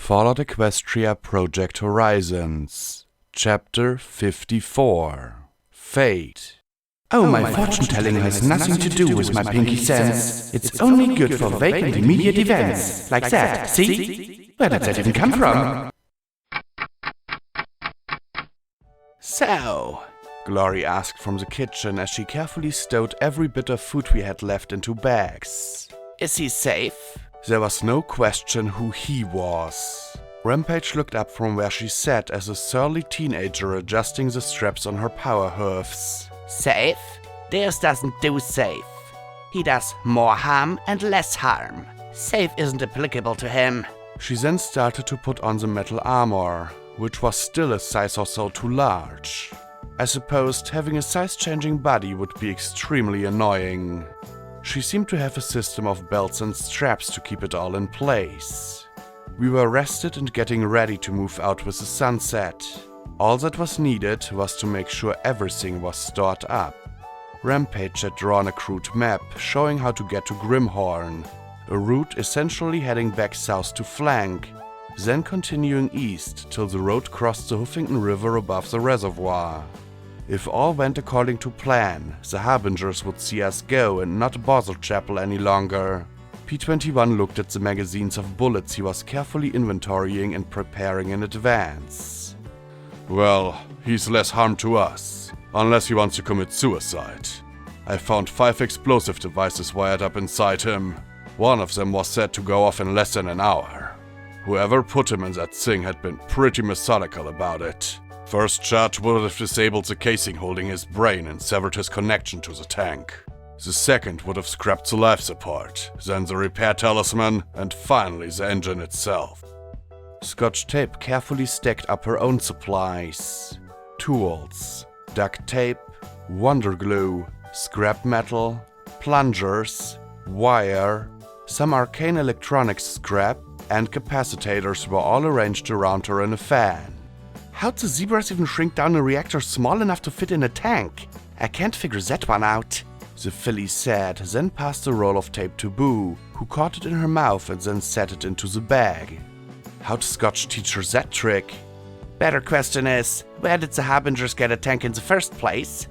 Fallout Equestria Project Horizons, Chapter 54, Fate. Oh, my fortune-telling has nothing to do with my pinky sense. It's only good for vacant immediate events. Like that, see? Where did that even come from? So, Glory asked from the kitchen as she carefully stowed every bit of food we had left into bags. Is he safe? There was no question who he was. Rampage looked up from where she sat as a surly teenager adjusting the straps on her power hoofs. Safe? Deus doesn't do safe. He does more harm and less harm. Safe isn't applicable to him. She then started to put on the metal armor, which was still a size or so too large. I supposed having a size-changing body would be extremely annoying. She seemed to have a system of belts and straps to keep it all in place. We were rested and getting ready to move out with the sunset. All that was needed was to make sure everything was stored up. Rampage had drawn a crude map showing how to get to Grimhorn, a route essentially heading back south to Flank, then continuing east till the road crossed the Huffington River above the reservoir. If all went according to plan, the Harbingers would see us go and not bother Chapel any longer. P-21 looked at the magazines of bullets he was carefully inventorying and preparing in advance. Well, he's less harm to us, unless he wants to commit suicide. I found 5 explosive devices wired up inside him. One of them was said to go off in less than an hour. Whoever put him in that thing had been pretty methodical about it. First shot would have disabled the casing holding his brain and severed his connection to the tank. The second would have scrapped the life support, then the repair talisman, and finally the engine itself. Scotch Tape carefully stacked up her own supplies. Tools, duct tape, wonder glue, scrap metal, plungers, wire, some arcane electronics scrap, and capacitors were all arranged around her in a fan. How'd the zebras even shrink down a reactor small enough to fit in a tank? I can't figure that one out, the filly said, then passed the roll of tape to Boo, who caught it in her mouth and then set it into the bag. How'd Scotch teach her that trick? Better question is, where did the Harbingers get a tank in the first place?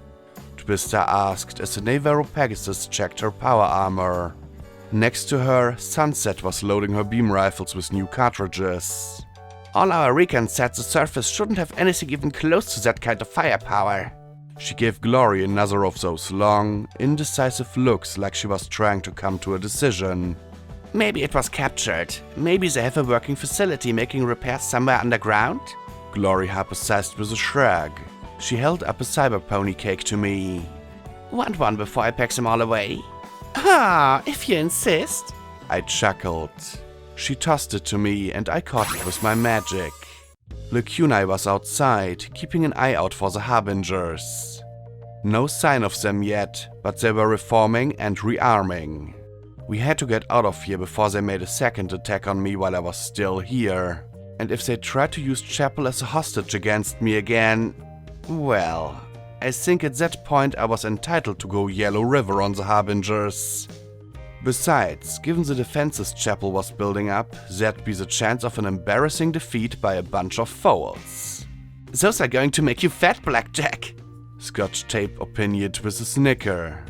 Twister asked as the Navarro Pegasus checked her power armor. Next to her, Sunset was loading her beam rifles with new cartridges. All our recon said the surface shouldn't have anything even close to that kind of firepower. She gave Glory another of those long, indecisive looks like she was trying to come to a decision. Maybe it was captured. Maybe they have a working facility making repairs somewhere underground? Glory hypothesized with a shrug. She held up a cyber pony cake to me. Want one before I pack them all away? Ah, if you insist. I chuckled. She tossed it to me and I caught it with my magic. Lacunai was outside, keeping an eye out for the Harbingers. No sign of them yet, but they were reforming and rearming. We had to get out of here before they made a second attack on me while I was still here. And if they tried to use Chapel as a hostage against me again, well, I think at that point I was entitled to go Yellow River on the Harbingers. Besides, given the defenses Chapel was building up, there'd be the chance of an embarrassing defeat by a bunch of fools. Those are going to make you fat, Blackjack, Scotch Tape opinioned with a snicker.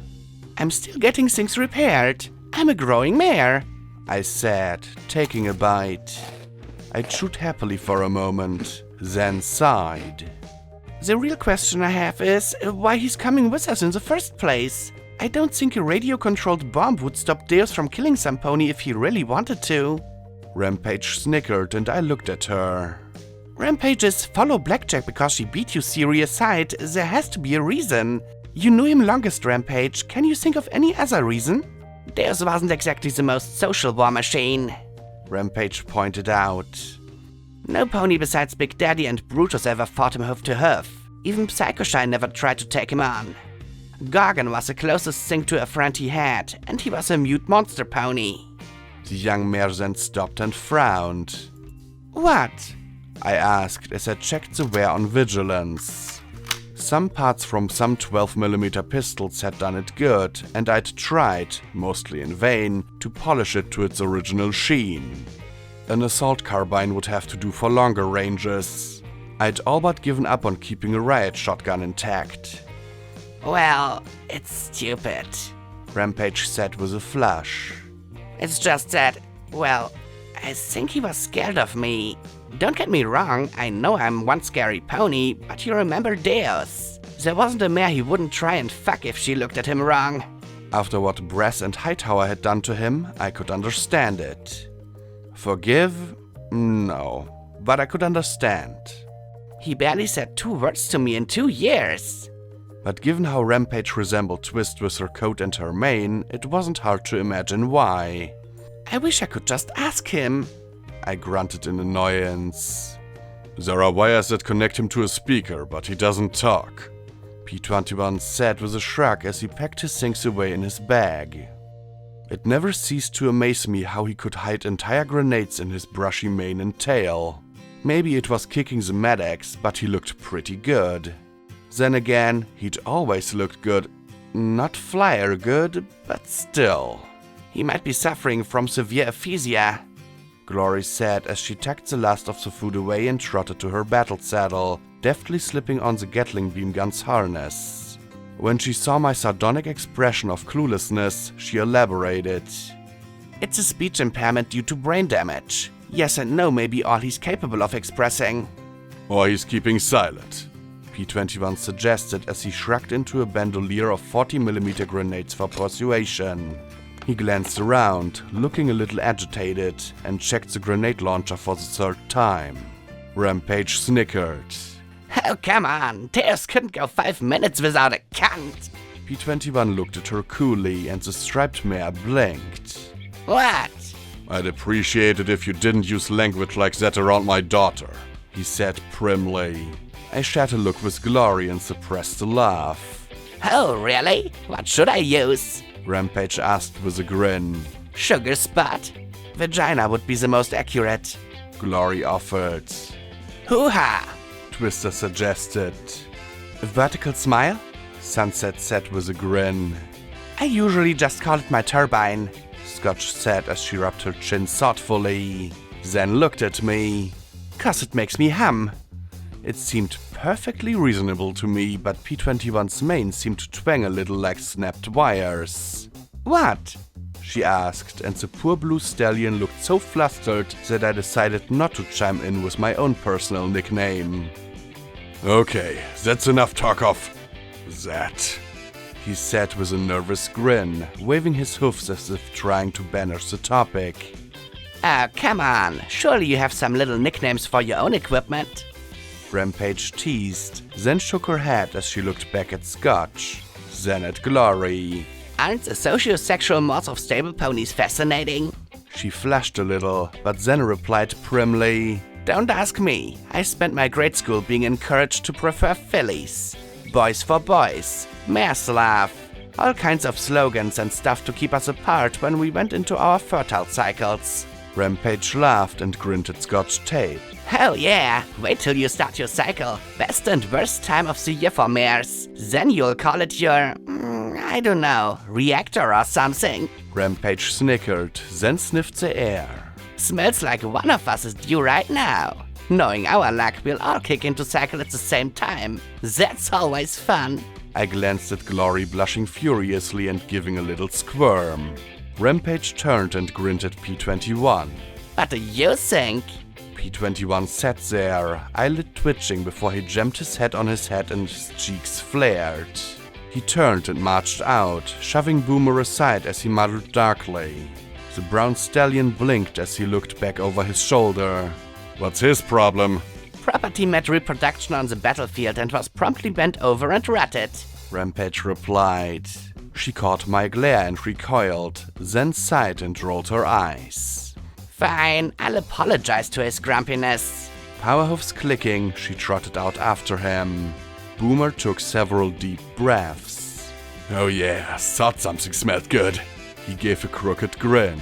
I'm still getting things repaired. I'm a growing mare, I said, taking a bite. I chewed happily for a moment, then sighed. The real question I have is why he's coming with us in the first place. I don't think a radio-controlled bomb would stop Deus from killing some pony if he really wanted to. Rampage snickered and I looked at her. Rampage's follow Blackjack because she beat you theory aside, there has to be a reason. You knew him longest, Rampage. Can you think of any other reason? Deus wasn't exactly the most social war machine, Rampage pointed out. No pony besides Big Daddy and Brutus ever fought him hoof to hoof. Even Psychoshine never tried to take him on. Gorgon was the closest thing to a friend he had, and he was a mute monster pony. The young mare then stopped and frowned. What? I asked as I checked the wear on Vigilance. Some parts from some 12mm pistols had done it good, and I'd tried, mostly in vain, to polish it to its original sheen. An assault carbine would have to do for longer ranges. I'd all but given up on keeping a riot shotgun intact. Well, it's stupid, Rampage said with a flush. It's just that, well, I think he was scared of me. Don't get me wrong, I know I'm one scary pony, but you remember Deus. There wasn't a mare he wouldn't try and fuck if she looked at him wrong. After what Brass and Hightower had done to him, I could understand it. Forgive? No. But I could understand. He barely said 2 words to me in 2 years. But given how Rampage resembled Twist with her coat and her mane, it wasn't hard to imagine why. I wish I could just ask him, I grunted in annoyance. There are wires that connect him to a speaker, but he doesn't talk, P21 said with a shrug as he packed his things away in his bag. It never ceased to amaze me how he could hide entire grenades in his brushy mane and tail. Maybe it was kicking the medics, but he looked pretty good. Then again, he'd always looked good. Not flyer good, but still. He might be suffering from severe aphasia, Glory said as she tucked the last of the food away and trotted to her battle saddle, deftly slipping on the Gatling beam gun's harness. When she saw my sardonic expression of cluelessness, she elaborated. It's a speech impairment due to brain damage. Yes and no may be all he's capable of expressing. Or he's keeping silent, P21 suggested as he shrugged into a bandolier of 40mm grenades for persuasion. He glanced around, looking a little agitated, and checked the grenade launcher for the 3rd time. Rampage snickered. Oh, come on, Deus couldn't go 5 minutes without a cunt. P21 looked at her coolly, and the striped mare blinked. What? I'd appreciate it if you didn't use language like that around my daughter, he said primly. I shared a look with Glory and suppressed a laugh. Oh, really? What should I use? Rampage asked with a grin. Sugar spot? Vagina would be the most accurate, Glory offered. Hoo-ha! Twister suggested. A vertical smile? Sunset said with a grin. I usually just call it my turbine, Scotch said as she rubbed her chin thoughtfully, then looked at me. 'Cause it makes me hum. It seemed perfectly reasonable to me, but P21's mane seemed to twang a little like snapped wires. What? She asked, and the poor blue stallion looked so flustered that I decided not to chime in with my own personal nickname. Okay, that's enough talk of that, he said with a nervous grin, waving his hoofs as if trying to banish the topic. Oh, come on. Surely you have some little nicknames for your own equipment. Rampage teased, then shook her head as she looked back at Scotch, then at Glory. Aren't the sociosexual mods of stable ponies fascinating? She flushed a little, but then replied primly, Don't ask me. I spent my grade school being encouraged to prefer fillies. Boys for boys. Mares laugh. All kinds of slogans and stuff to keep us apart when we went into our fertile cycles. Rampage laughed and grinned at Scotch tape. Hell yeah! Wait till you start your cycle. Best and worst time of the year for mares. Then you'll call it your, I don't know, reactor or something. Rampage snickered, then sniffed the air. Smells like one of us is due right now. Knowing our luck, we'll all kick into cycle at the same time. That's always fun. I glanced at Glory, blushing furiously and giving a little squirm. Rampage turned and grinned at P21. What do you think? P21 sat there, eyelid twitching before he jammed his head on his head and his cheeks flared. He turned and marched out, shoving Boomer aside as he muttered darkly. The brown stallion blinked as he looked back over his shoulder. What's his problem? Property met reproduction on the battlefield and was promptly bent over and ratted, Rampage replied. She caught my glare and recoiled, then sighed and rolled her eyes. Fine, I'll apologize to his grumpiness. Powerhoofs clicking, she trotted out after him. Boomer took several deep breaths. Oh yeah, thought something smelled good. He gave a crooked grin.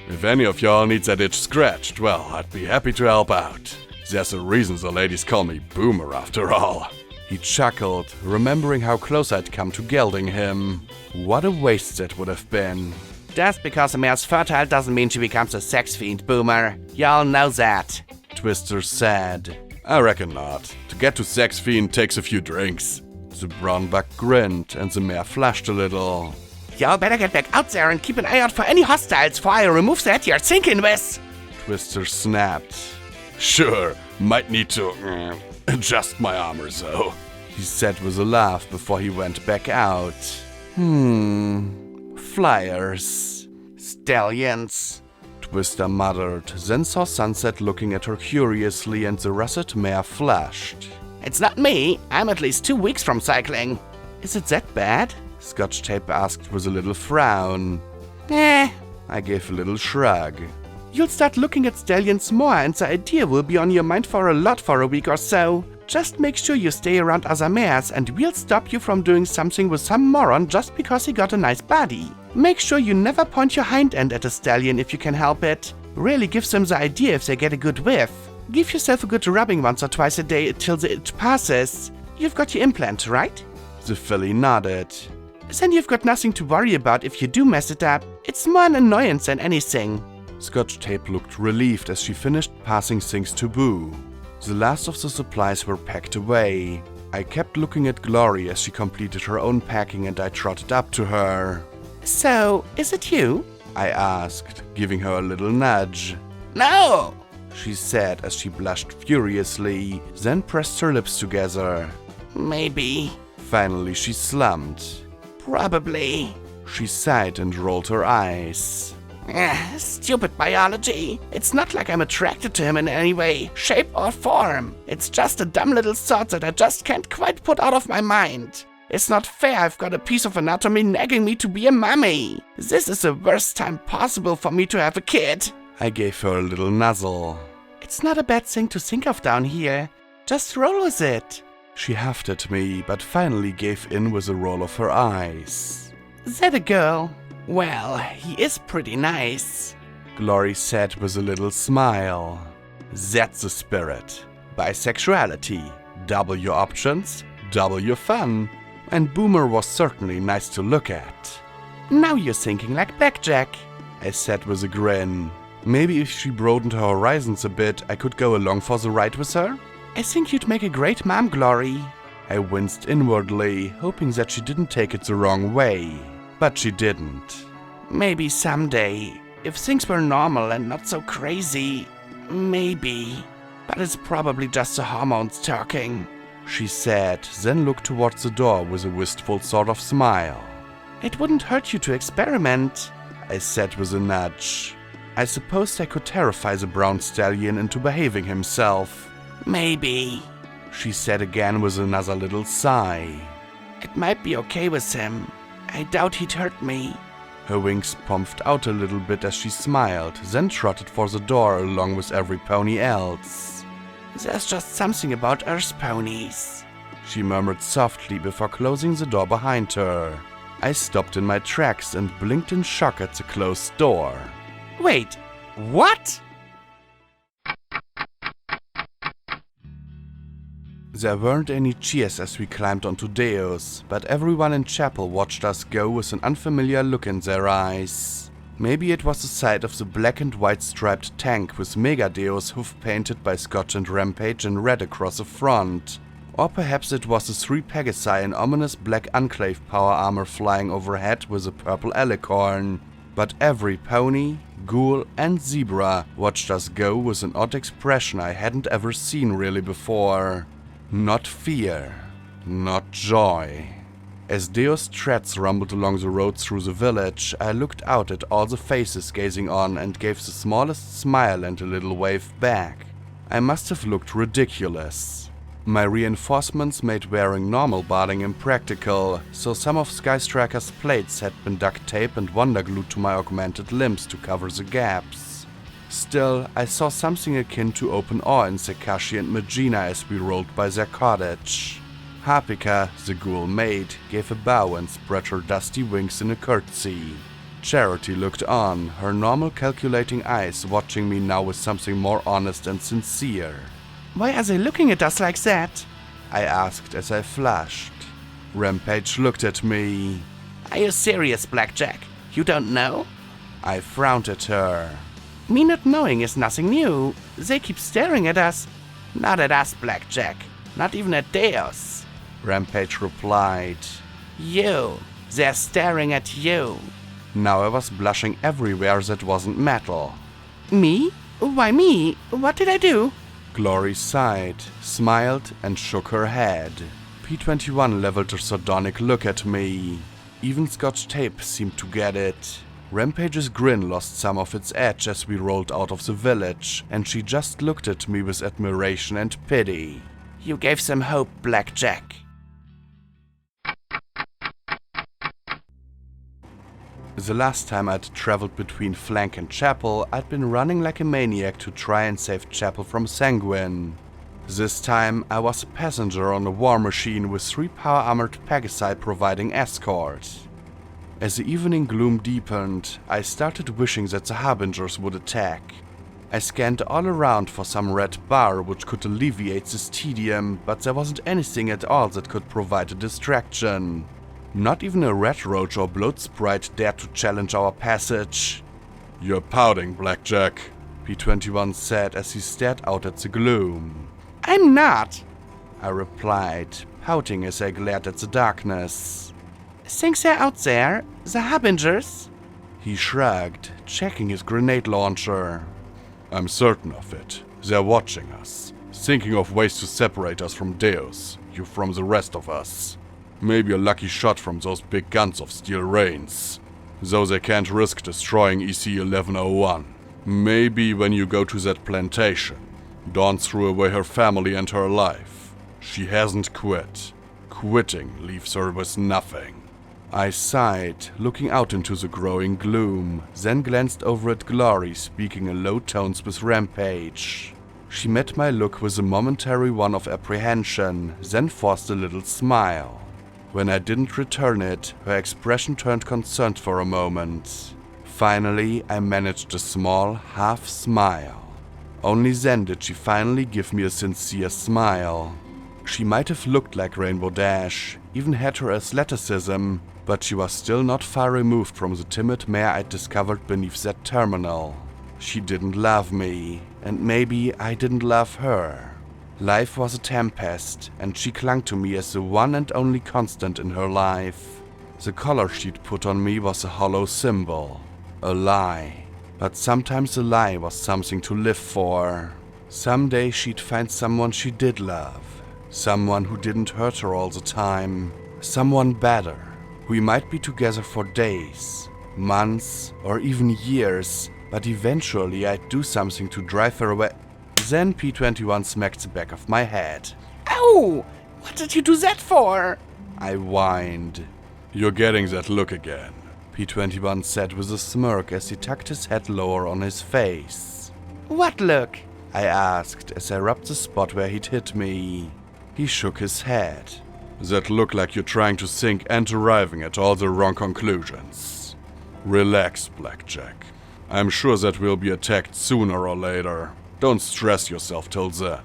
If any of y'all needs that itch scratched, well, I'd be happy to help out. There's a reason the ladies call me Boomer after all. He chuckled, remembering how close I'd come to gelding him. What a waste that would have been. Just because a mare's fertile doesn't mean she becomes a sex fiend, Boomer. Y'all know that. Twister said. I reckon not. To get to sex fiend takes a few drinks. The brown buck grinned and the mare flashed a little. Y'all better get back out there and keep an eye out for any hostiles before I remove that you're thinking with. Twister snapped. Sure, might need to adjust my armor though, he said with a laugh before he went back out. Flyers. Stallions. Twister muttered, then saw Sunset looking at her curiously and the russet mare flashed. It's not me. I'm at least 2 weeks from cycling. Is it that bad? Scotch Tape asked with a little frown. I gave a little shrug. You'll start looking at stallions more and the idea will be on your mind for a week or so. Just make sure you stay around other mares and we'll stop you from doing something with some moron just because he got a nice body. Make sure you never point your hind end at a stallion if you can help it. Really gives them the idea if they get a good whiff. Give yourself a good rubbing once or twice a day till the itch passes. You've got your implant, right? The filly nodded. Then you've got nothing to worry about if you do mess it up. It's more an annoyance than anything. Scotch Tape looked relieved as she finished passing things to Boo. The last of the supplies were packed away. I kept looking at Glory as she completed her own packing and I trotted up to her. So, is it you? I asked, giving her a little nudge. No! She said as she blushed furiously, then pressed her lips together. Maybe. Finally she slumped. Probably. She sighed and rolled her eyes. Stupid biology. It's not like I'm attracted to him in any way, shape or form. It's just a dumb little thought that I just can't quite put out of my mind. It's not fair I've got a piece of anatomy nagging me to be a mummy. This is the worst time possible for me to have a kid. I gave her a little nuzzle. It's not a bad thing to think of down here. Just roll with it. She huffed at me, but finally gave in with a roll of her eyes. That a girl? Well, he is pretty nice, Glory said with a little smile. That's the spirit. Bisexuality. Double your options, double your fun. And Boomer was certainly nice to look at. Now you're thinking like Blackjack, I said with a grin. Maybe if she broadened her horizons a bit, I could go along for the ride with her? I think you'd make a great mom, Glory. I winced inwardly, hoping that she didn't take it the wrong way. But she didn't. Maybe someday. If things were normal and not so crazy, maybe. But it's probably just the hormones talking, she said, then looked towards the door with a wistful sort of smile. It wouldn't hurt you to experiment, I said with a nudge. I supposed I could terrify the brown stallion into behaving himself. Maybe, she said again with another little sigh. It might be okay with him. I doubt he'd hurt me. Her wings puffed out a little bit as she smiled, then trotted for the door along with every pony else. There's just something about Earth ponies, she murmured softly before closing the door behind her. I stopped in my tracks and blinked in shock at the closed door. Wait, what? There weren't any cheers as we climbed onto Deus, but everyone in chapel watched us go with an unfamiliar look in their eyes. Maybe it was the sight of the black and white striped tank with Mega Deus hoof painted by Scotch and Rampage in red across the front. Or perhaps it was the 3 Pegasi in ominous black Enclave power armor flying overhead with a purple alicorn. But every pony, ghoul and zebra watched us go with an odd expression I hadn't ever seen really before. Not fear, not joy. As Deus' treads rumbled along the road through the village, I looked out at all the faces gazing on and gave the smallest smile and a little wave back. I must have looked ridiculous. My reinforcements made wearing normal barding impractical, so some of Skystriker's plates had been duct taped and wonder glued to my augmented limbs to cover the gaps. Still, I saw something akin to open awe in Sekashi and Magina as we rolled by their cottage. Harpika, the ghoul maid, gave a bow and spread her dusty wings in a curtsy. Charity looked on, her normal calculating eyes watching me now with something more honest and sincere. Why are they looking at us like that? I asked as I flashed. Rampage looked at me. Are you serious, Blackjack? You don't know? I frowned at her. Me not knowing is nothing new. They keep staring at us. Not at us, Blackjack. Not even at Deus. Rampage replied. You. They're staring at you. Now I was blushing everywhere that wasn't metal. Me? Why me? What did I do? Glory sighed, smiled, and shook her head. P21 leveled a sardonic look at me. Even Scotch tape seemed to get it. Rampage's grin lost some of its edge as we rolled out of the village, and she just looked at me with admiration and pity. You gave them hope, Blackjack. The last time I'd traveled between Flank and Chapel, I'd been running like a maniac to try and save Chapel from Sanguine. This time, I was a passenger on a war machine with 3 power-armored Pegasi providing escort. As the evening gloom deepened, I started wishing that the Harbingers would attack. I scanned all around for some red bar which could alleviate this tedium, but there wasn't anything at all that could provide a distraction. Not even a red roach or bloat sprite dared to challenge our passage. "You're pouting, Blackjack," P21 said as he stared out at the gloom. I'm not, I replied, pouting as I glared at the darkness. Think they're out there? The Harbingers? He shrugged, checking his grenade launcher. "I'm certain of it. They're watching us, thinking of ways to separate us from Deus, you from the rest of us. Maybe a lucky shot from those big guns of steel rains. Though they can't risk destroying EC-1101. Maybe when you go to that plantation. Dawn threw away her family and her life. She hasn't quit. Quitting leaves her with nothing." I sighed, looking out into the growing gloom, then glanced over at Glory, speaking in low tones with Rampage. She met my look with a momentary one of apprehension, then forced a little smile. When I didn't return it, her expression turned concerned for a moment. Finally, I managed a small, half-smile. Only then did she finally give me a sincere smile. She might have looked like Rainbow Dash, even had her athleticism, but she was still not far removed from the timid mare I'd discovered beneath that terminal. She didn't love me, and maybe I didn't love her. Life was a tempest, and she clung to me as the one and only constant in her life. The collar she'd put on me was a hollow symbol, a lie. But sometimes a lie was something to live for. Someday she'd find someone she did love. Someone who didn't hurt her all the time. Someone better. We might be together for days, months, or even years, but eventually I'd do something to drive her away. Then P21 smacked the back of my head. Ow! What did you do that for? I whined. "You're getting that look again," P21 said with a smirk as he tucked his head lower on his face. What look? I asked as I rubbed the spot where he'd hit me. He shook his head. "That look like you're trying to think and arriving at all the wrong conclusions. Relax, Blackjack. I'm sure that we'll be attacked sooner or later. Don't stress yourself till then."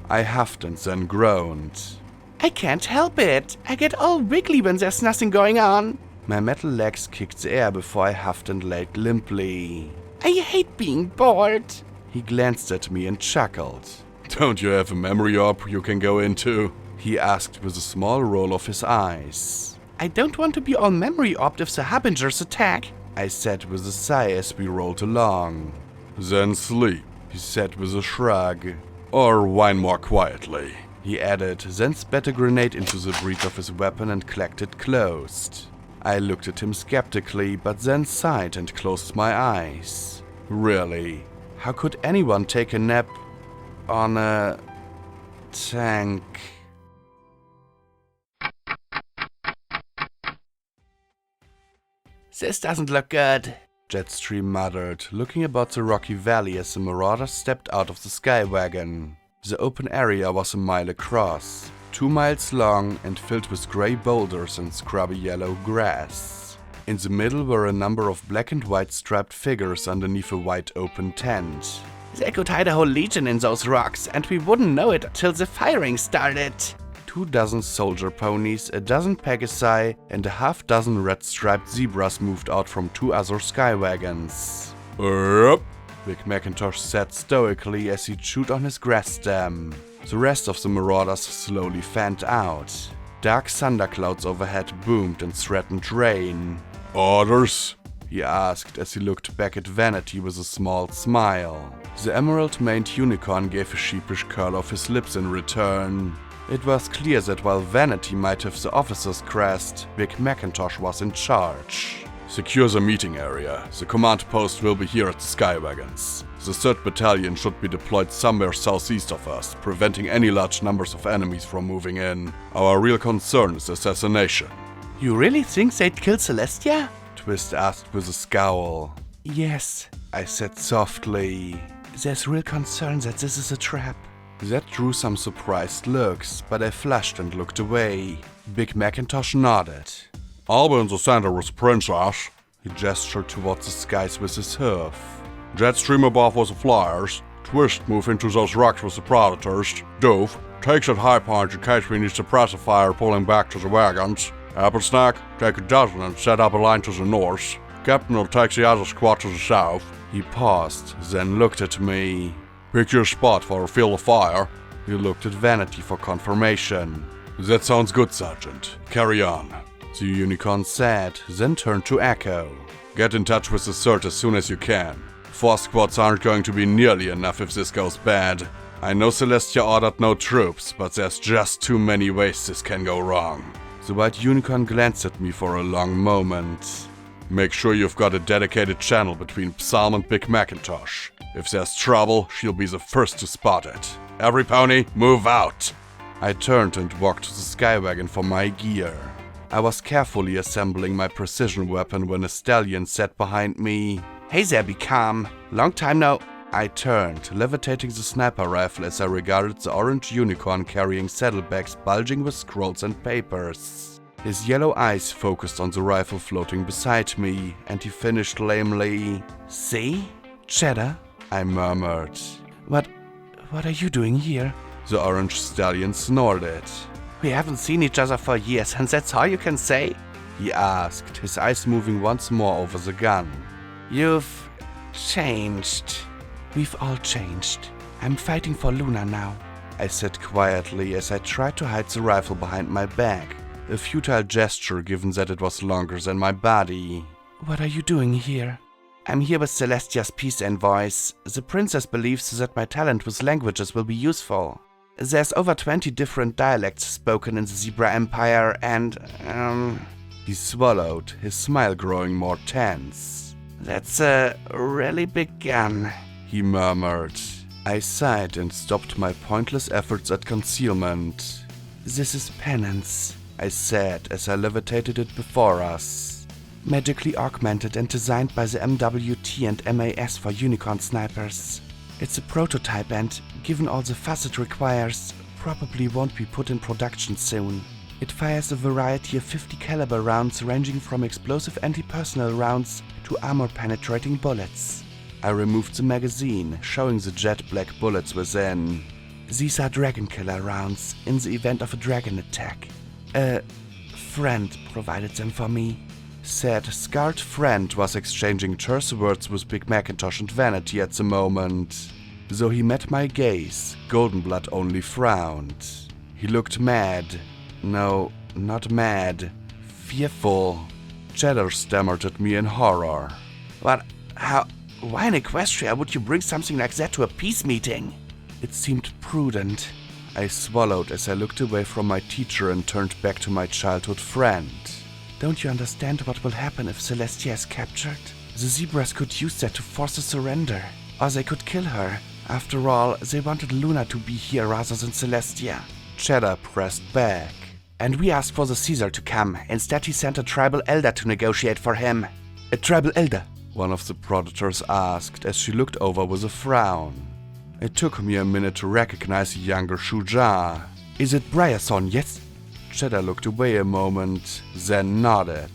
I huffed and then groaned. I can't help it. I get all wiggly when there's nothing going on. My metal legs kicked the air before I huffed and laid limply. I hate being bored. He glanced at me and chuckled. "Don't you have a memory orb you can go into?" he asked with a small roll of his eyes. I don't want to be all memory orbed if the Harbingers attack, I said with a sigh as we rolled along. "Then sleep," he said with a shrug. "Or whine more quietly," he added, then spat a grenade into the breech of his weapon and clacked it closed. I looked at him skeptically, but then sighed and closed my eyes. Really, how could anyone take a nap on a tank? This doesn't look good, Jetstream muttered, looking about the rocky valley as the marauders stepped out of the skywagon. The open area was a mile across, 2 miles long and filled with grey boulders and scrubby yellow grass. In the middle were a number of black and white striped figures underneath a wide open tent. They could hide a whole legion in those rocks, and we wouldn't know it till the firing started. 24 soldier ponies, a dozen Pegasi, and a half-dozen red-striped zebras moved out from 2 other sky wagons. Yep, Big Macintosh said stoically as he chewed on his grass stem. The rest of the marauders slowly fanned out. Dark thunderclouds overhead boomed and threatened rain. Orders? He asked as he looked back at Vanity with a small smile. The emerald-maned unicorn gave a sheepish curl of his lips in return. It was clear that while Vanity might have the officer's crest, Big Macintosh was in charge. Secure the meeting area. The command post will be here at the Skywagons. The 3rd Battalion should be deployed somewhere southeast of us, preventing any large numbers of enemies from moving in. Our real concern is assassination. You really think they'd kill Celestia? Twist asked with a scowl. Yes, I said softly. There's real concern that this is a trap. That drew some surprised looks, but I flushed and looked away. Big Macintosh nodded. I'll be in the center with the princess. He gestured towards the skies with his hoof. Jetstream above with the flyers. Twist move into those rocks with the predators. Doof takes that high point in case we need suppressive fire pulling back to the wagons. Applesnack, take a dozen and set up a line to the north. Captain will take the other squad to the south. He paused, then looked at me. Pick your spot for a field of fire. He looked at Vanity for confirmation. That sounds good, Sergeant. Carry on. The unicorn said, then turned to Echo. Get in touch with the 3rd as soon as you can. 4 squads aren't going to be nearly enough if this goes bad. I know Celestia ordered no troops, but there's just too many ways this can go wrong. The white unicorn glanced at me for a long moment. Make sure you've got a dedicated channel between Psalm and Big Macintosh. If there's trouble, she'll be the first to spot it. Every pony, move out! I turned and walked to the Skywagon for my gear. I was carefully assembling my precision weapon when a stallion sat behind me. Hey there, be calm. Long time no. I turned, levitating the sniper rifle as I regarded the orange unicorn carrying saddlebags bulging with scrolls and papers. His yellow eyes focused on the rifle floating beside me, and he finished lamely. See? Cheddar? I murmured. What are you doing here? The orange stallion snorted. We haven't seen each other for years, and that's all you can say? He asked, his eyes moving once more over the gun. You've changed. We've all changed. I'm fighting for Luna now, I said quietly as I tried to hide the rifle behind my back, a futile gesture given that it was longer than my body. What are you doing here? I'm here with Celestia's peace envoys. The princess believes that my talent with languages will be useful. There's over 20 different dialects spoken in the Zebra Empire and, He swallowed, his smile growing more tense. That's a really big gun, he murmured. I sighed and stopped my pointless efforts at concealment. This is penance, I said as I levitated it before us. Magically augmented and designed by the MWT and MAS for unicorn snipers. It's a prototype and, given all the fuss it requires, probably won't be put in production soon. It fires a variety of 50 caliber rounds ranging from explosive anti-personnel rounds to armor-penetrating bullets. I removed the magazine, showing the jet black bullets within. These are dragon killer rounds, in the event of a dragon attack. A friend provided them for me. Said scarred friend was exchanging terse words with Big Macintosh and Vanity at the moment. Though he met my gaze, Goldenblood only frowned. He looked mad. No, not mad. Fearful. Cheddar stammered at me in horror. What? How? Why in Equestria would you bring something like that to a peace meeting? It seemed prudent. I swallowed as I looked away from my teacher and turned back to my childhood friend. Don't you understand what will happen if Celestia is captured? The zebras could use that to force a surrender. Or they could kill her. After all, they wanted Luna to be here rather than Celestia. Cheddar pressed back. And we asked for the Caesar to come. Instead, he sent a tribal elder to negotiate for him. A tribal elder? One of the predators asked as she looked over with a frown. It took me a minute to recognize the younger Shuja. Is it Briarson, yes? Cheddar looked away a moment, then nodded.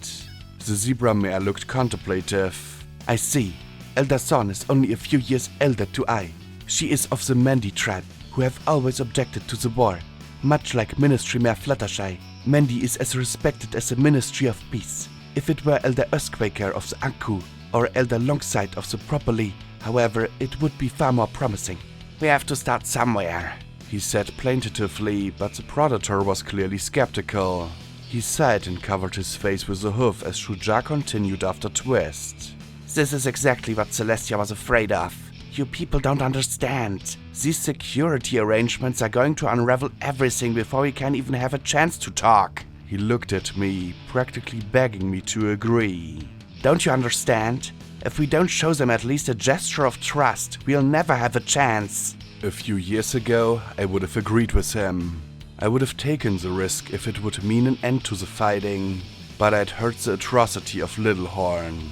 The zebra mare looked contemplative. I see. Elder Son is only a few years elder to I. She is of the Mandy tribe, who have always objected to the war. Much like Ministry Mayor Fluttershy, Mandy is as respected as the Ministry of Peace. If it were Elder Earthquaker of the Anku or Elder Longside of the Properly, however, it would be far more promising. We have to start somewhere, he said plaintively, but the Predator was clearly skeptical. He sighed and covered his face with a hoof as Shuja continued after Twist. This is exactly what Celestia was afraid of. You people don't understand. These security arrangements are going to unravel everything before we can even have a chance to talk. He looked at me, practically begging me to agree. Don't you understand? If we don't show them at least a gesture of trust, we'll never have a chance. A few years ago, I would have agreed with him. I would have taken the risk if it would mean an end to the fighting, but I'd heard the atrocity of Littlehorn.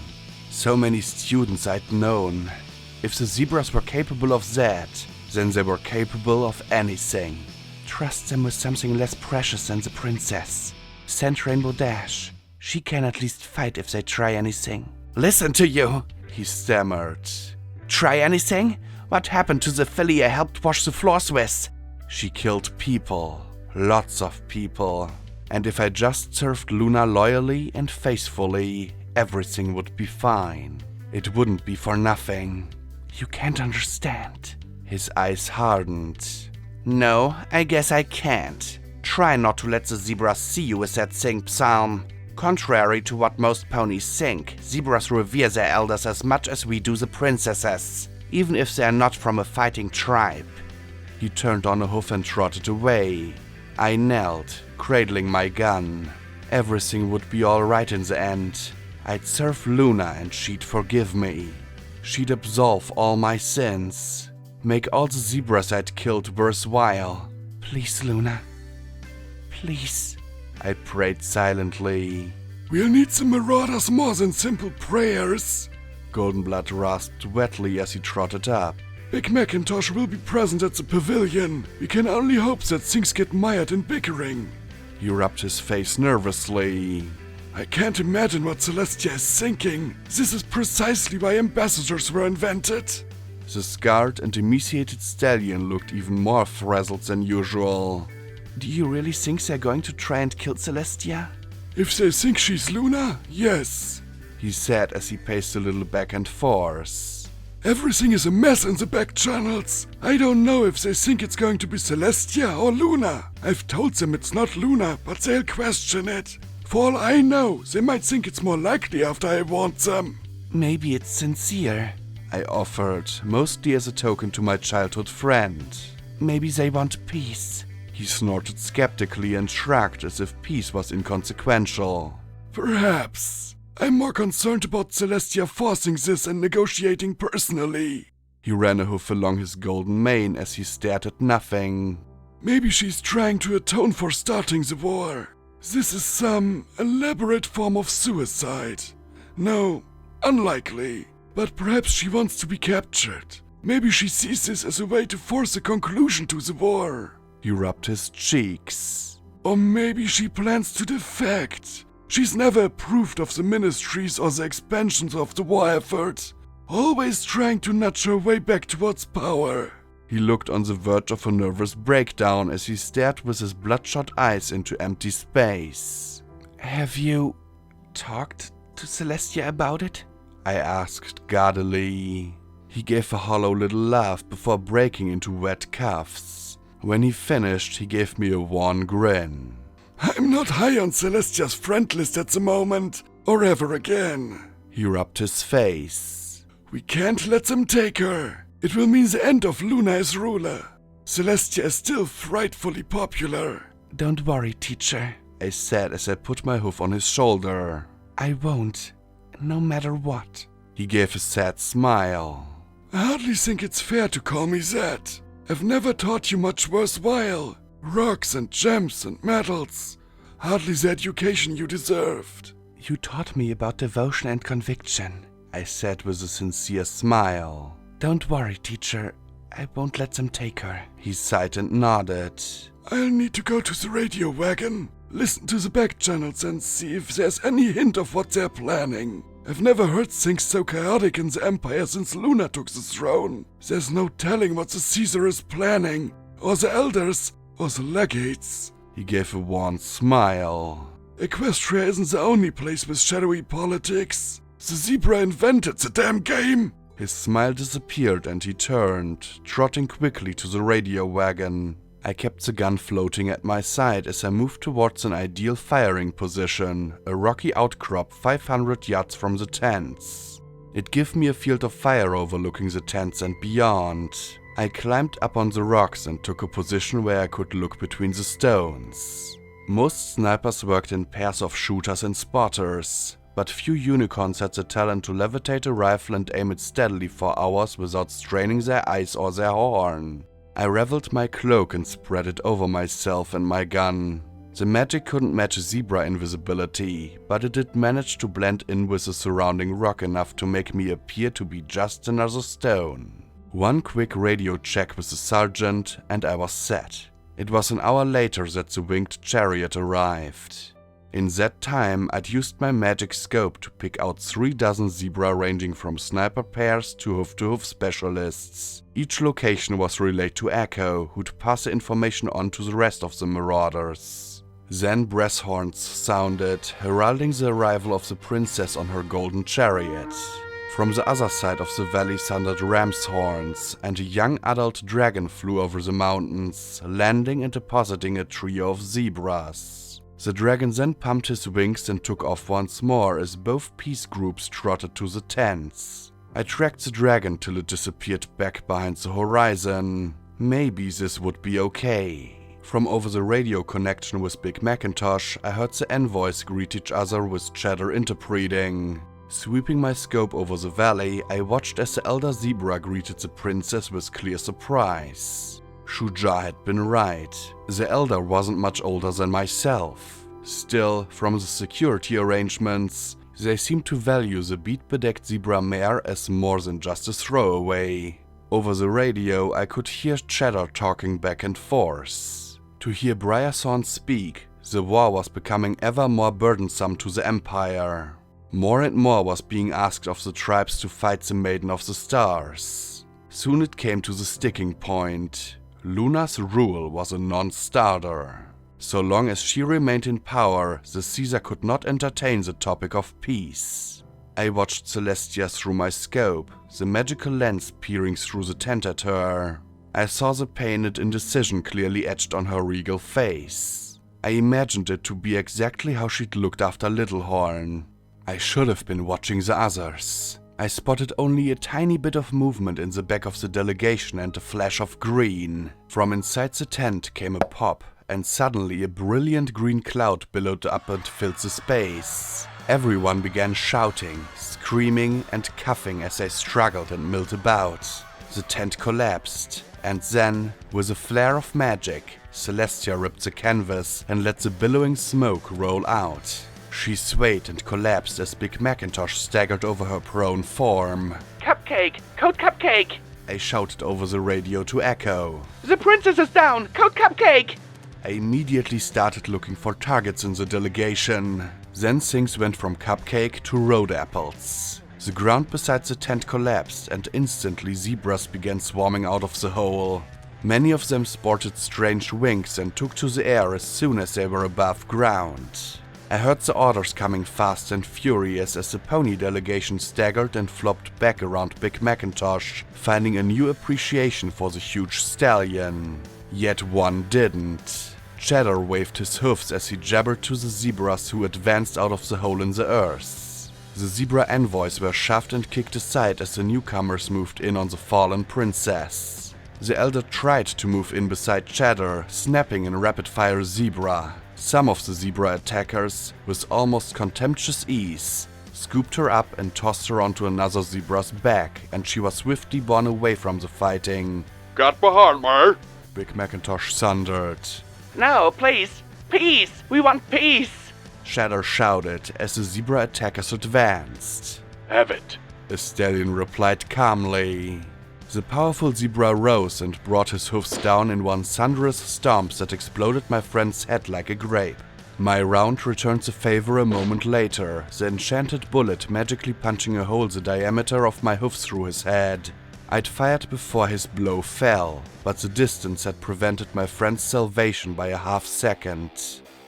So many students I'd known. If the zebras were capable of that, then they were capable of anything. Trust them with something less precious than the princess. Send Rainbow Dash. She can at least fight if they try anything. Listen to you, he stammered. Try anything? What happened to the filly I helped wash the floors with? She killed people. Lots of people. And if I just served Luna loyally and faithfully, everything would be fine. It wouldn't be for nothing. You can't understand. His eyes hardened. No, I guess I can't. Try not to let the zebras see you with that sing psalm. Contrary to what most ponies think, zebras revere their elders as much as we do the princesses, even if they are not from a fighting tribe. He turned on a hoof and trotted away. I knelt, cradling my gun. Everything would be all right in the end. I'd serve Luna and she'd forgive me. She'd absolve all my sins. Make all the zebras I'd killed worthwhile. Please, Luna. Please. I prayed silently. We'll need some marauders more than simple prayers. Goldenblood rasped wetly as he trotted up. Big Macintosh will be present at the pavilion. We can only hope that things get mired in bickering. He rubbed his face nervously. I can't imagine what Celestia is thinking. This is precisely why ambassadors were invented. The scarred and emaciated stallion looked even more frazzled than usual. Do you really think they're going to try and kill Celestia? If they think she's Luna, yes, he said as he paced a little back and forth. Everything is a mess in the back channels. I don't know if they think it's going to be Celestia or Luna. I've told them it's not Luna, but they'll question it. For all I know, they might think it's more likely after I warned them. Maybe it's sincere, I offered, mostly as a token to my childhood friend. Maybe they want peace. He snorted skeptically and shrugged as if peace was inconsequential. Perhaps. I'm more concerned about Celestia forcing this and negotiating personally. He ran a hoof along his golden mane as he stared at nothing. Maybe she's trying to atone for starting the war. This is some elaborate form of suicide. No, unlikely. But perhaps she wants to be captured. Maybe she sees this as a way to force a conclusion to the war. He rubbed his cheeks. Or maybe she plans to defect. She's never approved of the ministries or the expansions of the war effort. Always trying to nudge her way back towards power. He looked on the verge of a nervous breakdown as he stared with his bloodshot eyes into empty space. Have you talked to Celestia about it? I asked guardedly. He gave a hollow little laugh before breaking into wet coughs. When he finished, he gave me a wan grin. I'm not high on Celestia's friend list at the moment, or ever again. He rubbed his face. We can't let them take her. It will mean the end of Luna as ruler. Celestia is still frightfully popular. Don't worry, teacher, I said as I put my hoof on his shoulder. I won't, no matter what. He gave a sad smile. I hardly think it's fair to call me that. I've never taught you much worthwhile. Rocks and gems and medals. Hardly the education you deserved. You taught me about devotion and conviction, I said with a sincere smile. Don't worry, teacher. I won't let them take her. He sighed and nodded. I'll need to go to the radio wagon, listen to the back channels and see if there's any hint of what they're planning. I've never heard things so chaotic in the Empire since Luna took the throne. There's no telling what the Caesar is planning, or the elders, or the legates. He gave a wan smile. Equestria isn't the only place with shadowy politics. The zebra invented the damn game. His smile disappeared and he turned, trotting quickly to the radio wagon. I kept the gun floating at my side as I moved towards an ideal firing position, a rocky outcrop 500 yards from the tents. It gave me a field of fire overlooking the tents and beyond. I climbed up on the rocks and took a position where I could look between the stones. Most snipers worked in pairs of shooters and spotters, but few unicorns had the talent to levitate a rifle and aim it steadily for hours without straining their eyes or their horn. I raveled my cloak and spread it over myself and my gun. The magic couldn't match zebra invisibility, but it did manage to blend in with the surrounding rock enough to make me appear to be just another stone. One quick radio check with the sergeant and I was set. It was an hour later that the winged chariot arrived. In that time, I'd used my magic scope to pick out 3 dozen zebra ranging from sniper pairs to hoof specialists. Each location was relayed to Echo, who'd pass the information on to the rest of the marauders. Then brass horns sounded, heralding the arrival of the princess on her golden chariot. From the other side of the valley sounded ram's horns, and a young adult dragon flew over the mountains, landing and depositing a trio of zebras. The dragon then pumped his wings and took off once more as both peace groups trotted to the tents. I tracked the dragon till it disappeared back behind the horizon. Maybe this would be okay. From over the radio connection with Big Macintosh, I heard the envoys greet each other with chatter interpreting. Sweeping my scope over the valley, I watched as the elder zebra greeted the princess with clear surprise. Shuja had been right. The elder wasn't much older than myself. Still, from the security arrangements, they seemed to value the bead-bedecked zebra mare as more than just a throwaway. Over the radio, I could hear chatter talking back and forth. To hear Briarthorn speak, the war was becoming ever more burdensome to the Empire. More and more was being asked of the tribes to fight the Maiden of the Stars. Soon it came to the sticking point. Luna's rule was a non-starter. So long as she remained in power, the Caesar could not entertain the topic of peace. I watched Celestia through my scope, the magical lens peering through the tent at her. I saw the pain and indecision clearly etched on her regal face. I imagined it to be exactly how she'd looked after Littlehorn. I should have been watching the others. I spotted only a tiny bit of movement in the back of the delegation and a flash of green. From inside the tent came a pop, and suddenly a brilliant green cloud billowed up and filled the space. Everyone began shouting, screaming, and coughing as they struggled and milled about. The tent collapsed, and then, with a flare of magic, Celestia ripped the canvas and let the billowing smoke roll out. She swayed and collapsed as Big Macintosh staggered over her prone form. Cupcake! Code Cupcake! I shouted over the radio to Echo. The princess is down! Code Cupcake! I immediately started looking for targets in the delegation. Then things went from cupcake to road apples. The ground beside the tent collapsed and instantly zebras began swarming out of the hole. Many of them sported strange wings and took to the air as soon as they were above ground. I heard the orders coming fast and furious as the pony delegation staggered and flopped back around Big Macintosh, finding a new appreciation for the huge stallion. Yet one didn't. Cheddar waved his hoofs as he jabbered to the zebras who advanced out of the hole in the earth. The zebra envoys were shoved and kicked aside as the newcomers moved in on the fallen princess. The elder tried to move in beside Cheddar, snapping in rapid-fire zebra. Some of the zebra attackers, with almost contemptuous ease, scooped her up and tossed her onto another zebra's back, and she was swiftly borne away from the fighting. Get behind me! Big Macintosh thundered. No, please! Peace! We want peace! Cheddar shouted as the zebra attackers advanced. Have it! The stallion replied calmly. The powerful zebra rose and brought his hoofs down in one thunderous stomp that exploded my friend's head like a grape. My round returned the favor a moment later, the enchanted bullet magically punching a hole the diameter of my hoof through his head. I'd fired before his blow fell, but the distance had prevented my friend's salvation by a half second.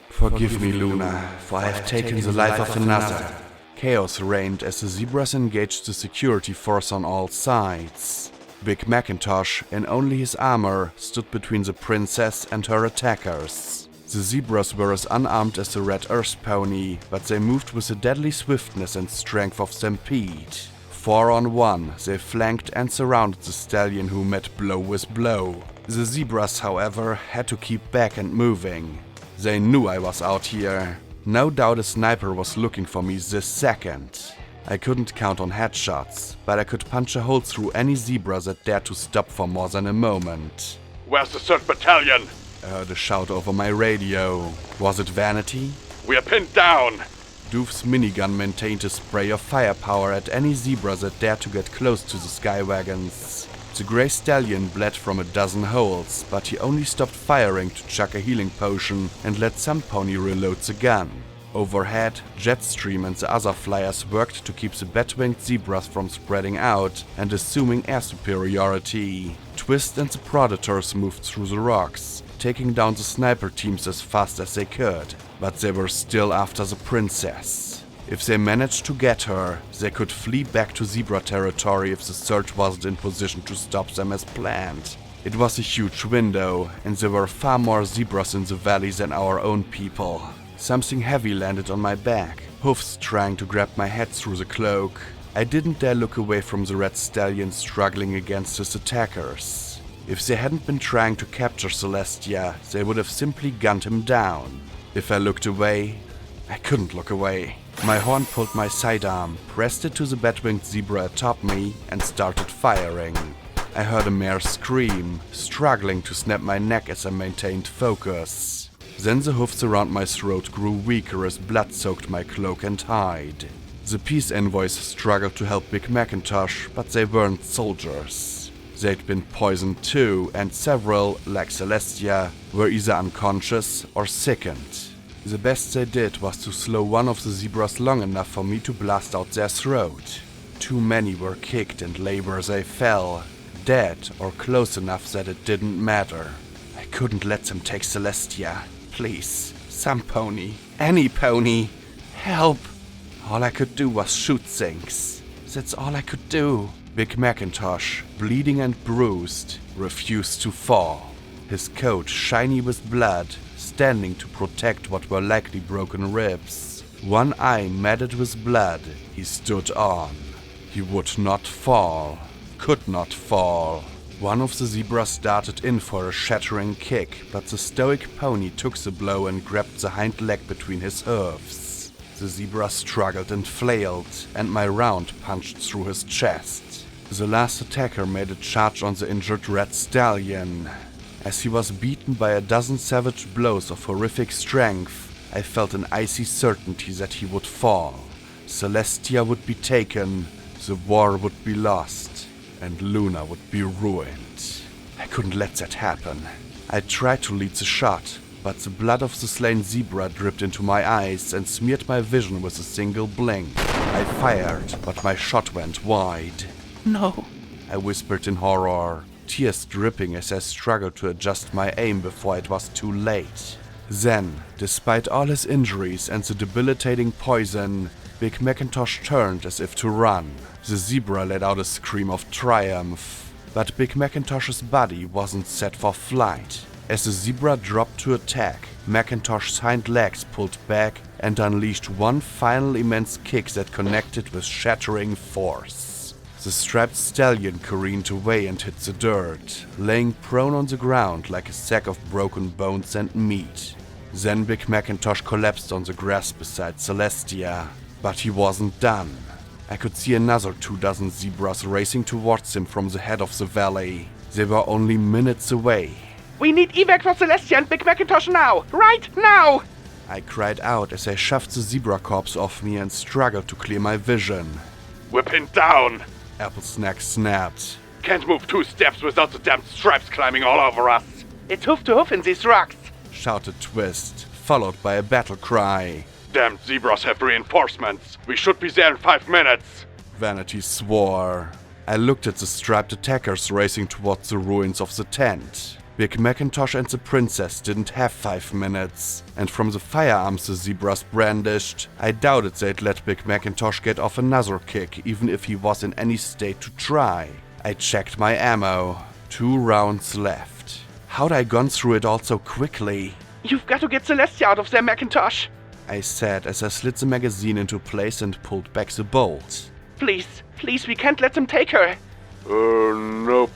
Forgive me, Luna, for I have taken the life of another. Chaos reigned as the zebras engaged the security force on all sides. Big Macintosh, in only his armor, stood between the princess and her attackers. The zebras were as unarmed as the red earth pony, but they moved with the deadly swiftness and strength of stampede. 4 on 1, they flanked and surrounded the stallion who met blow with blow. The zebras, however, had to keep back and moving. They knew I was out here. No doubt a sniper was looking for me this second. I couldn't count on headshots, but I could punch a hole through any zebra that dared to stop for more than a moment. Where's the 3rd Battalion? I heard a shout over my radio. Was it Vanity? We are pinned down! Doof's minigun maintained a spray of firepower at any zebra that dared to get close to the skywagons. The grey stallion bled from a dozen holes, but he only stopped firing to chuck a healing potion and let some pony reload the gun. Overhead, Jetstream and the other flyers worked to keep the bat-winged zebras from spreading out and assuming air superiority. Twist and the Predators moved through the rocks, taking down the sniper teams as fast as they could, but they were still after the princess. If they managed to get her, they could flee back to zebra territory if the surge wasn't in position to stop them as planned. It was a huge window, and there were far more zebras in the valley than our own people. Something heavy landed on my back, hoofs trying to grab my head through the cloak. I didn't dare look away from the red stallion struggling against his attackers. If they hadn't been trying to capture Celestia, they would have simply gunned him down. If I looked away, I couldn't look away. My horn pulled my sidearm, pressed it to the bat-winged zebra atop me, and started firing. I heard a mare scream, struggling to snap my neck as I maintained focus. Then the hoofs around my throat grew weaker as blood soaked my cloak and hide. The peace envoys struggled to help Big Macintosh, but they weren't soldiers. They'd been poisoned too, and several, like Celestia, were either unconscious or sickened. The best they did was to slow one of the zebras long enough for me to blast out their throat. Too many were kicked and lay where they fell, dead or close enough that it didn't matter. I couldn't let them take Celestia. Please, some pony, any pony, help! All I could do was shoot things. That's all I could do. Big Macintosh, bleeding and bruised, refused to fall. His coat shiny with blood, standing to protect what were likely broken ribs. One eye matted with blood, he stood on. He would not fall, could not fall. One of the zebras darted in for a shattering kick, but the stoic pony took the blow and grabbed the hind leg between his hooves. The zebra struggled and flailed, and my round punched through his chest. The last attacker made a charge on the injured red stallion. As he was beaten by a dozen savage blows of horrific strength, I felt an icy certainty that he would fall. Celestia would be taken, the war would be lost, and Luna would be ruined. I couldn't let that happen. I tried to lead the shot, but the blood of the slain zebra dripped into my eyes and smeared my vision with a single blink. I fired, but my shot went wide. No, I whispered in horror, tears dripping as I struggled to adjust my aim before it was too late. Then, despite all his injuries and the debilitating poison, Big Macintosh turned as if to run. The zebra let out a scream of triumph, but Big Macintosh's body wasn't set for flight. As the zebra dropped to attack, Macintosh's hind legs pulled back and unleashed one final immense kick that connected with shattering force. The striped stallion careened away and hit the dirt, laying prone on the ground like a sack of broken bones and meat. Then Big Macintosh collapsed on the grass beside Celestia, but he wasn't done. I could see another 24 zebras racing towards him from the head of the valley. They were only minutes away. we need evac for Celestia and Big Macintosh now! Right now! I cried out as I shoved the zebra corpse off me and struggled to clear my vision. We're pinned down! Apple Snack snapped. Can't move 2 steps without the damn stripes climbing all over us! It's hoof to hoof in these rocks! Shouted Twist, followed by a battle cry. Damn zebras have reinforcements! We should be there in 5 minutes! Vanity swore. I looked at the striped attackers racing towards the ruins of the tent. Big Macintosh and the princess didn't have 5 minutes, and from the firearms the zebras brandished, I doubted they'd let Big Macintosh get off another kick even if he was in any state to try. I checked my ammo. 2 rounds left. How'd I gone through it all so quickly? You've got to get Celestia out of there, Macintosh. I said as I slid the magazine into place and pulled back the bolt. Please, we can't let them take her. Nope.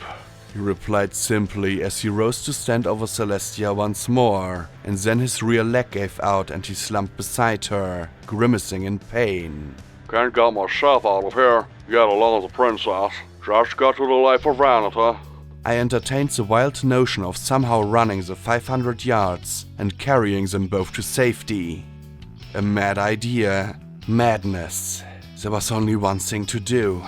He replied simply as he rose to stand over Celestia once more, and then his rear leg gave out and he slumped beside her, grimacing in pain. Can't get myself out of here, yet alone the princess. Just got to the life of vanity. I entertained the wild notion of somehow running the 500 yards and carrying them both to safety. A mad idea. Madness. There was only one thing to do.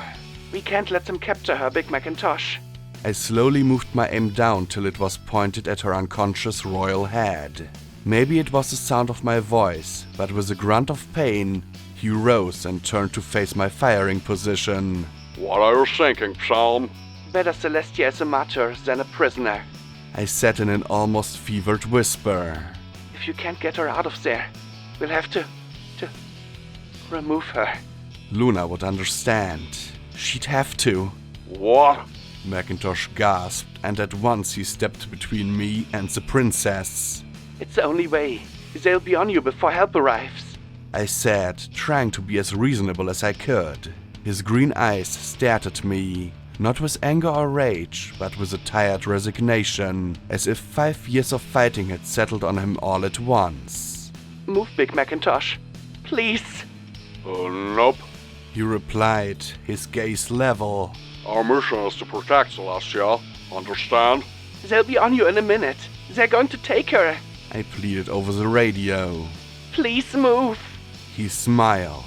We can't let them capture her, Big Macintosh. I slowly moved my aim down till it was pointed at her unconscious royal head. Maybe it was the sound of my voice, but with a grunt of pain, he rose and turned to face my firing position. What are you thinking, Psalm? Better Celestia as a martyr than a prisoner. I said in an almost fevered whisper. If you can't get her out of there, we'll have to remove her. Luna would understand. She'd have to. What? Macintosh gasped, and at once he stepped between me and the princess. It's the only way. They'll be on you before help arrives. I said, trying to be as reasonable as I could. His green eyes stared at me, not with anger or rage, but with a tired resignation, as if 5 years of fighting had settled on him all at once. Move, Big Macintosh. Please. Nope. He replied, his gaze level. Our mission is to protect Celestia. Understand? They'll be on you in a minute. They're going to take her. I pleaded over the radio. Please move. He smiled.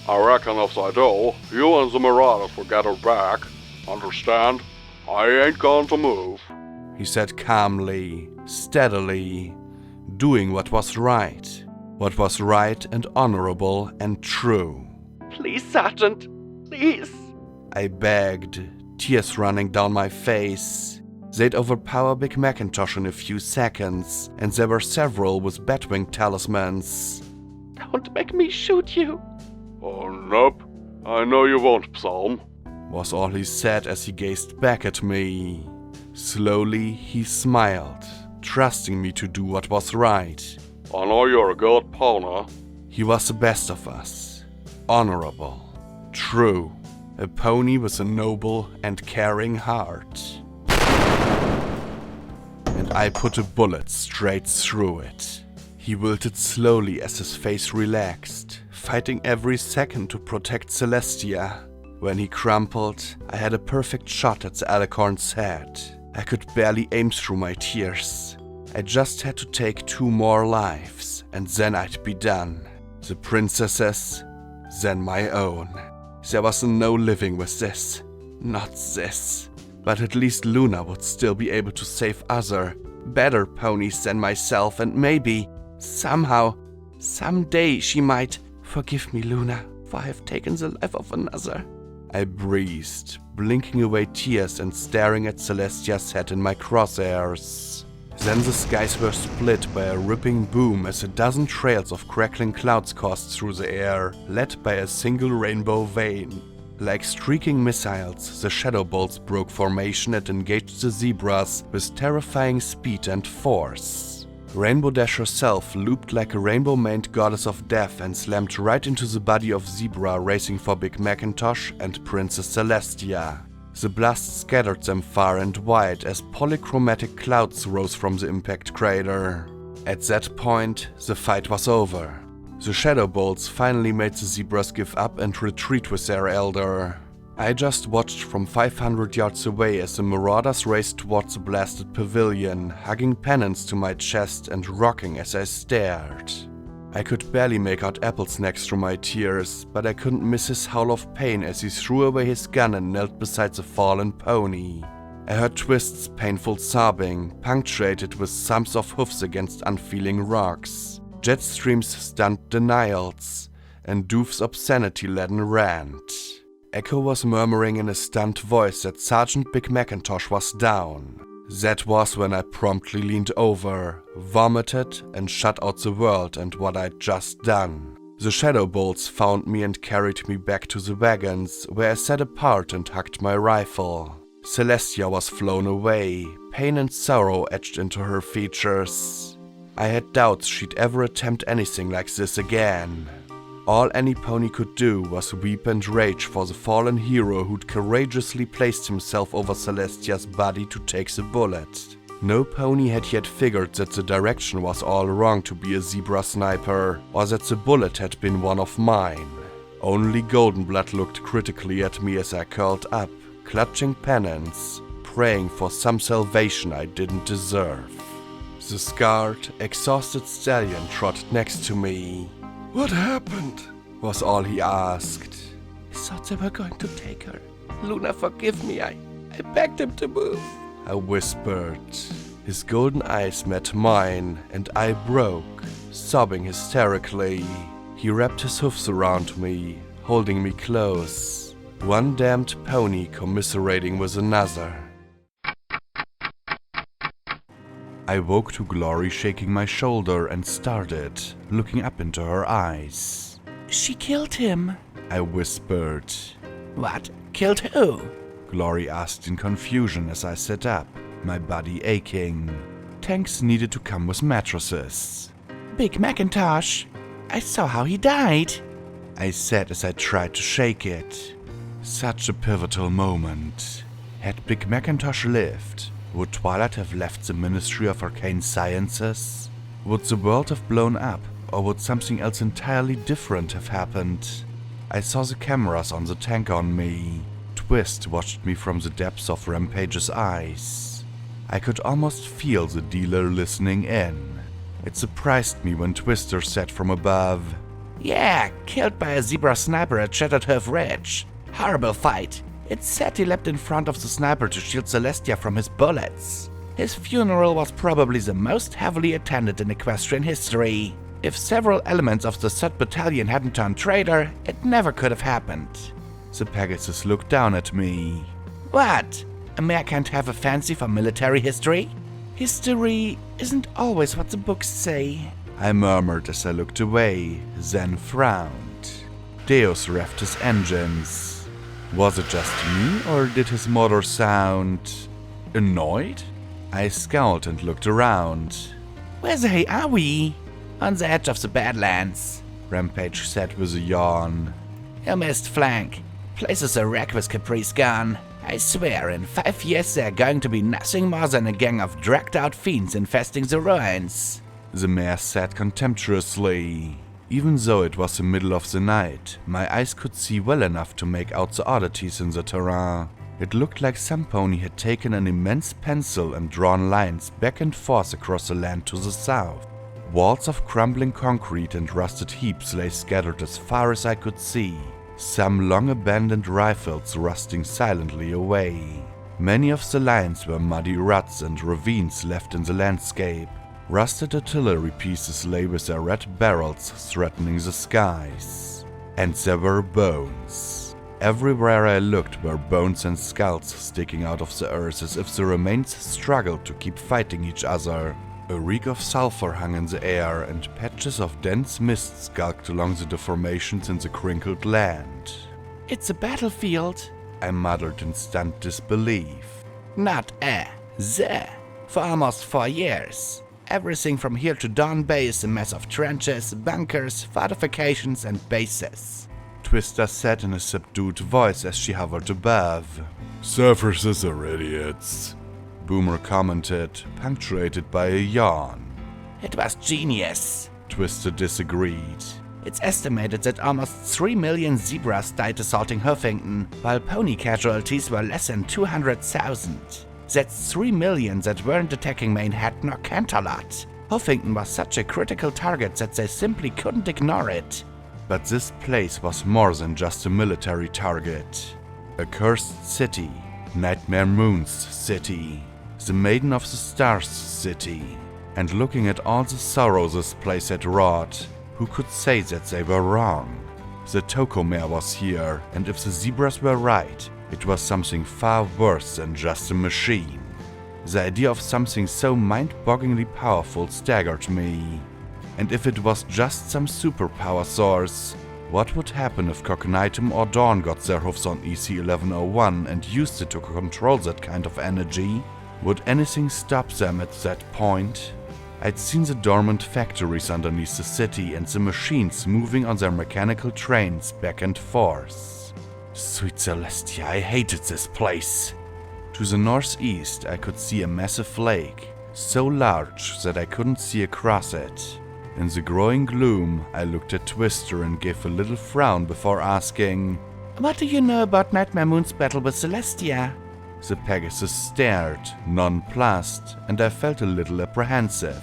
I reckon if I do, you and the Marauders will get her back. Understand? I ain't going to move. He said calmly, steadily, doing what was right and honorable and true. Please, Sergeant. Please. I begged, tears running down my face. They'd overpower Big Macintosh in a few seconds, and there were several with Batwing talismans. Don't make me shoot you. Nope. I know you won't, Psalm. Was all he said as he gazed back at me. Slowly he smiled, trusting me to do what was right. I know you're a good pony. He was the best of us. Honorable. True. A pony with a noble and caring heart. And I put a bullet straight through it. He wilted slowly as his face relaxed, fighting every second to protect Celestia. When he crumpled, I had a perfect shot at the alicorn's head. I could barely aim through my tears. I just had to take 2 more lives, and then I'd be done. The princess's, then my own. There was no living with this. Not this. But at least Luna would still be able to save other, better ponies than myself, and maybe, somehow, someday she might forgive me, Luna, for I have taken the life of another. I breathed, blinking away tears and staring at Celestia's head in my crosshairs. Then the skies were split by a ripping boom as a dozen trails of crackling clouds coursed through the air, led by a single rainbow vein. Like streaking missiles, the shadow bolts broke formation and engaged the zebras with terrifying speed and force. Rainbow Dash herself looped like a rainbow-maned goddess of death and slammed right into the body of Zebra racing for Big Macintosh and Princess Celestia. The blast scattered them far and wide as polychromatic clouds rose from the impact crater. At that point, the fight was over. The shadow bolts finally made the zebras give up and retreat with their elder. I just watched from 500 yards away as the marauders raced towards the blasted pavilion, hugging pennants to my chest and rocking as I stared. I could barely make out Apple's next through my tears, but I couldn't miss his howl of pain as he threw away his gun and knelt beside the fallen pony. I heard Twist's painful sobbing, punctuated with thumps of hoofs against unfeeling rocks, Jetstream's stunned denials, and Doof's obscenity-laden rant. Echo was murmuring in a stunned voice that Sergeant Big McIntosh was down. That was when I promptly leaned over, vomited, and shut out the world and what I'd just done. The shadow bolts found me and carried me back to the wagons, where I sat apart and hugged my rifle. Celestia was flown away, pain and sorrow etched into her features. I had doubts she'd ever attempt anything like this again. All any pony could do was weep and rage for the fallen hero who'd courageously placed himself over Celestia's body to take the bullet. No pony had yet figured that the direction was all wrong to be a zebra sniper, or that the bullet had been one of mine. Only Goldenblood looked critically at me as I curled up, clutching penance, praying for some salvation I didn't deserve. The scarred, exhausted stallion trotted next to me. What happened? Was all he asked. I thought they were going to take her. Luna, forgive me. I begged him to move. I whispered. His golden eyes met mine, and I broke, sobbing hysterically. He wrapped his hoofs around me, holding me close. One damned pony commiserating with another. I woke to Glory shaking my shoulder and started, looking up into her eyes. She killed him, I whispered. What? Killed who? Glory asked in confusion as I sat up, my body aching. Tanks needed to come with mattresses. Big McIntosh. I saw how he died, I said as I tried to shake it. Such a pivotal moment. Had Big McIntosh lived, would Twilight have left the Ministry of Arcane Sciences? Would the world have blown up, or would something else entirely different have happened? I saw the cameras on the tank on me. Twist watched me from the depths of Rampage's eyes. I could almost feel the dealer listening in. It surprised me when Twister said from above, Yeah, killed by a zebra sniper at Shattered Hoof Ridge. Horrible fight. It's said he leapt in front of the sniper to shield Celestia from his bullets. His funeral was probably the most heavily attended in Equestrian history. If several elements of the 3rd Battalion hadn't turned traitor, it never could have happened. The Pegasus looked down at me. What? A mare can't have a fancy for military history? History isn't always what the books say, I murmured as I looked away, then frowned. Deus revved his engines. Was it just me, or did his motor sound annoyed? I scowled and looked around. Where the hey are we? On the edge of the Badlands, Rampage said with a yawn. You missed flank. Place is a wreck with Caprice gone. I swear, in 5 years they're going to be nothing more than a gang of dragged-out fiends infesting the ruins, the mayor said contemptuously. Even though it was the middle of the night, my eyes could see well enough to make out the oddities in the terrain. It looked like some pony had taken an immense pencil and drawn lines back and forth across the land to the south. Walls of crumbling concrete and rusted heaps lay scattered as far as I could see, some long-abandoned rifles rusting silently away. Many of the lines were muddy ruts and ravines left in the landscape. Rusted artillery pieces lay with their red barrels threatening the skies. And there were bones. Everywhere I looked were bones and skulls sticking out of the earth as if the remains struggled to keep fighting each other. A reek of sulfur hung in the air, and patches of dense mist skulked along the deformations in the crinkled land. It's a battlefield, I muttered in stunned disbelief. Not the. For almost 4 years. Everything from here to Dawn Bay is a mess of trenches, bunkers, fortifications, and bases, Twister said in a subdued voice as she hovered above. Surfers are idiots, Boomer commented, punctuated by a yawn. It was genius, Twister disagreed. It's estimated that almost 3 million zebras died assaulting Huffington, while pony casualties were less than 200,000. That's 3 million that weren't attacking Mainhat nor Canterlot. Huffington was such a critical target that they simply couldn't ignore it. But this place was more than just a military target. A cursed city, Nightmare Moon's city, the Maiden of the Stars city. And looking at all the sorrow this place had wrought, who could say that they were wrong? The Tocomare was here, and if the zebras were right, it was something far worse than just a machine. The idea of something so mind-bogglingly powerful staggered me. And if it was just some superpower source, what would happen if Cognitum or Dawn got their hoofs on EC-1101 and used it to control that kind of energy? Would anything stop them at that point? I'd seen the dormant factories underneath the city and the machines moving on their mechanical trains back and forth. Sweet Celestia, I hated this place. To the northeast, I could see a massive lake, so large that I couldn't see across it. In the growing gloom, I looked at Twister and gave a little frown before asking, What do you know about Nightmare Moon's battle with Celestia? The Pegasus stared, nonplussed, and I felt a little apprehensive.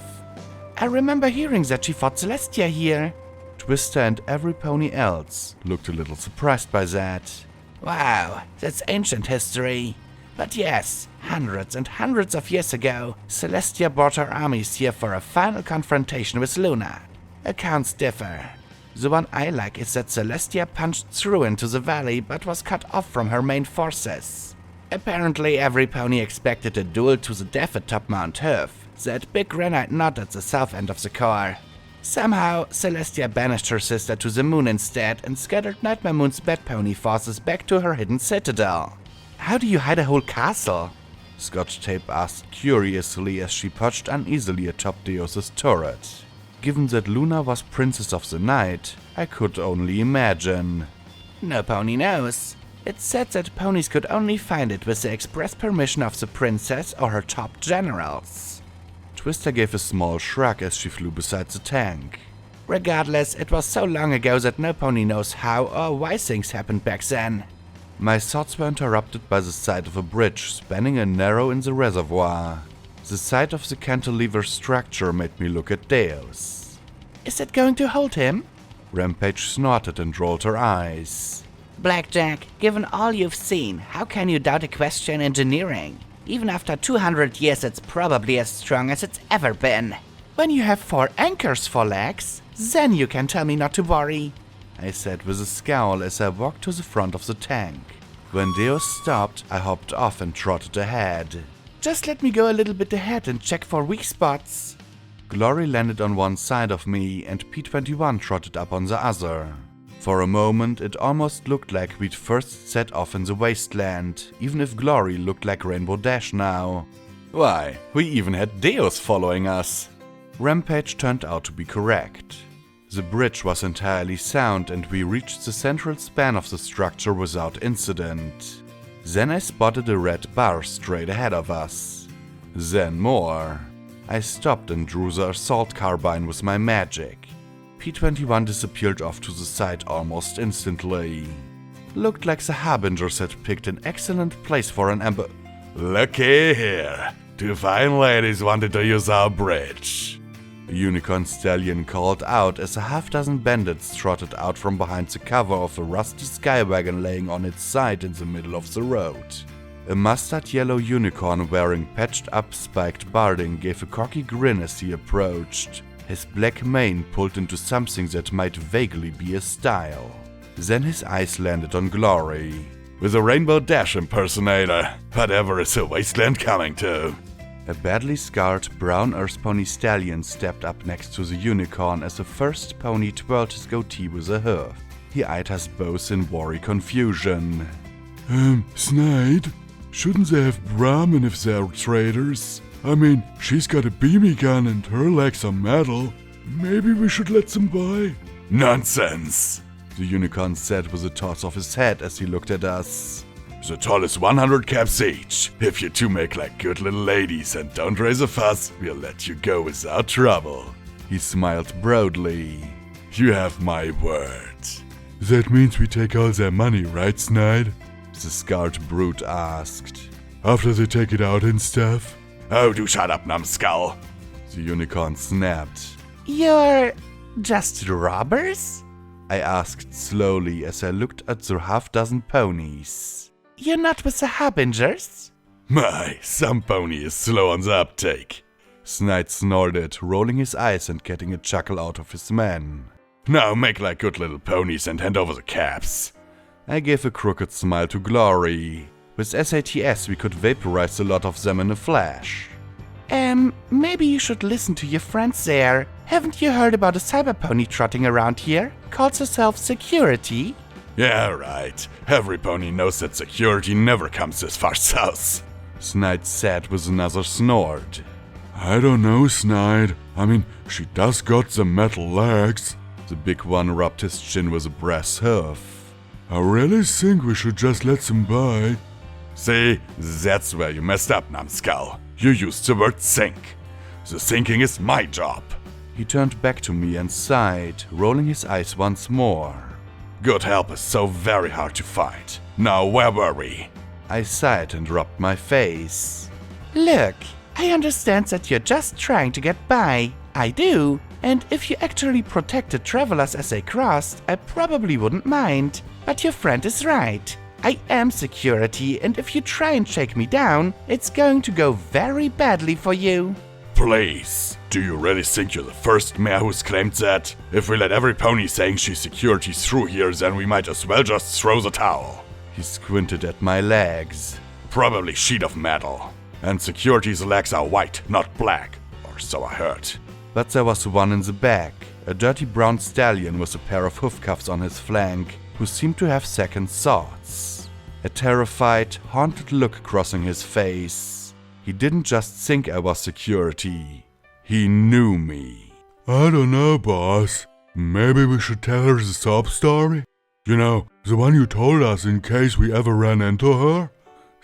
I remember hearing that she fought Celestia here. Twister and every pony else looked a little surprised by that. Wow, that's ancient history. But yes, hundreds and hundreds of years ago, Celestia brought her armies here for a final confrontation with Luna. Accounts differ. The one I like is that Celestia punched through into the valley but was cut off from her main forces. Apparently every pony expected a duel to the death atop Mount Hoof, that big granite knot at the south end of the core. Somehow, Celestia banished her sister to the moon instead and scattered Nightmare Moon's bad pony forces back to her hidden citadel. How do you hide a whole castle? Scotch Tape asked curiously as she perched uneasily atop Deus's turret. Given that Luna was Princess of the Night, I could only imagine. No pony knows. It's said that ponies could only find it with the express permission of the princess or her top generals. Twister gave a small shrug as she flew beside the tank. Regardless, it was so long ago that no pony knows how or why things happened back then. My thoughts were interrupted by the sight of a bridge spanning a narrow in the reservoir. The sight of the cantilever structure made me look at Deus. Is it going to hold him? Rampage snorted and rolled her eyes. Blackjack, given all you've seen, how can you doubt Equestrian engineering? Even after 200 years, it's probably as strong as it's ever been. When you have 4 anchors for legs, then you can tell me not to worry, I said with a scowl as I walked to the front of the tank. When Deus stopped, I hopped off and trotted ahead. Just let me go a little bit ahead and check for weak spots. Glory landed on one side of me and P21 trotted up on the other. For a moment, it almost looked like we'd first set off in the wasteland, even if Glory looked like Rainbow Dash now. Why, we even had Deus following us. Rampage turned out to be correct. The bridge was entirely sound and we reached the central span of the structure without incident. Then I spotted a red bar straight ahead of us. Then more. I stopped and drew the assault carbine with my magic. P21 disappeared off to the side almost instantly. Looked like the Harbingers had picked an excellent place for an ambush. Looky here, 2 fine ladies wanted to use our bridge. A unicorn stallion called out as a half-dozen bandits trotted out from behind the cover of a rusty skywagon laying on its side in the middle of the road. A mustard yellow unicorn wearing patched-up spiked barding gave a cocky grin as he approached. His black mane pulled into something that might vaguely be a style. Then his eyes landed on Glory. With a Rainbow Dash impersonator, whatever is the wasteland coming to? A badly scarred brown earth pony stallion stepped up next to the unicorn as the first pony twirled his goatee with a hoof. He eyed us both in wary confusion. Snide? Shouldn't they have Brahmin if they're traders? I mean, she's got a BB gun and her legs are metal. Maybe we should let them by? Nonsense, the unicorn said with a toss of his head as he looked at us. The toll is 100 caps each. If you two make like good little ladies and don't raise a fuss, we'll let you go without trouble. He smiled broadly. You have my word. That means we take all their money, right, Snide? The scarred brute asked. After they take it out and stuff? Oh, do shut up, numbskull! The unicorn snapped. You're just robbers? I asked slowly as I looked at the half-dozen ponies. You're not with the Harbingers? My, some pony is slow on the uptake. Snide snorted, rolling his eyes and getting a chuckle out of his men. Now make like good little ponies and hand over the caps. I gave a crooked smile to Glory. With SATS we could vaporize a lot of them in a flash. Maybe you should listen to your friends there. Haven't you heard about a cyber pony trotting around here? Calls herself Security? Yeah, right. Every pony knows that security never comes this far south. Snide said with another snort. I don't know, Snide. I mean, she does got the metal legs. The big one rubbed his chin with a brass hoof. I really think we should just let them by. See, that's where you messed up, numbskull. You used the word sink. The sinking is my job. He turned back to me and sighed, rolling his eyes once more. Good help is so very hard to find. Now, where were we? I sighed and rubbed my face. Look, I understand that you're just trying to get by. I do. And if you actually protected travelers as they crossed, I probably wouldn't mind. But your friend is right. I am Security, and if you try and shake me down, it's going to go very badly for you. Please, do you really think you're the first mayor who's claimed that? If we let every pony saying she's Security through here, then we might as well just throw the towel. He squinted at my legs. Probably sheet of metal. And Security's legs are white, not black. Or so I heard. But there was one in the back, a dirty brown stallion with a pair of hoof cuffs on his flank, who seemed to have second thoughts. A terrified, haunted look crossing his face. He didn't just think I was Security. He knew me. I don't know, boss. Maybe we should tell her the sob story? You know, the one you told us in case we ever ran into her?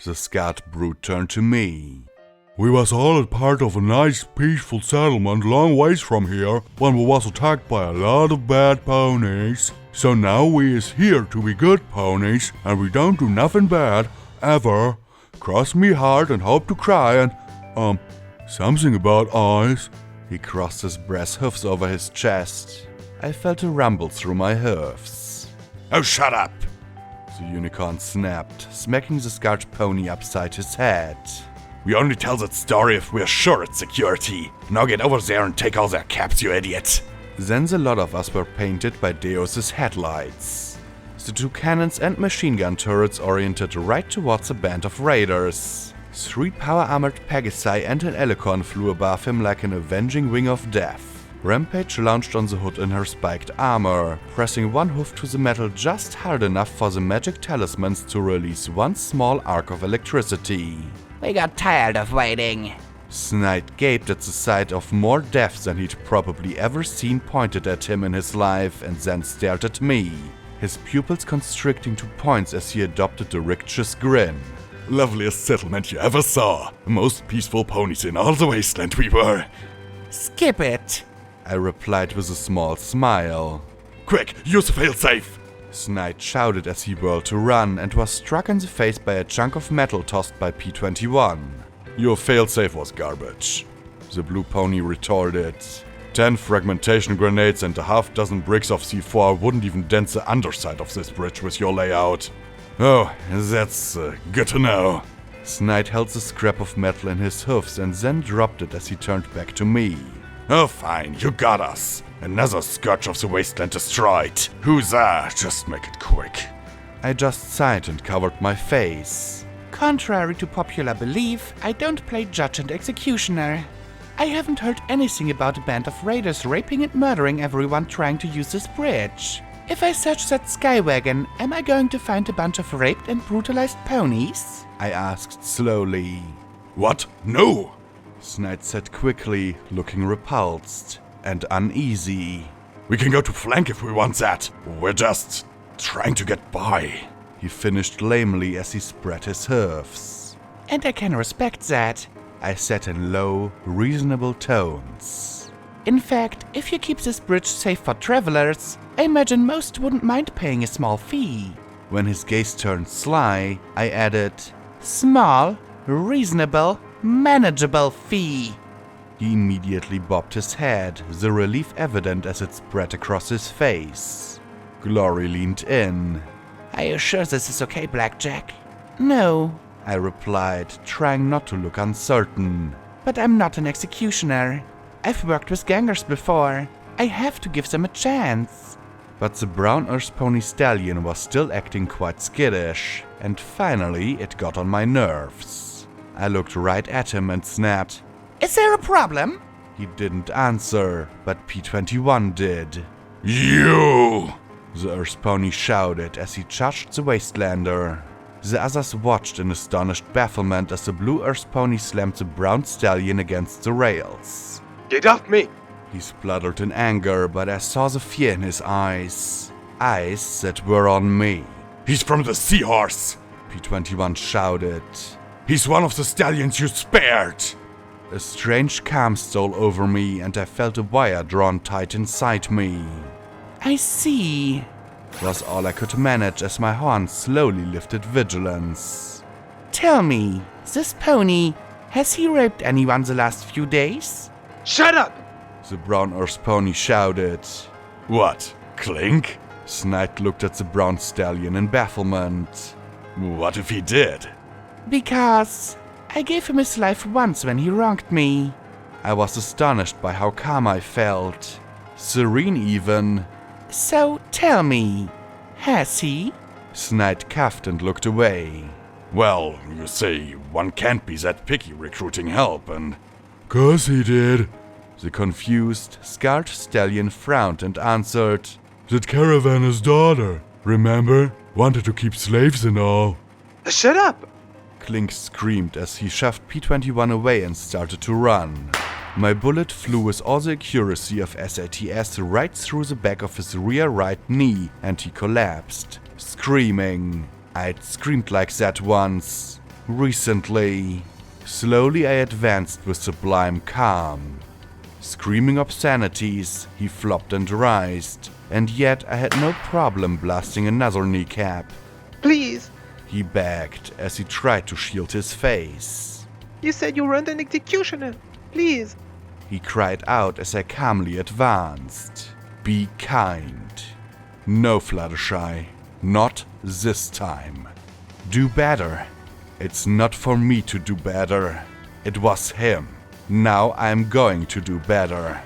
The scarred brute turned to me. We was all a part of a nice, peaceful settlement long ways from here when we was attacked by a lot of bad ponies. So now we is here to be good ponies and we don't do nothing bad, ever. Cross me heart and hope to cry and, something about eyes. He crossed his brass hoofs over his chest. I felt a rumble through my hoofs. Oh, shut up! The unicorn snapped, smacking the scarred pony upside his head. We only tell that story if we're sure it's Security. Now get over there and take all their caps, you idiot. Then the lot of us were painted by Deus's headlights. The two cannons and machine gun turrets oriented right towards a band of raiders. 3 power-armored Pegasi and an Alicorn flew above him like an avenging wing of death. Rampage lounged on the hood in her spiked armor, pressing one hoof to the metal just hard enough for the magic talismans to release one small arc of electricity. We got tired of waiting. Snide gaped at the sight of more death than he'd probably ever seen pointed at him in his life and then stared at me, his pupils constricting to points as he adopted the rictus grin. Loveliest settlement you ever saw. Most peaceful ponies in all the wasteland we were. Skip it, I replied with a small smile. Quick, use a failsafe! Snide shouted as he whirled to run and was struck in the face by a chunk of metal tossed by P-21. Your failsafe was garbage, the blue pony retorted. 10 fragmentation grenades and a half-dozen bricks of C4 wouldn't even dent the underside of this bridge with your layout. Oh, that's good to know. Snide held the scrap of metal in his hoofs and then dropped it as he turned back to me. Oh fine, you got us. Another scourge of the wasteland destroyed. Huzzah, just make it quick. I just sighed and covered my face. Contrary to popular belief, I don't play judge and executioner. I haven't heard anything about a band of raiders raping and murdering everyone trying to use this bridge. If I search that skywagon, am I going to find a bunch of raped and brutalized ponies? I asked slowly. What? No! Snide said quickly, looking repulsed and uneasy. We can go to flank if we want that. We're just trying to get by. He finished lamely as he spread his hoofs. And I can respect that, I said in low, reasonable tones. In fact, if you keep this bridge safe for travelers, I imagine most wouldn't mind paying a small fee. When his gaze turned sly, I added, small, reasonable, manageable fee. He immediately bobbed his head, the relief evident as it spread across his face. Glory leaned in. Are you sure this is okay, Blackjack? No, I replied, trying not to look uncertain. But I'm not an executioner. I've worked with gangers before. I have to give them a chance. But the brown Earth pony stallion was still acting quite skittish, and finally it got on my nerves. I looked right at him and snapped, Is there a problem? He didn't answer, but P21 did. You! The Earth pony shouted as he charged the Wastelander. The others watched in astonished bafflement as the blue Earth pony slammed the brown stallion against the rails. Get off me! He spluttered in anger, but I saw the fear in his eyes. Eyes that were on me. He's from the Seahorse! P21 shouted. He's one of the stallions you spared! A strange calm stole over me and I felt a wire drawn tight inside me. I see. Was all I could manage as my horn slowly lifted vigilance. Tell me, this pony, has he raped anyone the last few days? Shut up! The brown Earth pony shouted. What? Clink? Snide looked at the brown stallion in bafflement. What if he did? Because I gave him his life once when he wronged me. I was astonished by how calm I felt. Serene even. So tell me, has he? Snide coughed and looked away. Well, you see, one can't be that picky recruiting help and... 'Cause he did. The confused, scarred stallion frowned and answered. That Caravaner's daughter, remember? Wanted to keep slaves and all. Shut up! Clink screamed as he shoved P21 away and started to run. My bullet flew with all the accuracy of SATS right through the back of his rear right knee and he collapsed, screaming. I'd screamed like that once. Recently. Slowly I advanced with sublime calm. Screaming obscenities, he flopped and writhed, and yet I had no problem blasting another kneecap. Please! He begged as he tried to shield his face. You said you weren't an executioner. Please! He cried out as I calmly advanced. Be kind. No, Fluttershy. Not this time. Do better. It's not for me to do better. It was him. Now I'm going to do better.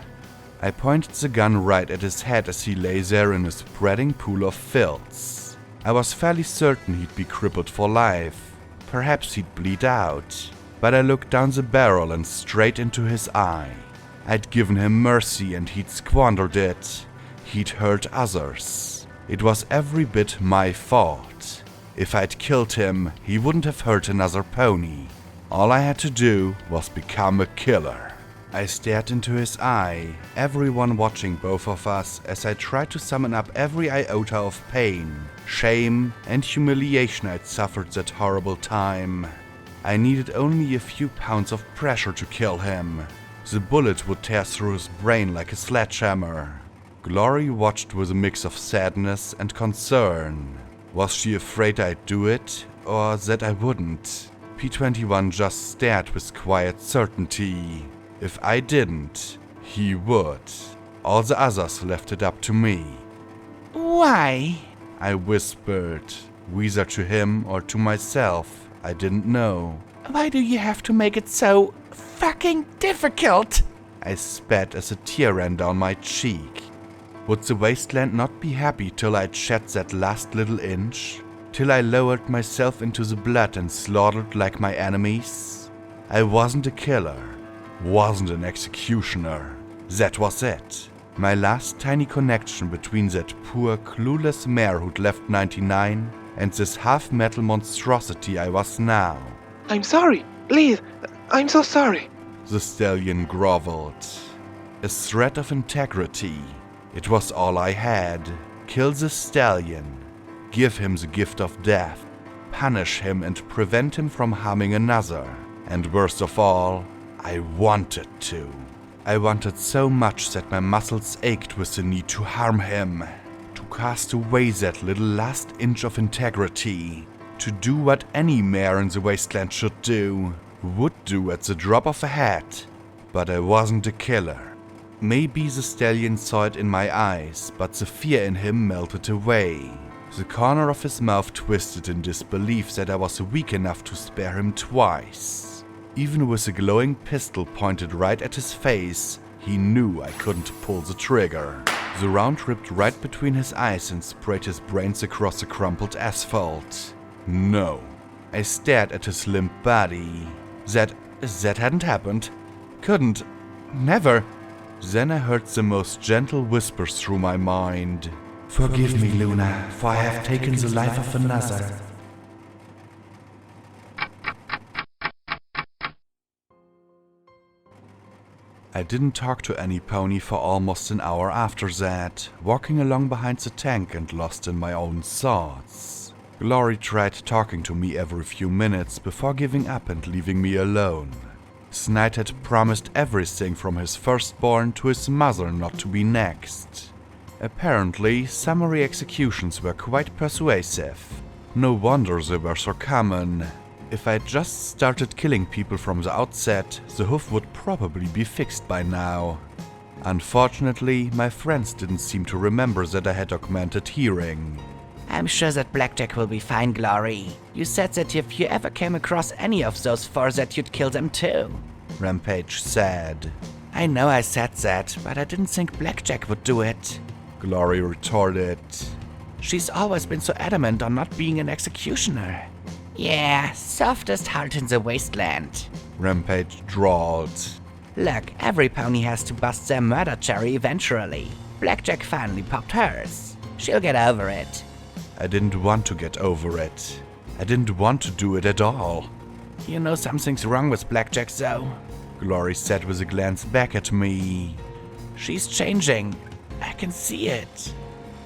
I pointed the gun right at his head as he lay there in a spreading pool of filth. I was fairly certain he'd be crippled for life. Perhaps he'd bleed out. But I looked down the barrel and straight into his eye. I'd given him mercy and he'd squandered it. He'd hurt others. It was every bit my fault. If I'd killed him, he wouldn't have hurt another pony. All I had to do was become a killer. I stared into his eye, everyone watching both of us as I tried to summon up every iota of pain, shame, and humiliation I'd suffered that horrible time. I needed only a few pounds of pressure to kill him. The bullet would tear through his brain like a sledgehammer. Glory watched with a mix of sadness and concern. Was she afraid I'd do it, or that I wouldn't? P21 just stared with quiet certainty. If I didn't, he would. All the others left it up to me. Why? I whispered, whether to him or to myself, I didn't know. Why do you have to make it so fucking difficult? I spat as a tear ran down my cheek. Would the wasteland not be happy till I'd shed that last little inch? Till I lowered myself into the blood and slaughtered like my enemies? I wasn't a killer, wasn't an executioner. That was it. My last tiny connection between that poor, clueless mare who'd left 99 and this half-metal monstrosity I was now. I'm sorry. Please. I'm so sorry. The stallion groveled. A thread of integrity. It was all I had. Kill the stallion. Give him the gift of death. Punish him and prevent him from harming another. And worst of all, I wanted to. I wanted so much that my muscles ached with the need to harm him. To cast away that little last inch of integrity. To do what any mare in the wasteland should do. Would do at the drop of a hat. But I wasn't a killer. Maybe the stallion saw it in my eyes, but the fear in him melted away. The corner of his mouth twisted in disbelief that I was weak enough to spare him twice. Even with a glowing pistol pointed right at his face, He knew I couldn't pull the trigger. The round ripped right between his eyes and sprayed his brains across the crumpled asphalt. No. I stared at his limp body. That hadn't happened. Couldn't. Never. Then I heard the most gentle whispers through my mind. Forgive me, Luna, for I have taken the life of another. I didn't talk to any pony for almost an hour after that, walking along behind the tank and lost in my own thoughts. Glory tried talking to me every few minutes before giving up and leaving me alone. Snide had promised everything from his firstborn to his mother not to be next. Apparently, summary executions were quite persuasive. No wonder they were so common. If I'd just started killing people from the outset, the hoof would probably be fixed by now. Unfortunately, my friends didn't seem to remember that I had augmented hearing. I'm sure that Blackjack will be fine, Glory. You said that if you ever came across any of those four that you'd kill them too. Rampage said. I know I said that, but I didn't think Blackjack would do it. Glory retorted. She's always been so adamant on not being an executioner. Yeah, softest heart in the wasteland. Rampage drawled. Look, every pony has to bust their murder cherry eventually. Blackjack finally popped hers. She'll get over it. I didn't want to get over it. I didn't want to do it at all. You know something's wrong with Blackjack, though. Glory said with a glance back at me. She's changing. I can see it.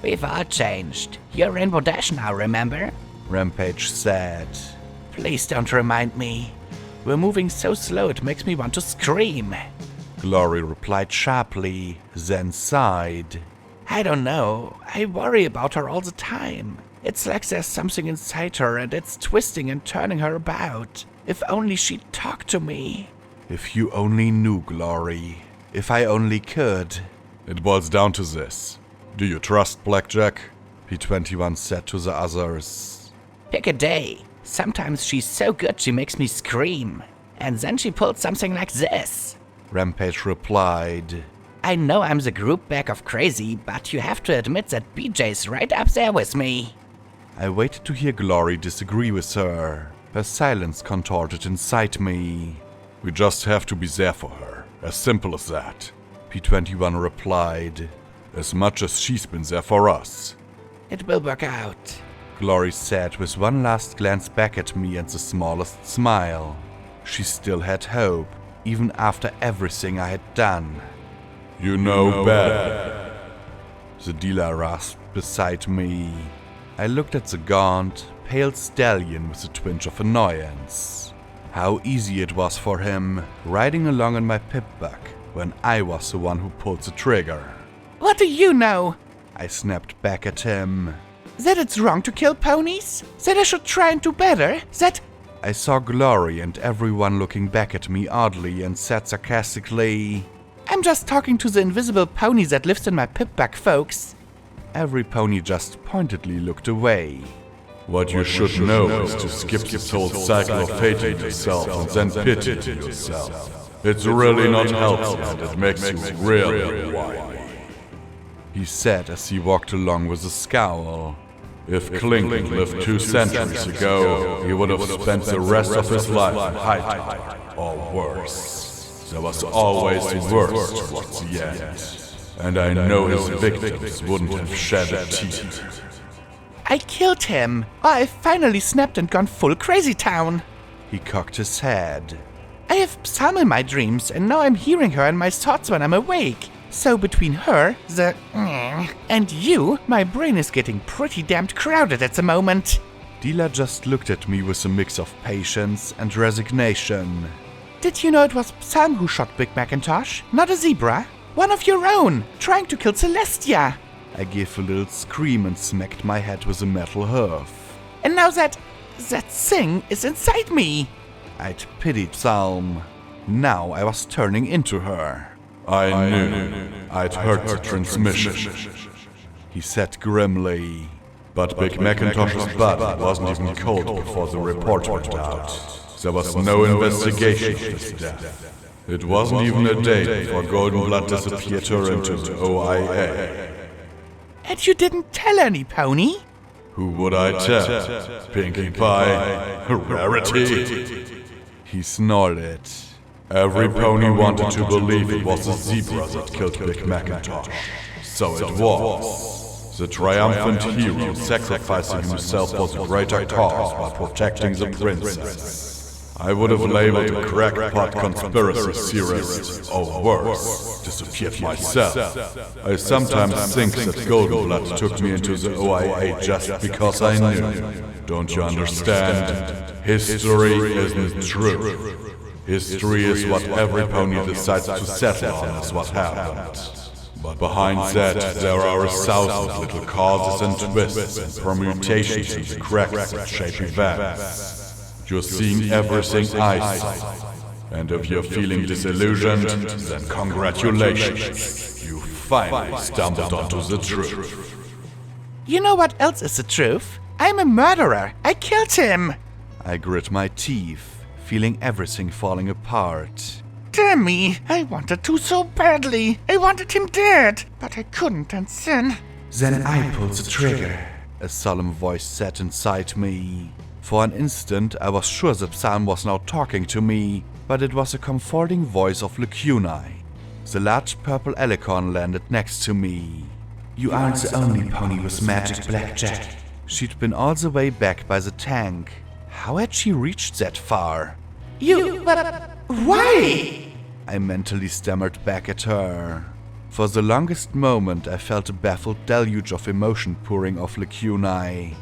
We've all changed. You're Rainbow Dash now, remember? Rampage said. Please don't remind me. We're moving so slow it makes me want to scream. Glory replied sharply, then sighed. I don't know. I worry about her all the time. It's like there's something inside her and it's twisting and turning her about. If only she'd talk to me. If you only knew, Glory. If I only could. It boils down to this. Do you trust Blackjack? P21 said to the others. Pick a day. Sometimes she's so good she makes me scream. And then she pulled something like this. Rampage replied. I know I'm the group back of crazy, but you have to admit that BJ's right up there with me. I waited to hear Glory disagree with her. Her silence contorted inside me. We just have to be there for her. As simple as that. P21 replied. As much as she's been there for us. It will work out. Glory said with one last glance back at me and the smallest smile. She still had hope, even after everything I had done. You know better. The dealer rasped beside me. I looked at the gaunt, pale stallion with a twinge of annoyance. How easy it was for him, riding along in my pip-buck, when I was the one who pulled the trigger. What do you know? I snapped back at him. That it's wrong to kill ponies? That I should try and do better? That... I saw Glory and everyone looking back at me oddly and said sarcastically, I'm just talking to the invisible pony that lives in my pip-buck, folks. Every pony just pointedly looked away. What you should know is to skip this whole cycle of hating yourself and then pitying yourself. It's really not healthy and it makes you really whiny. He said as he walked along with a scowl. If Clinking lived 2 centuries ago, he would have spent the rest of his life in high tide, or worse. There was always worse towards the end. And I know his victims wouldn't have shed a tear. I killed him! I finally snapped and gone full crazy town! He cocked his head. I have Psalm in my dreams, and now I'm hearing her in my thoughts when I'm awake. So between her, and you, my brain is getting pretty damned crowded at the moment. Dealer just looked at me with a mix of patience and resignation. Did you know it was Psalm who shot Big Macintosh, not a zebra? One of your own, trying to kill Celestia. I gave a little scream and smacked my head with a metal hoof. And now that thing is inside me. I'd pitied Psalm. Now I was turning into her. I knew. I'd heard the transmission, he said grimly. But Big Macintosh's body wasn't even cold before the report went out. There was no investigation of his death. It wasn't even a day before Goldenblood disappeared her into the OIA. And you didn't tell any, Pony? Who would I tell? Pinkie Pie, a rarity. He snorted. Every pony wanted to believe it was the zebra that killed Big Macintosh. So it was. The triumphant hero sacrificing himself for the greater cause by protecting the princess. I would have labeled a crackpot conspiracy theorist, or worse, disappeared myself. I sometimes think that Goldenblood took me into the OIA just because I knew. Don't you understand? History isn't true. History is what every pony decides to settle on is what happened. But behind that, there are 1,000 little causes and twists and permutations in the cracks that shape events. You're seeing everything I see. And if you're feeling disillusioned, then congratulations. You finally stumbled onto the truth. You know what else is the truth? I'm a murderer. I killed him. I grit my teeth, feeling everything falling apart. Damn me, I wanted to so badly. I wanted him dead, but I couldn't, and Then I pulled the trigger, a solemn voice said inside me. For an instant, I was sure the psalm was now talking to me, but it was a comforting voice of Lacuni. The large purple alicorn landed next to me. You aren't the only pony with magic, Blackjack. She'd been all the way back by the tank. How had she reached that far? but why? I mentally stammered back at her. For the longest moment, I felt a baffled deluge of emotion pouring off Lacuni.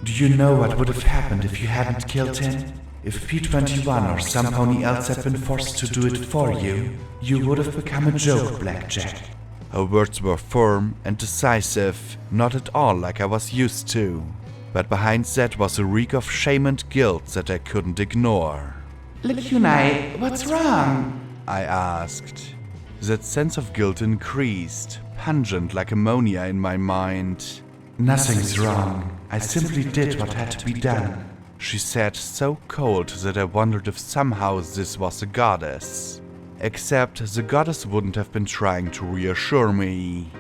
Do you know what would have happened if you hadn't killed him? If P21 or some pony else had been forced to do it for you, you would have become a joke, Blackjack. Her words were firm and decisive, not at all like I was used to. But behind that was a reek of shame and guilt that I couldn't ignore. Lacuni, what's wrong? I asked. That sense of guilt increased, pungent like ammonia in my mind. Nothing's wrong. I simply did what had to be done. She said so cold that I wondered if somehow this was a goddess. Except the goddess wouldn't have been trying to reassure me.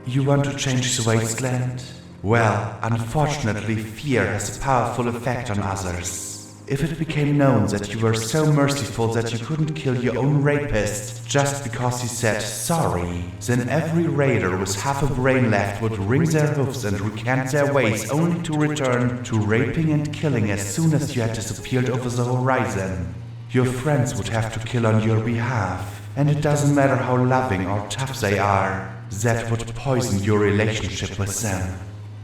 You want to change the wasteland? Well, unfortunately, fear has a powerful effect on others. If it became known that you were so merciful that you couldn't kill your own rapist just because he said sorry, then every raider with half a brain left would wring their hoofs and recant their ways only to return to raping and killing as soon as you had disappeared over the horizon. Your friends would have to kill on your behalf, and it doesn't matter how loving or tough they are, that would poison your relationship with them.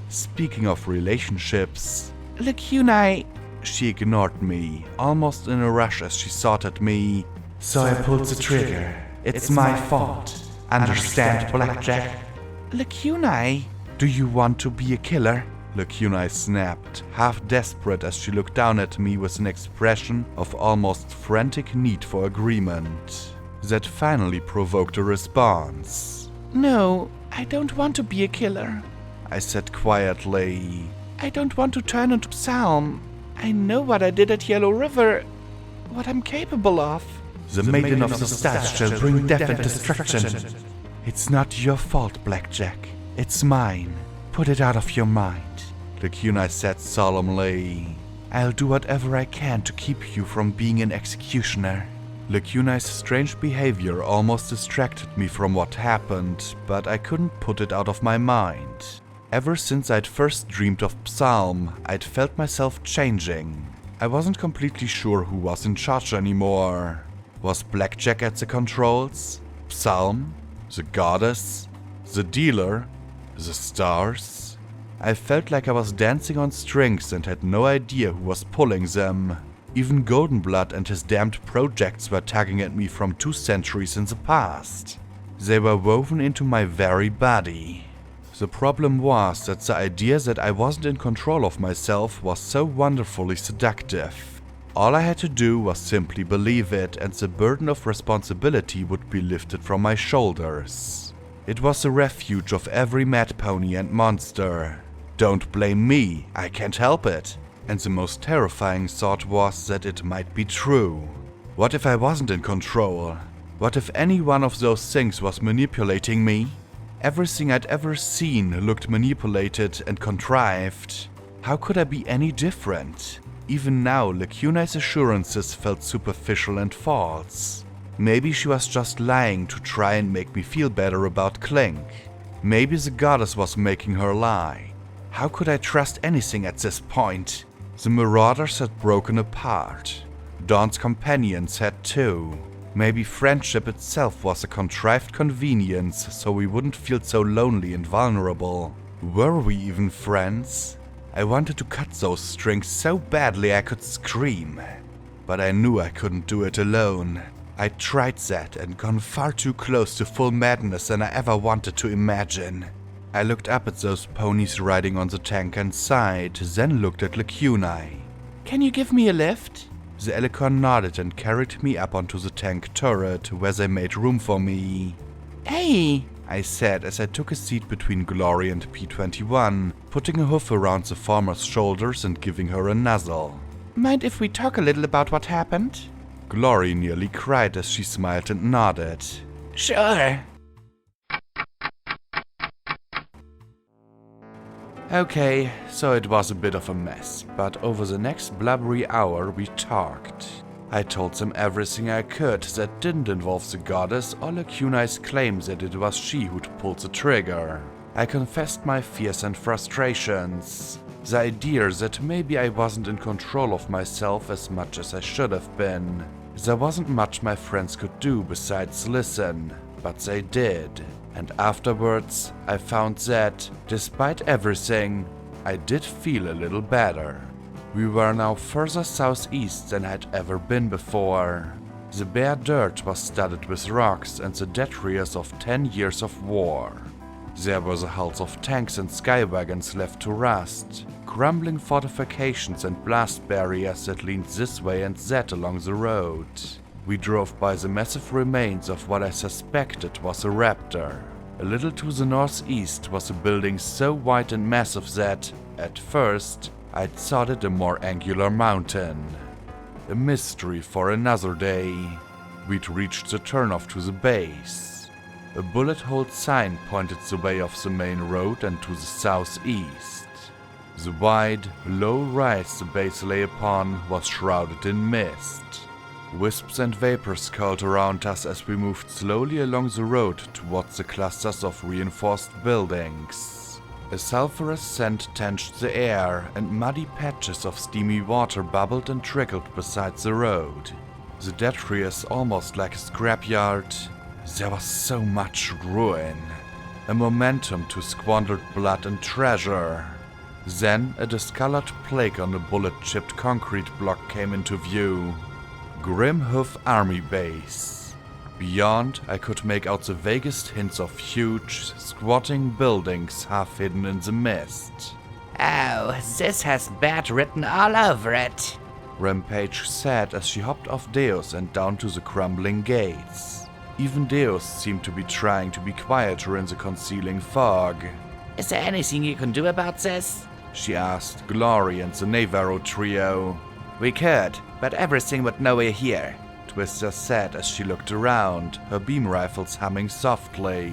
Speaking of relationships, Lacuni. She ignored me, almost in a rush as she thought at me. So I pulled the trigger. It's my fault. Understand, Blackjack? Lacuni. Do you want to be a killer? Lacuni snapped, half desperate as she looked down at me with an expression of almost frantic need for agreement. That finally provoked a response. No, I don't want to be a killer. I said quietly. I don't want to turn into Psalm. I know what I did at Yellow River, what I'm capable of. The Maiden of the Stars shall bring death and destruction. It's not your fault, Blackjack. It's mine. Put it out of your mind, Lacuni said solemnly. I'll do whatever I can to keep you from being an executioner. Lacuni's strange behavior almost distracted me from what happened, but I couldn't put it out of my mind. Ever since I'd first dreamed of Psalm, I'd felt myself changing. I wasn't completely sure who was in charge anymore. Was Blackjack at the controls? Psalm? The goddess? The dealer? The stars? I felt like I was dancing on strings and had no idea who was pulling them. Even Goldenblood and his damned projects were tugging at me from 2 centuries in the past. They were woven into my very body. The problem was that the idea that I wasn't in control of myself was so wonderfully seductive. All I had to do was simply believe it, and the burden of responsibility would be lifted from my shoulders. It was the refuge of every mad pony and monster. Don't blame me, I can't help it. And the most terrifying thought was that it might be true. What if I wasn't in control? What if any one of those things was manipulating me? Everything I'd ever seen looked manipulated and contrived. How could I be any different? Even now, Lacunai's assurances felt superficial and false. Maybe she was just lying to try and make me feel better about Clink. Maybe the goddess was making her lie. How could I trust anything at this point? The Marauders had broken apart. Dawn's companions had too. Maybe friendship itself was a contrived convenience so we wouldn't feel so lonely and vulnerable. Were we even friends? I wanted to cut those strings so badly I could scream. But I knew I couldn't do it alone. I tried that and gone far too close to full madness than I ever wanted to imagine. I looked up at those ponies riding on the tank and sighed, then looked at Lacunai. Can you give me a lift? The Alicorn nodded and carried me up onto the tank turret, where they made room for me. Hey! I said as I took a seat between Glory and P21, putting a hoof around the former's shoulders and giving her a nuzzle. Mind if we talk a little about what happened? Glory nearly cried as she smiled and nodded. Sure. Okay, so it was a bit of a mess, but over the next blubbery hour we talked. I told them everything I could that didn't involve the goddess or Lacunai's claims that it was she who'd pulled the trigger. I confessed my fears and frustrations. The idea that maybe I wasn't in control of myself as much as I should have been. There wasn't much my friends could do besides listen, but they did. And afterwards, I found that, despite everything, I did feel a little better. We were now further southeast than I'd ever been before. The bare dirt was studded with rocks and the detritus of 10 years of war. There were the hulls of tanks and skywagons left to rust, crumbling fortifications and blast barriers that leaned this way and that along the road. We drove by the massive remains of what I suspected was a raptor. A little to the northeast was a building so wide and massive that, at first, I'd thought it a more angular mountain. A mystery for another day. We'd reached the turnoff to the base. A bullet-hole sign pointed the way off the main road and to the southeast. The wide, low rise the base lay upon was shrouded in mist. Wisps and vapors curled around us as we moved slowly along the road towards the clusters of reinforced buildings. A sulphurous scent tinged the air, and muddy patches of steamy water bubbled and trickled beside the road. The detritus almost like a scrapyard. There was so much ruin. A momentum to squandered blood and treasure. Then a discolored plague on a bullet-chipped concrete block came into view. Grim Hoof Army Base. Beyond, I could make out the vaguest hints of huge, squatting buildings half hidden in the mist. Oh, this has bad written all over it. Rampage said as she hopped off Deus and down to the crumbling gates. Even Deus seemed to be trying to be quieter in the concealing fog. Is there anything you can do about this? She asked Glory and the Navarro trio. We could, but everything would know we're here. Twister said as she looked around, her beam rifles humming softly.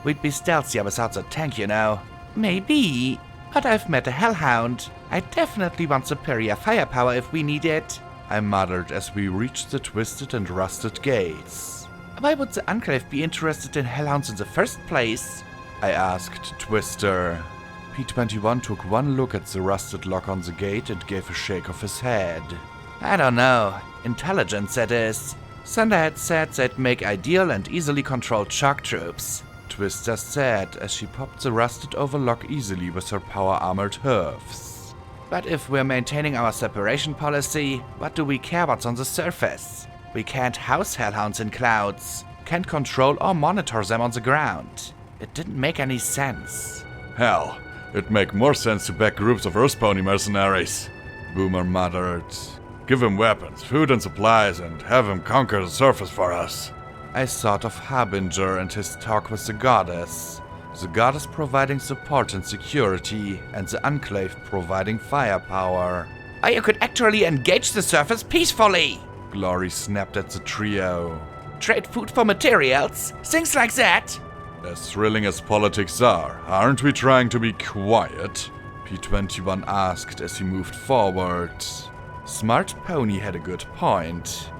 We'd be stealthier without the tank, you know. Maybe, but I've met a hellhound. I definitely want superior firepower if we need it. I muttered as we reached the twisted and rusted gates. Why would the Enclave be interested in hellhounds in the first place? I asked Twister. P21 took one look at the rusted lock on the gate and gave a shake of his head. I don't know. Intelligence, that is. Thunder had said they'd make ideal and easily controlled shock troops. Twister said as she popped the rusted overlock easily with her power-armored hoofs. But if we're maintaining our separation policy, what do we care what's on the surface? We can't house hellhounds in clouds, can't control or monitor them on the ground. It didn't make any sense. Hell, it'd make more sense to back groups of Earthpony mercenaries, Boomer muttered. Give him weapons, food and supplies, and have him conquer the surface for us. I thought of Harbinger and his talk with the goddess. The goddess providing support and security, and the Enclave providing firepower. Or you could actually engage the surface peacefully! Glory snapped at the trio. trade food for materials? Things like that? As thrilling as politics are, aren't we trying to be quiet? P21 asked as he moved forward. Smart Pony had a good point.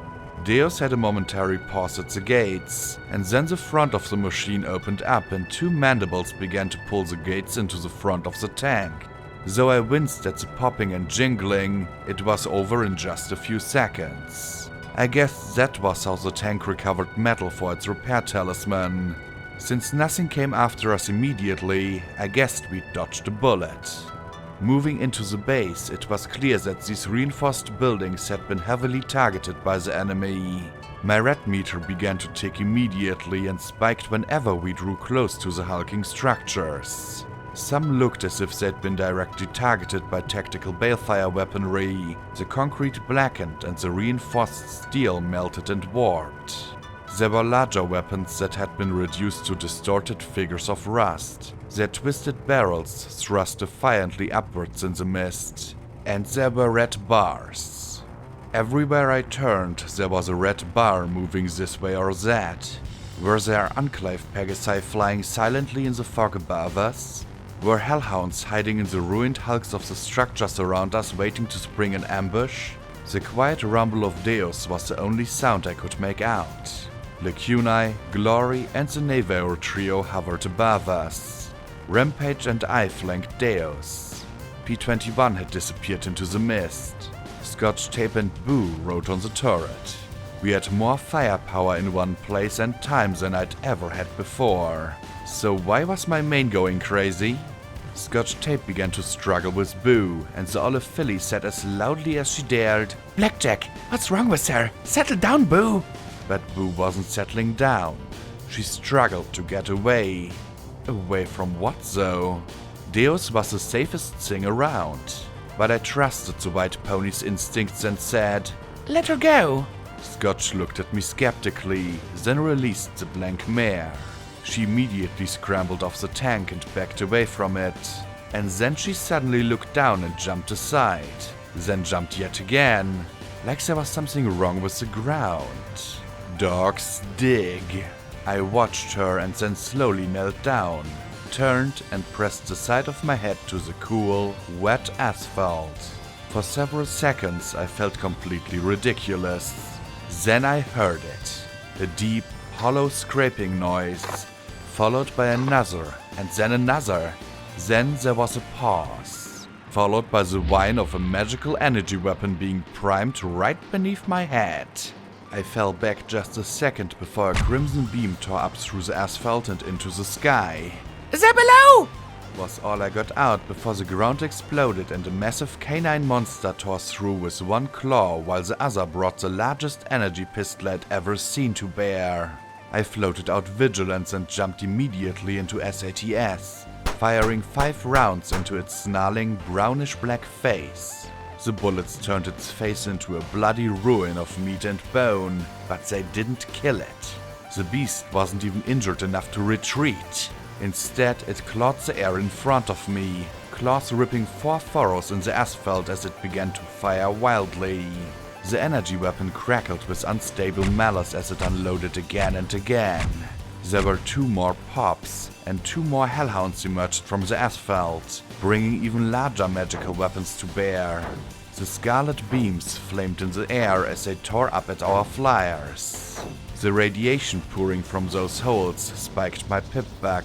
Deus had a momentary pause at the gates, and then the front of the machine opened up and 2 mandibles began to pull the gates into the front of the tank. Though I winced at the popping and jingling, it was over in just a few seconds. I guess that was how the tank recovered metal for its repair talisman. Since nothing came after us immediately, I guessed we'd dodged a bullet. Moving into the base, it was clear that these reinforced buildings had been heavily targeted by the enemy. My red meter began to tick immediately and spiked whenever we drew close to the hulking structures. Some looked as if they'd been directly targeted by tactical balefire weaponry. The concrete blackened and the reinforced steel melted and warped. There were larger weapons that had been reduced to distorted figures of rust. Their twisted barrels thrust defiantly upwards in the mist. And there were red bars. Everywhere I turned, there was a red bar moving this way or that. Were there Enclave Pegasi flying silently in the fog above us? Were hellhounds hiding in the ruined hulks of the structures around us waiting to spring an ambush? The quiet rumble of Deus was the only sound I could make out. Lacunae, Glory, and the Nevaor trio hovered above us. Rampage and I flanked Deus. P21 had disappeared into the mist. Scotch Tape and Boo rode on the turret. We had more firepower in one place and time than I'd ever had before. So why was my main going crazy? Scotch Tape began to struggle with Boo, and the olive filly said as loudly as she dared, Blackjack, what's wrong with her? Settle down, Boo! But Boo wasn't settling down. She struggled to get away. Away from what, though? Deus was the safest thing around. But I trusted the white pony's instincts and said, Let her go! Scotch looked at me skeptically, then released the blank mare. She immediately scrambled off the tank and backed away from it. And then she suddenly looked down and jumped aside. Then jumped yet again, like there was something wrong with the ground. Dogs dig. I watched her and then slowly knelt down, turned and pressed the side of my head to the cool, wet asphalt. For several seconds I felt completely ridiculous. Then I heard it. A deep, hollow scraping noise, followed by another and then another. Then there was a pause, followed by the whine of a magical energy weapon being primed right beneath my head. I fell back just a second before a crimson beam tore up through the asphalt and into the sky. They're below! Was all I got out before the ground exploded and a massive canine monster tore through with one claw while the other brought the largest energy pistol I'd ever seen to bear. I floated out Vigilance and jumped immediately into SATS, firing 5 rounds into its snarling brownish-black face. The bullets turned its face into a bloody ruin of meat and bone, but they didn't kill it. The beast wasn't even injured enough to retreat. Instead, it clawed the air in front of me, claws ripping 4 furrows in the asphalt as it began to fire wildly. The energy weapon crackled with unstable malice as it unloaded again and again. There were 2 more pops, and 2 more hellhounds emerged from the asphalt, bringing even larger magical weapons to bear. The scarlet beams flamed in the air as they tore up at our flyers. The radiation pouring from those holes spiked my pip-bug.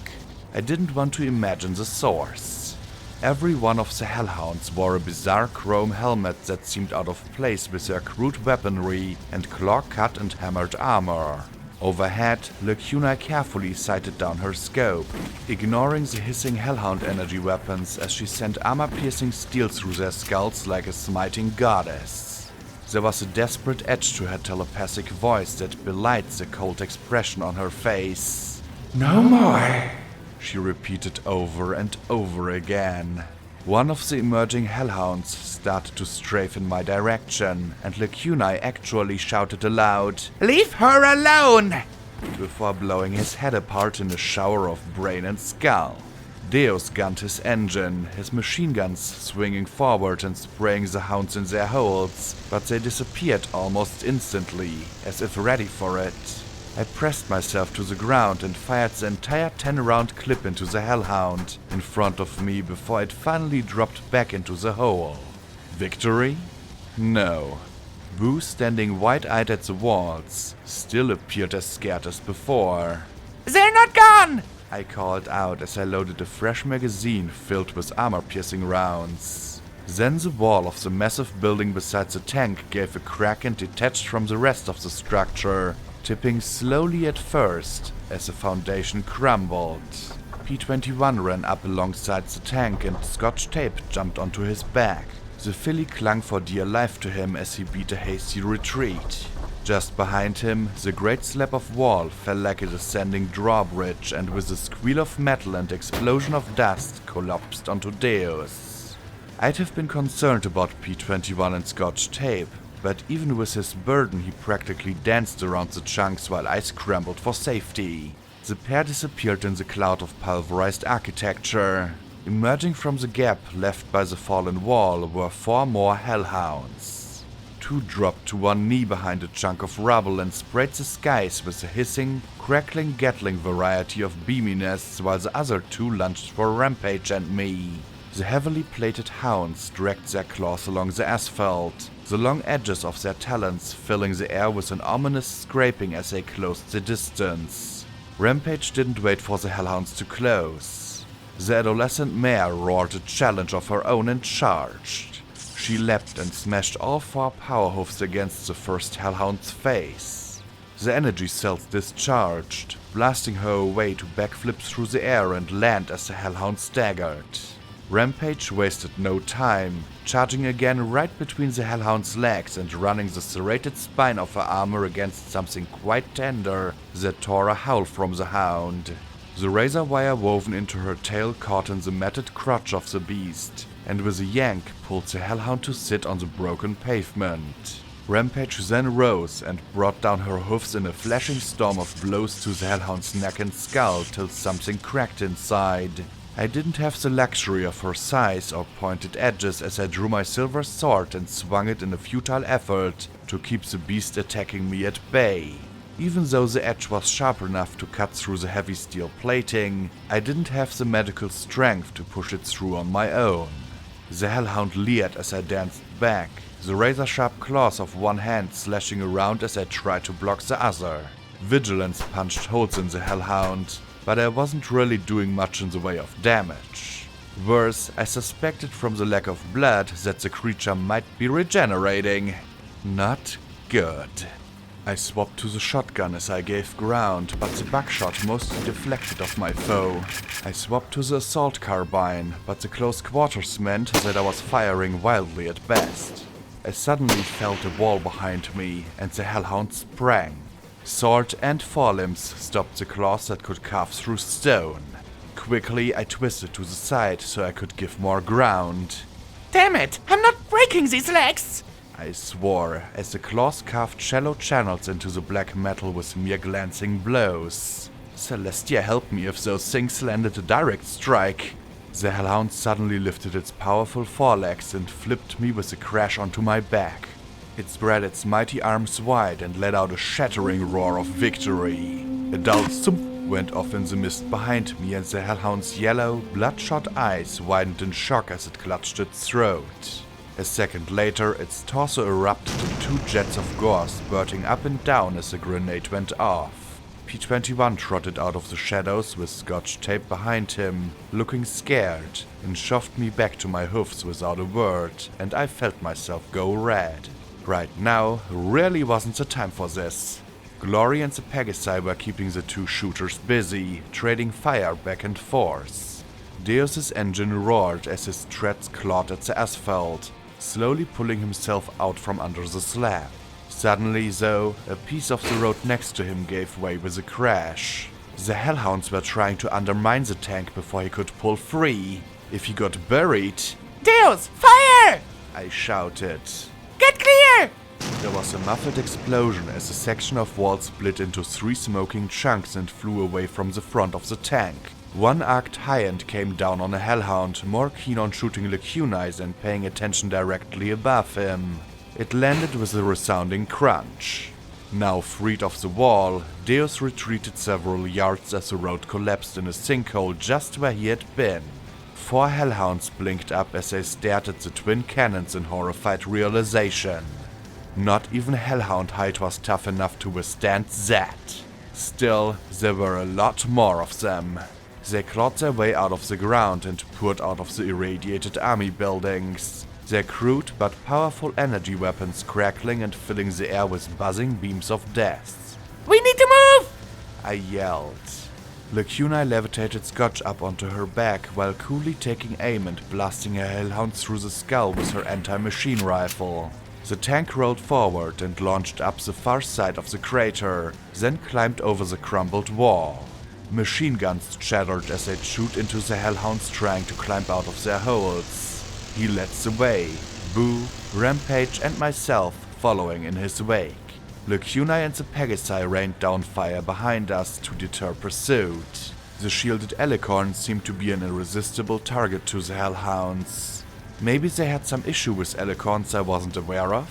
I didn't want to imagine the source. Every one of the hellhounds wore a bizarre chrome helmet that seemed out of place with their crude weaponry and claw-cut and hammered armor. Overhead, Lacuna carefully sighted down her scope, ignoring the hissing hellhound energy weapons as she sent armor-piercing steel through their skulls like a smiting goddess. There was a desperate edge to her telepathic voice that belied the cold expression on her face. No more, she repeated over and over again. One of the emerging hellhounds started to strafe in my direction, and Lacunae actually shouted aloud, Leave her alone! Before blowing his head apart in a shower of brain and skull. Deus gunned his engine, his machine guns swinging forward and spraying the hounds in their holes, but they disappeared almost instantly, as if ready for it. I pressed myself to the ground and fired the entire 10-round clip into the hellhound in front of me before it finally dropped back into the hole. Victory? No. Boo, standing wide-eyed at the walls, still appeared as scared as before. They're not gone! I called out as I loaded a fresh magazine filled with armor-piercing rounds. Then the wall of the massive building beside the tank gave a crack and detached from the rest of the structure, tipping slowly at first as the foundation crumbled. P-21 ran up alongside the tank and Scotch Tape jumped onto his back. The filly clung for dear life to him as he beat a hasty retreat. Just behind him, the great slab of wall fell like a descending drawbridge and with a squeal of metal and explosion of dust collapsed onto Deus. I'd have been concerned about P-21 and Scotch Tape, but even with his burden he practically danced around the chunks while I scrambled for safety. The pair disappeared in the cloud of pulverized architecture. Emerging from the gap left by the fallen wall were 4 more hellhounds. 2 dropped to one knee behind a chunk of rubble and sprayed the skies with a hissing, crackling Gatling variety of beaminess, while the other 2 lunged for Rampage and me. The heavily plated hounds dragged their claws along the asphalt, the long edges of their talons filling the air with an ominous scraping as they closed the distance. Rampage didn't wait for the hellhounds to close. The adolescent mare roared a challenge of her own and charged. She leapt and smashed all 4 power hoofs against the first hellhound's face. The energy cells discharged, blasting her away to backflip through the air and land as the hellhound staggered. Rampage wasted no time, charging again right between the hellhound's legs and running the serrated spine of her armor against something quite tender that tore a howl from the hound. The razor wire woven into her tail caught in the matted crotch of the beast, and with a yank pulled the hellhound to sit on the broken pavement. Rampage then rose and brought down her hoofs in a flashing storm of blows to the hellhound's neck and skull till something cracked inside. I didn't have the luxury of her size or pointed edges as I drew my silver sword and swung it in a futile effort to keep the beast attacking me at bay. Even though the edge was sharp enough to cut through the heavy steel plating, I didn't have the medical strength to push it through on my own. The hellhound leered as I danced back, the razor-sharp claws of one hand slashing around as I tried to block the other. Vigilance punched holes in the hellhound, but I wasn't really doing much in the way of damage. Worse, I suspected from the lack of blood that the creature might be regenerating. Not good. I swapped to the shotgun as I gave ground, but the buckshot mostly deflected off my foe. I swapped to the assault carbine, but the close quarters meant that I was firing wildly at best. I suddenly felt a wall behind me, and the hellhound sprang. Sword and forelimbs stopped the claws that could carve through stone. Quickly, I twisted to the side so I could give more ground. Damn it! I'm not breaking these legs! I swore, as the claws carved shallow channels into the black metal with mere glancing blows. Celestia help me if those things landed a direct strike. The hellhound suddenly lifted its powerful forelegs and flipped me with a crash onto my back. It spread its mighty arms wide and let out a shattering roar of victory. A dull thump went off in the mist behind me, and the hellhound's yellow, bloodshot eyes widened in shock as it clutched its throat. A second later, its torso erupted in 2 jets of gore spurting up and down as a grenade went off. P-21 trotted out of the shadows with Scotch Tape behind him, looking scared, and shoved me back to my hoofs without a word, and I felt myself go red. Right now really wasn't the time for this. Glory and the Pegasi were keeping the 2 shooters busy, trading fire back and forth. Deus's engine roared as his treads clawed at the asphalt, slowly pulling himself out from under the slab. Suddenly, though, a piece of the road next to him gave way with a crash. The hellhounds were trying to undermine the tank before he could pull free. If he got buried... Deus, fire! I shouted. Get clear! There was a muffled explosion as a section of wall split into 3 smoking chunks and flew away from the front of the tank. One arced high and came down on a hellhound, more keen on shooting lacunae than paying attention directly above him. It landed with a resounding crunch. Now freed of the wall, Deus retreated several yards as the road collapsed in a sinkhole just where he had been. 4 hellhounds blinked up as they stared at the twin cannons in horrified realization. Not even hellhound hide was tough enough to withstand that. Still, there were a lot more of them. They clawed their way out of the ground and poured out of the irradiated army buildings, their crude but powerful energy weapons crackling and filling the air with buzzing beams of death. We need to move! I yelled. Lacuna levitated Scotch up onto her back while coolly taking aim and blasting a hellhound through the skull with her anti-machine rifle. The tank rolled forward and launched up the far side of the crater, then climbed over the crumbled wall. Machine guns chattered as they chewed into the hellhounds trying to climb out of their holes. He led the way, Boo, Rampage and myself following in his wake. Lacuna and the Pegasi rained down fire behind us to deter pursuit. The shielded Alicorns seemed to be an irresistible target to the hellhounds. Maybe they had some issue with Alicorns I wasn't aware of?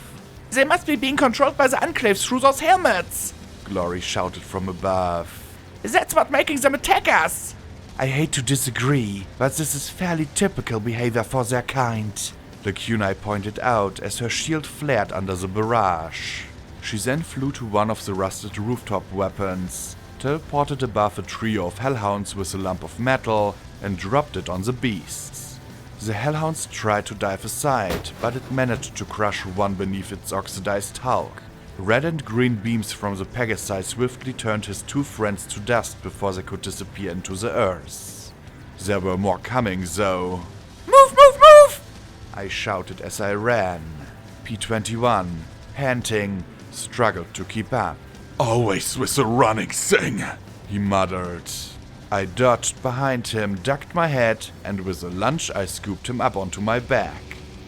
They must be being controlled by the Enclaves through those helmets! Glory shouted from above. That's what making them attack us! I hate to disagree, but this is fairly typical behavior for their kind, Lacuna pointed out as her shield flared under the barrage. She then flew to one of the rusted rooftop weapons, teleported above a trio of hellhounds with a lump of metal, and dropped it on the beasts. The hellhounds tried to dive aside, but it managed to crush one beneath its oxidized hulk. Red and green beams from the Pegasi swiftly turned his 2 friends to dust before they could disappear into the earth. There were more coming, though. Move, move, move! I shouted as I ran. P-21, panting, struggled to keep up. Always with the running thing, he muttered. I dodged behind him, ducked my head, and with a lunge I scooped him up onto my back.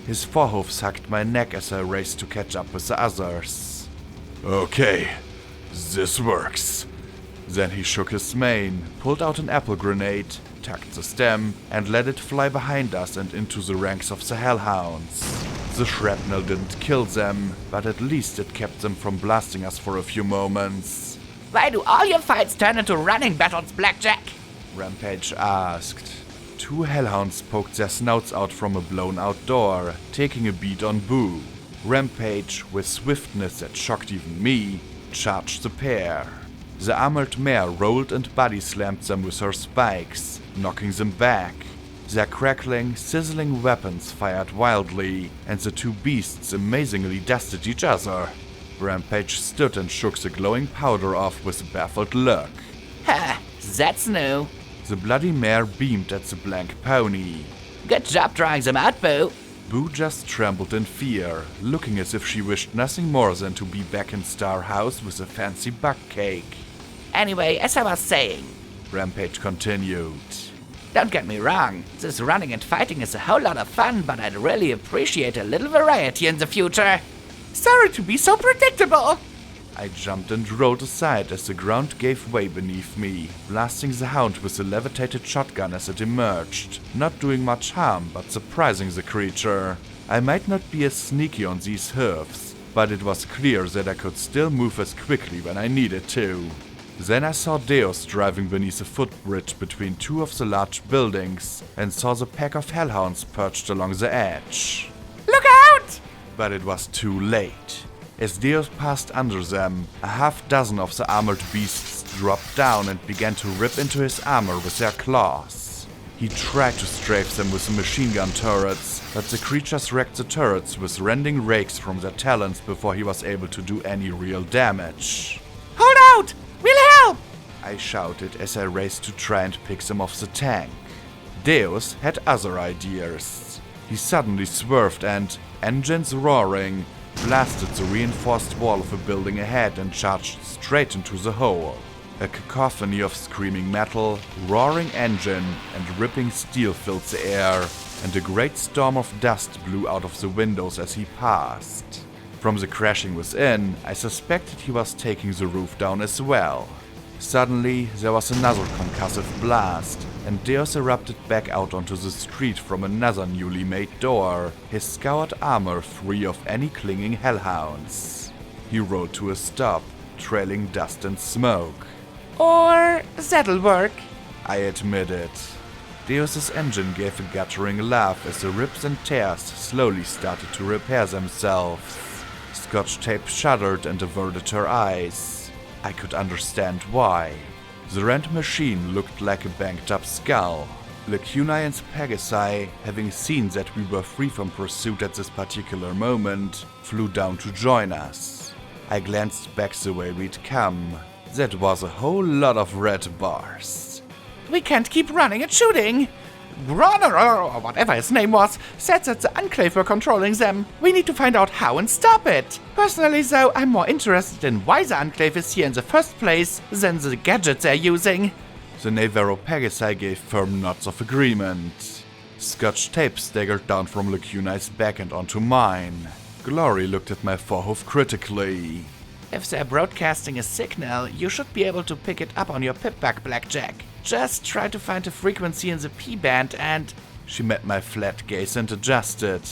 His forehoofs hugged my neck as I raced to catch up with the others. Okay, this works. Then he shook his mane, pulled out an apple grenade, tucked the stem, and let it fly behind us and into the ranks of the hellhounds. The shrapnel didn't kill them, but at least it kept them from blasting us for a few moments. Why do all your fights turn into running battles, Blackjack? Rampage asked. 2 hellhounds poked their snouts out from a blown-out door, taking a beat on Boo. Rampage, with swiftness that shocked even me, charged the pair. The armored mare rolled and body-slammed them with her spikes, knocking them back. Their crackling, sizzling weapons fired wildly, and the 2 beasts amazingly dusted each other. Rampage stood and shook the glowing powder off with a baffled look. Ha, that's new. The bloody mare beamed at the blank pony. Good job drawing them out, Boo. Boo just trembled in fear, looking as if she wished nothing more than to be back in Star House with a fancy buck cake. Anyway, as I was saying, Rampage continued. Don't get me wrong, this running and fighting is a whole lot of fun, but I'd really appreciate a little variety in the future. Sorry to be so predictable. I jumped and rolled aside as the ground gave way beneath me, blasting the hound with a levitated shotgun as it emerged, not doing much harm but surprising the creature. I might not be as sneaky on these hooves, but it was clear that I could still move as quickly when I needed to. Then I saw Deus driving beneath a footbridge between 2 of the large buildings and saw the pack of hellhounds perched along the edge. Look out! But it was too late. As Deus passed under them, a half-dozen of the armored beasts dropped down and began to rip into his armor with their claws. He tried to strafe them with the machine gun turrets, but the creatures wrecked the turrets with rending rakes from their talons before he was able to do any real damage. Hold out! We'll help! I shouted as I raced to try and pick them off the tank. Deus had other ideas. He suddenly swerved and, engines roaring, blasted the reinforced wall of a building ahead and charged straight into the hole. A cacophony of screaming metal, roaring engine, and ripping steel filled the air, and a great storm of dust blew out of the windows as he passed. From the crashing within, I suspected he was taking the roof down as well. Suddenly, there was another concussive blast, and Deus erupted back out onto the street from another newly made door, his scoured armor free of any clinging hellhounds. He rolled to a stop, trailing dust and smoke. Or that'll work. I admitted. Deus's engine gave a guttering laugh as the rips and tears slowly started to repair themselves. Scotch tape shuddered and averted her eyes. I could understand why. The rent machine looked like a banged-up skull. Lacuna and Pegasi, having seen that we were free from pursuit at this particular moment, flew down to join us. I glanced back the way we'd come. That was a whole lot of red bars. We can't keep running and shooting. Brony, or whatever his name was, said that the Enclave were controlling them. We need to find out how and stop it. Personally, though, I'm more interested in why the Enclave is here in the first place than the gadgets they're using. The Navarro Pegasi gave firm nods of agreement. Scotch tape staggered down from Lacuna's back and onto mine. Glory looked at my forehoof critically. If they're broadcasting a signal, you should be able to pick it up on your pipback, Blackjack. Just try to find a frequency in the P-band and... She met my flat gaze and adjusted.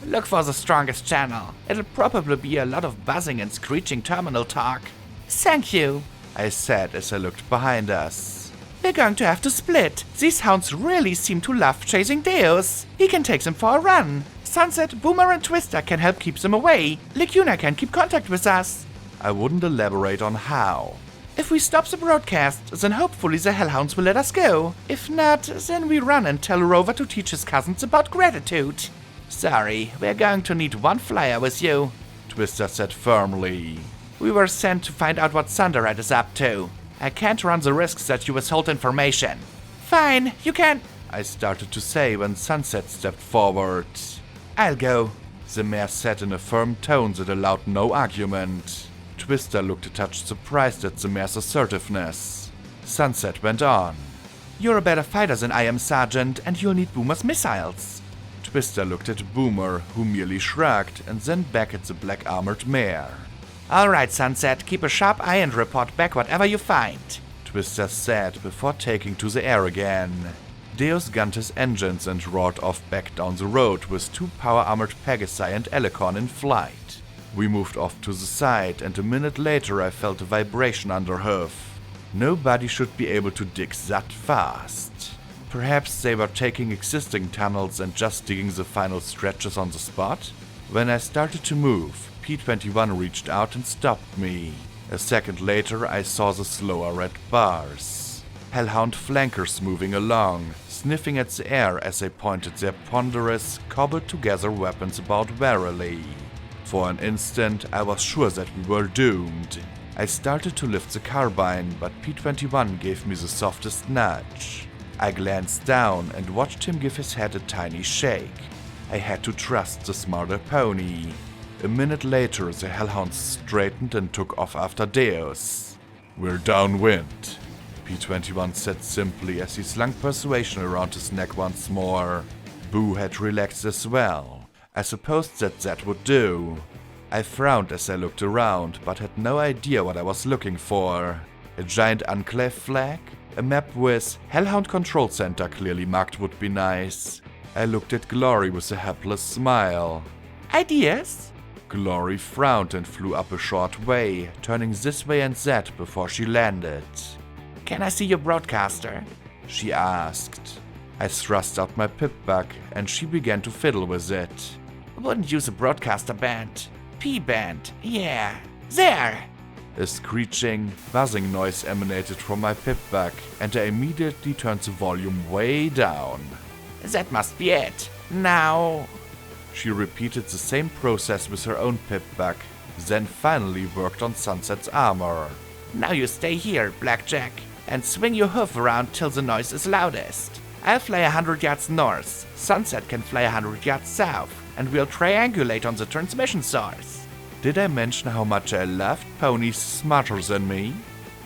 Look for the strongest channel. It'll probably be a lot of buzzing and screeching terminal talk. Thank you, I said as I looked behind us. We're going to have to split. These hounds really seem to love chasing Deus. He can take them for a run. Sunset, Boomer and Twister can help keep them away. Lacuna can keep contact with us. I wouldn't elaborate on how. If we stop the broadcast, then hopefully the Hellhounds will let us go. If not, then we run and tell Rover to teach his cousins about gratitude. Sorry, we're going to need one flyer with you, Twister said firmly. We were sent to find out what Thunderhead is up to. I can't run the risks that you withhold information. Fine, you can... I started to say when Sunset stepped forward. I'll go, the mare said in a firm tone that allowed no argument. Twister looked a touch surprised at the mare's assertiveness. Sunset went on. You're a better fighter than I am, Sergeant, and you'll need Boomer's missiles. Twister looked at Boomer, who merely shrugged, and then back at the black-armored mare. Alright, Sunset, keep a sharp eye and report back whatever you find, Twister said before taking to the air again. Deus gunned his engines and roared off back down the road with 2 power-armored Pegasi and Elecon in flight. We moved off to the side, and a minute later I felt a vibration underhoof. Nobody should be able to dig that fast. Perhaps they were taking existing tunnels and just digging the final stretches on the spot? When I started to move, P-21 reached out and stopped me. A second later I saw the slower red bars. Hellhound flankers moving along, sniffing at the air as they pointed their ponderous, cobbled-together weapons about warily. For an instant, I was sure that we were doomed. I started to lift the carbine, but P-21 gave me the softest nudge. I glanced down and watched him give his head a tiny shake. I had to trust the smarter pony. A minute later, the Hellhounds straightened and took off after Deus. We're downwind, P-21 said simply as he slung persuasion around his neck once more. Boo had relaxed as well. I supposed that would do. I frowned as I looked around, but had no idea what I was looking for. A giant Enclave flag? A map with Hellhound Control Center clearly marked would be nice. I looked at Glory with a helpless smile. Ideas? Glory frowned and flew up a short way, turning this way and that before she landed. Can I see your broadcaster? She asked. I thrust out my pipback and she began to fiddle with it. Wouldn't use a broadcaster band. P-band, yeah. There! A screeching, buzzing noise emanated from my pipback, and I immediately turned the volume way down. That must be it. Now... She repeated the same process with her own pipback, then finally worked on Sunset's armor. Now you stay here, Blackjack, and swing your hoof around till the noise is loudest. I'll fly 100 yards north, Sunset can fly 100 yards south, and we'll triangulate on the transmission source. Did I mention how much I loved ponies smarter than me?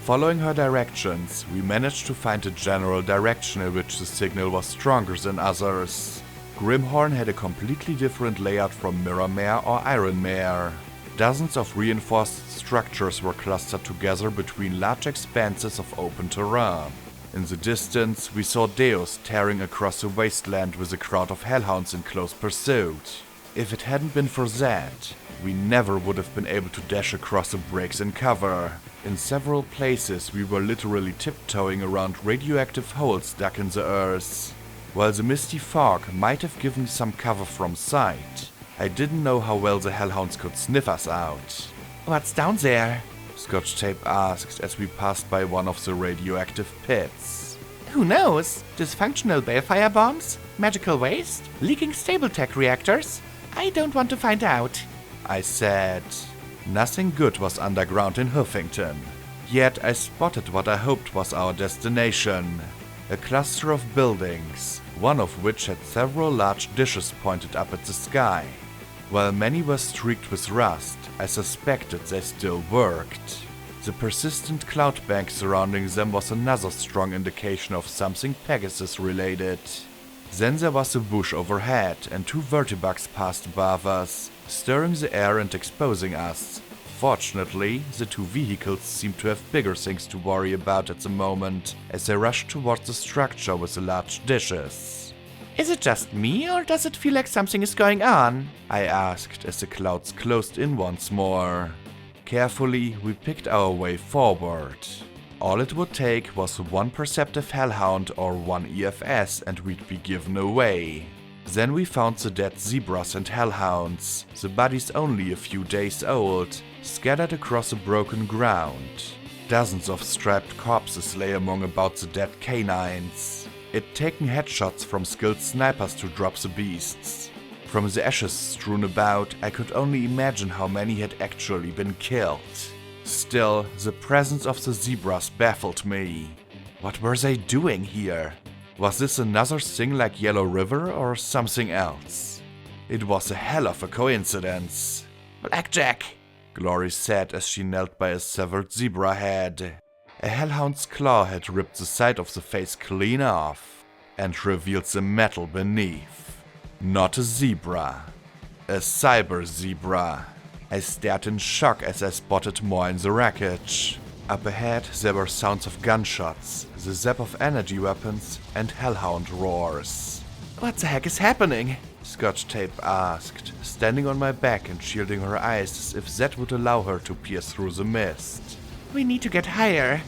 Following her directions, we managed to find a general direction in which the signal was stronger than others. Grimhorn had a completely different layout from Mirror Mare or Iron Mare. Dozens of reinforced structures were clustered together between large expanses of open terrain. In the distance, we saw Deus tearing across a wasteland with a crowd of hellhounds in close pursuit. If it hadn't been for that, we never would have been able to dash across the breaks in cover. In several places we were literally tiptoeing around radioactive holes dug in the earth. While the misty fog might have given some cover from sight, I didn't know how well the hellhounds could sniff us out. What's down there? Scotch Tape asked as we passed by one of the radioactive pits. Who knows? Dysfunctional balefire bombs? Magical waste? Leaking stable tech reactors? I don't want to find out. I said. Nothing good was underground in Huffington. Yet I spotted what I hoped was our destination. A cluster of buildings, one of which had several large dishes pointed up at the sky. While many were streaked with rust, I suspected they still worked. The persistent cloud bank surrounding them was another strong indication of something Pegasus-related. Then there was a bush overhead, and 2 vertibugs passed above us, stirring the air and exposing us. Fortunately, the 2 vehicles seemed to have bigger things to worry about at the moment, as they rushed towards the structure with the large dishes. Is it just me, or does it feel like something is going on? I asked as the clouds closed in once more. Carefully, we picked our way forward. All it would take was 1 perceptive hellhound or 1 EFS and we'd be given away. Then we found the dead zebras and hellhounds, the bodies only a few days old, scattered across the broken ground. Dozens of striped corpses lay among about the dead canines. It'd taken headshots from skilled snipers to drop the beasts. From the ashes strewn about, I could only imagine how many had actually been killed. Still, the presence of the zebras baffled me. What were they doing here? Was this another thing like Yellow River or something else? It was a hell of a coincidence. Blackjack, Glory said as she knelt by a severed zebra head. A hellhound's claw had ripped the side of the face clean off and revealed the metal beneath. Not a zebra. A cyber zebra. I stared in shock as I spotted more in the wreckage. Up ahead there were sounds of gunshots, the zap of energy weapons, and hellhound roars. what the heck is happening? Scotch Tape asked, standing on my back and shielding her eyes as if that would allow her to pierce through the mist. We need to get higher,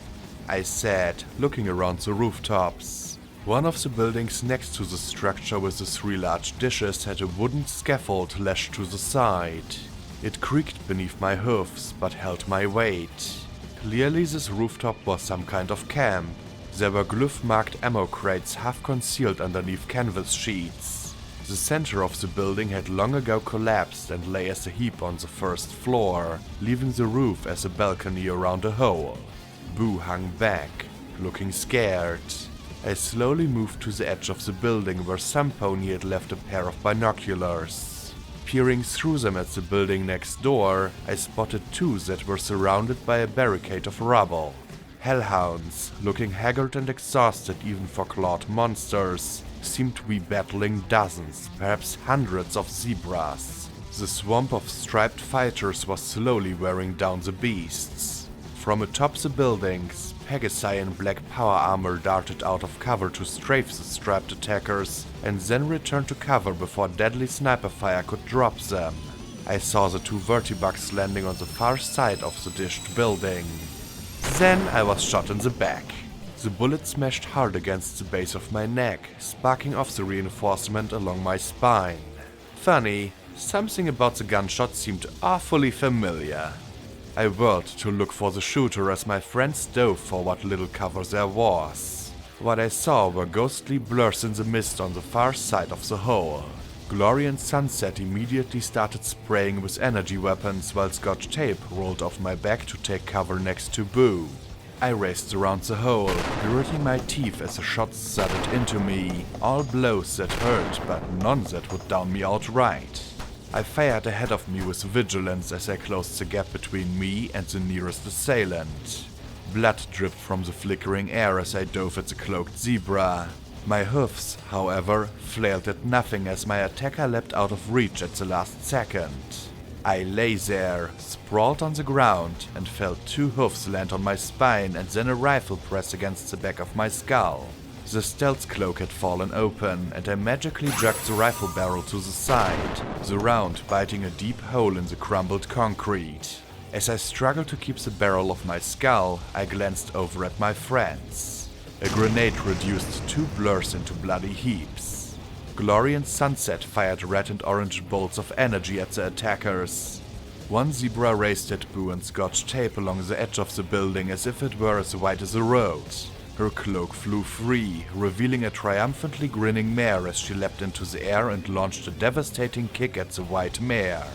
I said, looking around the rooftops. One of the buildings next to the structure with the 3 large dishes had a wooden scaffold lashed to the side. It creaked beneath my hoofs, but held my weight. Clearly this rooftop was some kind of camp. There were glyph-marked ammo crates half concealed underneath canvas sheets. The center of the building had long ago collapsed and lay as a heap on the first floor, leaving the roof as a balcony around a hole. Boo hung back, looking scared. I slowly moved to the edge of the building where some pony had left a pair of binoculars. Peering through them at the building next door, I spotted 2 that were surrounded by a barricade of rubble. Hellhounds, looking haggard and exhausted even for clawed monsters, seemed to be battling dozens, perhaps hundreds of zebras. The swamp of striped fighters was slowly wearing down the beasts. From atop the buildings, Pegasi in black power armor darted out of cover to strafe the strapped attackers and then returned to cover before deadly sniper fire could drop them. I saw the 2 vertibugs landing on the far side of the dished building. Then I was shot in the back. The bullet smashed hard against the base of my neck, sparking off the reinforcement along my spine. Funny, something about the gunshot seemed awfully familiar. I whirled to look for the shooter as my friends dove for what little cover there was. What I saw were ghostly blurs in the mist on the far side of the hole. Glory and Sunset immediately started spraying with energy weapons while Scotch Tape rolled off my back to take cover next to Boo. I raced around the hole, gritting my teeth as the shots thudded into me, all blows that hurt but none that would down me outright. I fired ahead of me with vigilance as I closed the gap between me and the nearest assailant. Blood dripped from the flickering air as I dove at the cloaked zebra. My hoofs, however, flailed at nothing as my attacker leapt out of reach at the last second. I lay there, sprawled on the ground, and felt 2 hoofs land on my spine and then a rifle press against the back of my skull. The stealth cloak had fallen open, and I magically jerked the rifle barrel to the side, the round biting a deep hole in the crumbled concrete. As I struggled to keep the barrel off my skull, I glanced over at my friends. A grenade reduced 2 blurs into bloody heaps. Glory and Sunset fired red and orange bolts of energy at the attackers. One zebra raced at Boo and Scotch tape along the edge of the building as if it were as wide as a road. Her cloak flew free, revealing a triumphantly grinning mare as she leapt into the air and launched a devastating kick at the white mare.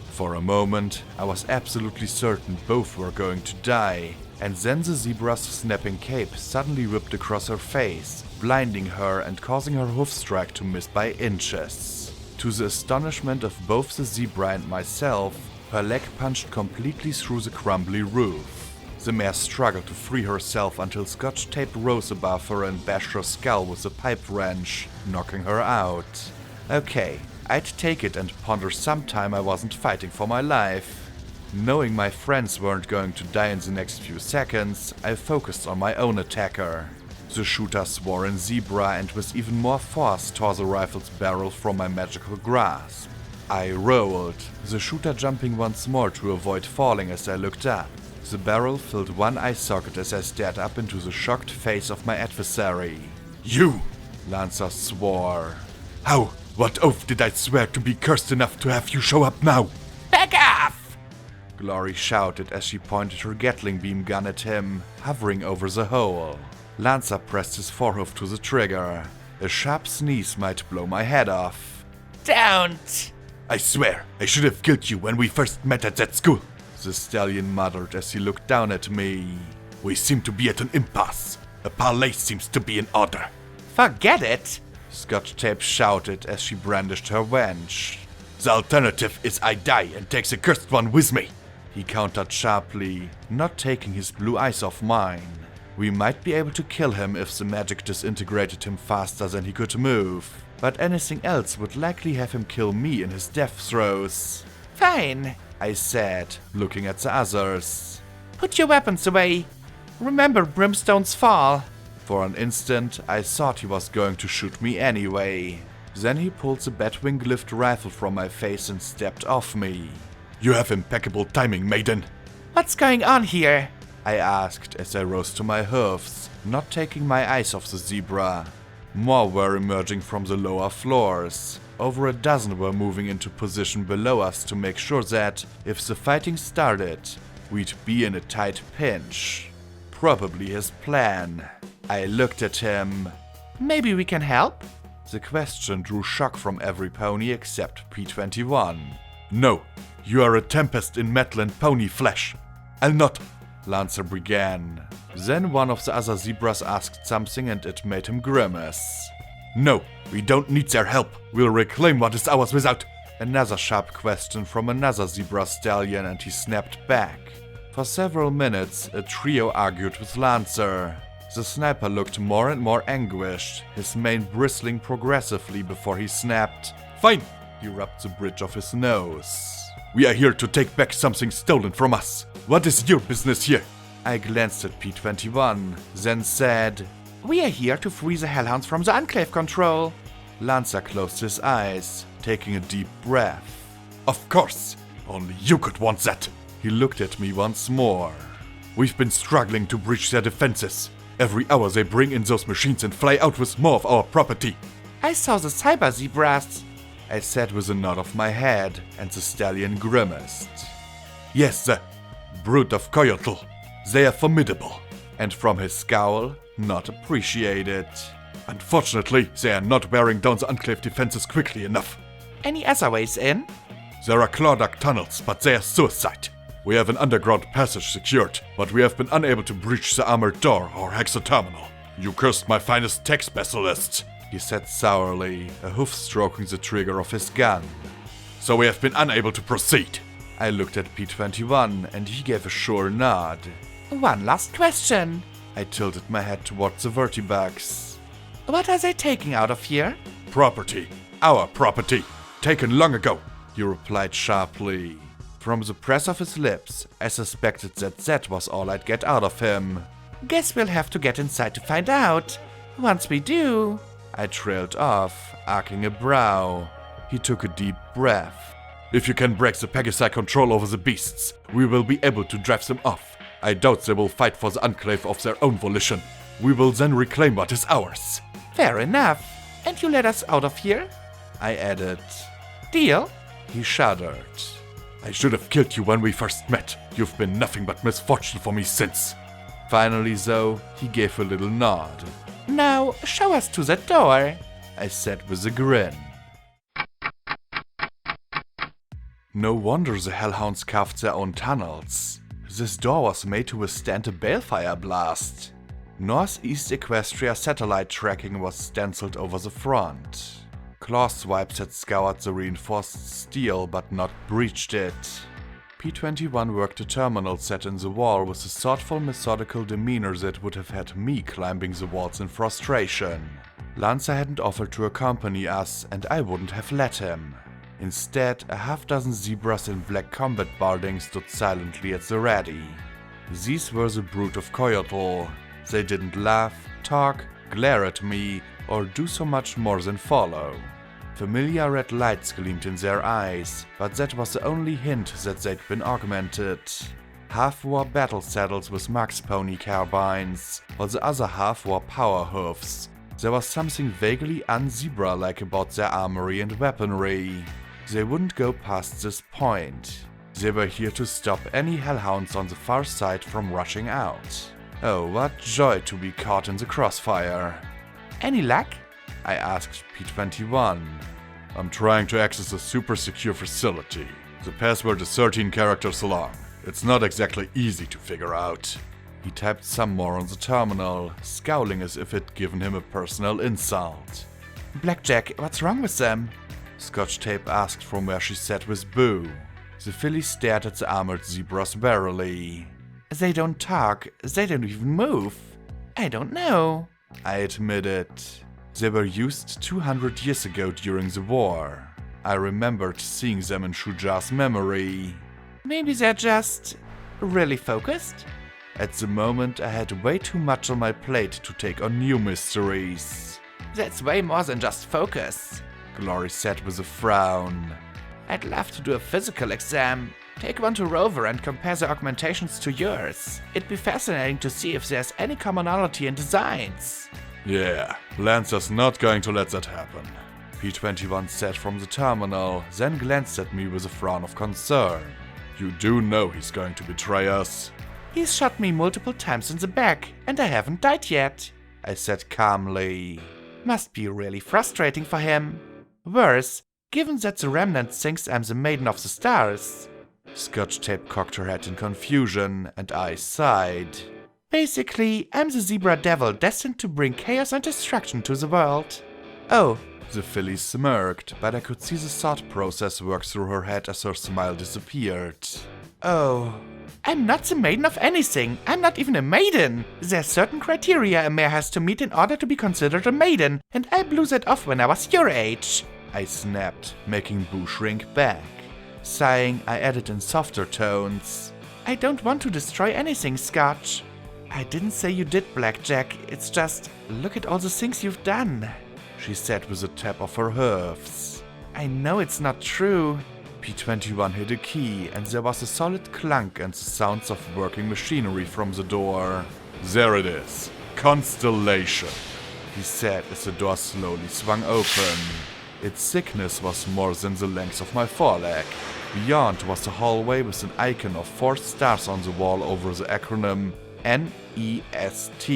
For a moment, I was absolutely certain both were going to die, and then the zebra's snapping cape suddenly whipped across her face, blinding her and causing her hoof strike to miss by inches. To the astonishment of both the zebra and myself, her leg punched completely through the crumbly roof. The mare struggled to free herself until Scotch tape rose above her and bashed her skull with a pipe wrench, knocking her out. Okay, I'd take it and ponder sometime I wasn't fighting for my life. Knowing my friends weren't going to die in the next few seconds, I focused on my own attacker. The shooter swore in zebra and with even more force tore the rifle's barrel from my magical grasp. I rolled, the shooter jumping once more to avoid falling as I looked up. The barrel filled one eye socket as I stared up into the shocked face of my adversary. You! Lancer swore. How? What oath did I swear to be cursed enough to have you show up now? Back off! Glory shouted as she pointed her Gatling beam gun at him, hovering over the hole. Lancer pressed his forehoof to the trigger. A sharp sneeze might blow my head off. Don't! I swear, I should have killed you when we first met at that school. The stallion muttered as he looked down at me. We seem to be at an impasse. A parley seems to be in order. Forget it! Scotch tape shouted as she brandished her wench. The alternative is I die and take the cursed one with me. He countered sharply, not taking his blue eyes off mine. We might be able to kill him if the magic disintegrated him faster than he could move, but anything else would likely have him kill me in his death throes. Fine, I said, looking at the others. put your weapons away. Remember Brimstone's fall. For an instant, I thought he was going to shoot me anyway. Then he pulled the Batwing glyphed rifle from my face and stepped off me. You have impeccable timing, maiden. What's going on here? I asked as I rose to my hoofs, not taking my eyes off the zebra. More were emerging from the lower floors. Over a dozen were moving into position below us to make sure that, if the fighting started, we'd be in a tight pinch. Probably his plan. I looked at him. Maybe we can help? The question drew shock from every pony except P21. No, you are a tempest in metal and pony flesh. I'll not. Lancer began. Then one of the other zebras asked something and it made him grimace. No, we don't need their help. We'll reclaim what is ours without. Another sharp question from another zebra stallion and he snapped back. For several minutes, a trio argued with Lancer. The sniper looked more and more anguished, his mane bristling progressively before he snapped. Fine! He rubbed the bridge of his nose. We are here to take back something stolen from us. What is your business here? I glanced at P21, then said, We are here to free the Hellhounds from the Enclave control. Lancer closed his eyes, taking a deep breath. Of course! Only you could want that! He looked at me once more. We've been struggling to breach their defenses. Every hour they bring in those machines and fly out with more of our property. I saw the cyber zebras. I said with a nod of my head, and the stallion grimaced. Yes, the brood of Coyotl. They are formidable. And from his scowl, not appreciated. Unfortunately, they are not wearing down the Enclave defenses quickly enough. Any other ways in? There are clawduct tunnels, but they are suicide. We have an underground passage secured, but we have been unable to breach the armored door or hexaterminal. You cursed my finest tech specialist, he said sourly, a hoof stroking the trigger of his gun. So we have been unable to proceed. I looked at P21 and he gave a sure nod. One last question. I tilted my head towards the vertibugs. What are they taking out of here? Property. Our property. Taken long ago, he replied sharply. From the press of his lips, I suspected that was all I'd get out of him. Guess we'll have to get inside to find out. Once we do... I trailed off, arcing a brow. He took a deep breath. If you can break the Pegasi control over the beasts, we will be able to drive them off. I doubt they will fight for the enclave of their own volition. We will then reclaim what is ours. Fair enough. And you let us out of here? I added. Deal? He shuddered. I should have killed you when we first met. You've been nothing but misfortune for me since. Finally, though, he gave a little nod. Now, show us to that door, I said with a grin. No wonder the hellhounds carved their own tunnels. This door was made to withstand a balefire blast. Northeast Equestria satellite tracking was stenciled over the front. Claw swipes had scoured the reinforced steel but not breached it. P-21 worked a terminal set in the wall with a thoughtful, methodical demeanor that would have had me climbing the walls in frustration. Lancer hadn't offered to accompany us, and I wouldn't have let him. Instead, a half-dozen zebras in black combat barding stood silently at the ready. These were the brood of Coyotl. They didn't laugh, talk, glare at me, or do so much more than follow. Familiar red lights gleamed in their eyes, but that was the only hint that they'd been augmented. Half wore battle saddles with Max pony carbines, while the other half wore power hoofs. There was something vaguely un-zebra-like about their armory and weaponry. They wouldn't go past this point. They were here to stop any hellhounds on the far side from rushing out. Oh, what joy to be caught in the crossfire. Any luck? I asked P-21. I'm trying to access a super secure facility. The password is 13 characters long. It's not exactly easy to figure out. He typed some more on the terminal, scowling as if it'd given him a personal insult. Blackjack, what's wrong with them? Scotch Tape asked from where she sat with Boo. The filly stared at the armored zebras warily. They don't talk, they don't even move. I don't know, I admitted. They were used 200 years ago during the war. I remembered seeing them in Shuja's memory. Maybe they're just really focused? At the moment, I had way too much on my plate to take on new mysteries. That's way more than just focus, Glory said with a frown. I'd love to do a physical exam. Take one to Rover and compare the augmentations to yours. It'd be fascinating to see if there's any commonality in designs. Yeah, Lancer's not going to let that happen, P-21 said from the terminal, then glanced at me with a frown of concern. You do know he's going to betray us. He's shot me multiple times in the back, and I haven't died yet, I said calmly. Must be really frustrating for him. Worse, given that the Remnant thinks I'm the Maiden of the Stars. Scotch Tape cocked her head in confusion, and I sighed. Basically, I'm the Zebra Devil destined to bring chaos and destruction to the world. Oh. The filly smirked, but I could see the thought process work through her head as her smile disappeared. Oh. I'm not the maiden of anything. I'm not even a maiden. There's certain criteria a mare has to meet in order to be considered a maiden, and I blew that off when I was your age, I snapped, making Boo shrink back. Sighing, I added in softer tones. I don't want to destroy anything, Scotch. I didn't say you did, Blackjack. It's just, look at all the things you've done, she said with a tap of her hoofs. I know it's not true. P-21 hit a key, and there was a solid clunk and the sounds of working machinery from the door. There it is. Constellation, he said as the door slowly swung open. Its thickness was more than the length of my foreleg. Beyond was a hallway with an icon of 4 stars on the wall over the acronym NEST.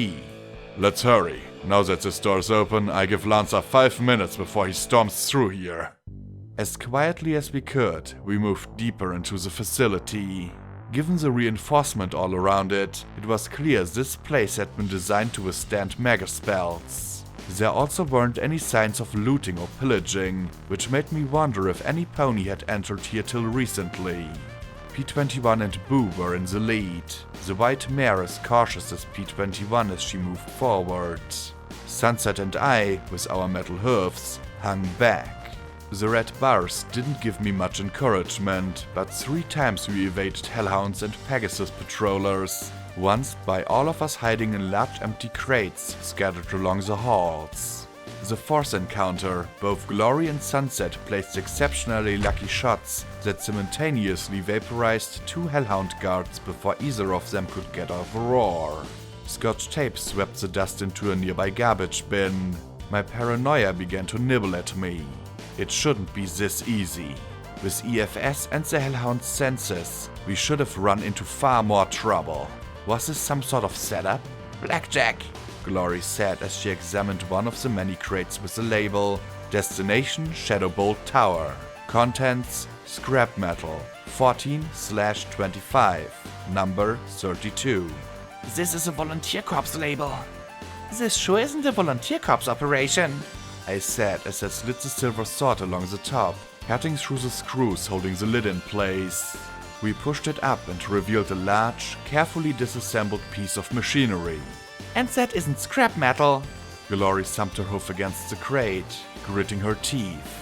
Let's hurry. Now that this door's open, I give Lancer 5 minutes before he storms through here. As quietly as we could, we moved deeper into the facility. Given the reinforcement all around it, it was clear this place had been designed to withstand mega spells. There also weren't any signs of looting or pillaging, which made me wonder if any pony had entered here till recently. P-21 and Boo were in the lead, the white mare as cautious as P-21 as she moved forward. Sunset and I, with our metal hoofs, hung back. The red bars didn't give me much encouragement, but 3 times we evaded hellhounds and Pegasus patrollers, once by all of us hiding in large empty crates scattered along the halls. The fourth encounter, both Glory and Sunset placed exceptionally lucky shots that simultaneously vaporized 2 Hellhound guards before either of them could get off a roar. Scotch tape swept the dust into a nearby garbage bin. My paranoia began to nibble at me. It shouldn't be this easy. With EFS and the Hellhound's senses, we should have run into far more trouble. Was this some sort of setup? Blackjack! Glory said as she examined one of the many crates with the label Destination Shadowbolt Tower. Contents Scrap Metal 14/25, number 32. This is a Volunteer Corps label. This sure isn't a Volunteer Corps operation, I said as I slid the silver sword along the top, cutting through the screws holding the lid in place. We pushed it up and revealed a large, carefully disassembled piece of machinery. And that isn't scrap metal. Glory thumped her hoof against the crate, gritting her teeth.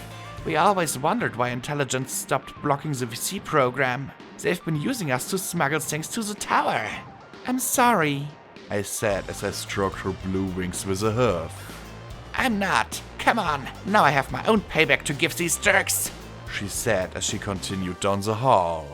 We always wondered why intelligence stopped blocking the VC program. They've been using us to smuggle things to the tower. I'm sorry, I said as I stroked her blue wings with a hoof. I'm not. Come on, now I have my own payback to give these jerks, she said as she continued down the hall.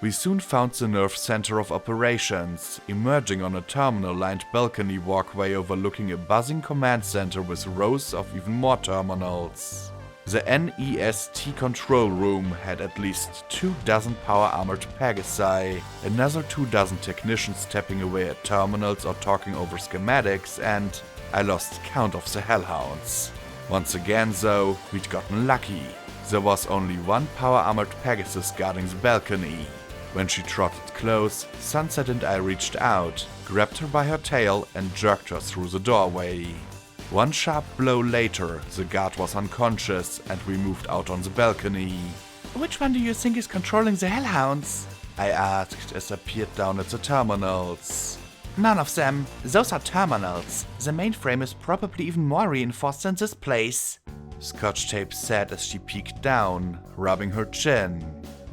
We soon found the nerve center of operations, emerging on a terminal-lined balcony walkway overlooking a buzzing command center with rows of even more terminals. The NEST control room had at least 24 power-armored Pegasi, another 24 technicians tapping away at terminals or talking over schematics, and I lost count of the Hellhounds. Once again, though, we'd gotten lucky. There was only one power-armored Pegasus guarding the balcony. When she trotted close, Sunset and I reached out, grabbed her by her tail, and jerked her through the doorway. One sharp blow later, the guard was unconscious, and we moved out on the balcony. Which one do you think is controlling the Hellhounds? I asked as I peered down at the terminals. None of them. Those are terminals. The mainframe is probably even more reinforced than this place, Scotch Tape said as she peeked down, rubbing her chin.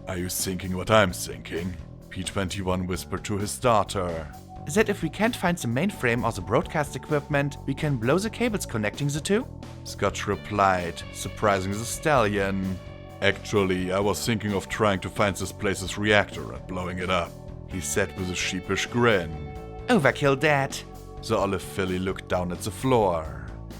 Are you thinking what I'm thinking? P21 whispered to his daughter. That if we can't find the mainframe or the broadcast equipment, we can blow the cables connecting the two? Scotch replied, surprising the stallion. Actually, I was thinking of trying to find this place's reactor and blowing it up, he said with a sheepish grin. Overkill, Dad. The olive filly looked down at the floor.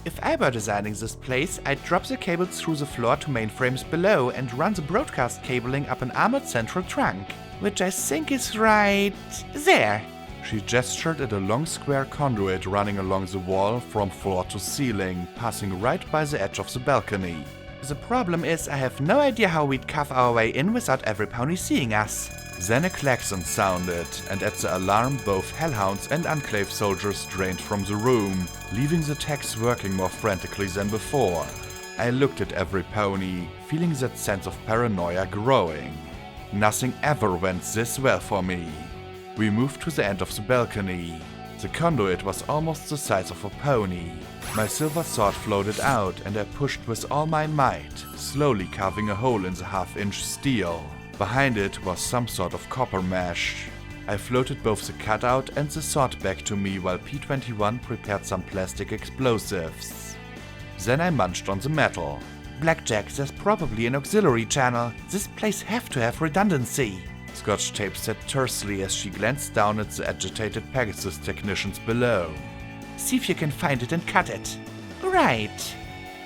If I were designing this place, I'd drop the cables through the floor to mainframes below and run the broadcast cabling up an armored central trunk, which I think is right there. She gestured at a long square conduit running along the wall from floor to ceiling, passing right by the edge of the balcony. The problem is I have no idea how we'd carve our way in without every pony seeing us. Then a klaxon sounded, and at the alarm both Hellhounds and Enclave soldiers drained from the room, leaving the techs working more frantically than before. I looked at every pony, feeling that sense of paranoia growing. Nothing ever went this well for me. We moved to the end of the balcony. The conduit was almost the size of a pony. My silver sword floated out and I pushed with all my might, slowly carving a hole in the half-inch steel. Behind it was some sort of copper mesh. I floated both the cutout and the sword back to me while P21 prepared some plastic explosives. Then I munched on the metal. Blackjack, there's probably an auxiliary channel. This place have to have redundancy, Scotch Tape said tersely as she glanced down at the agitated Pegasus technicians below. See if you can find it and cut it. Right,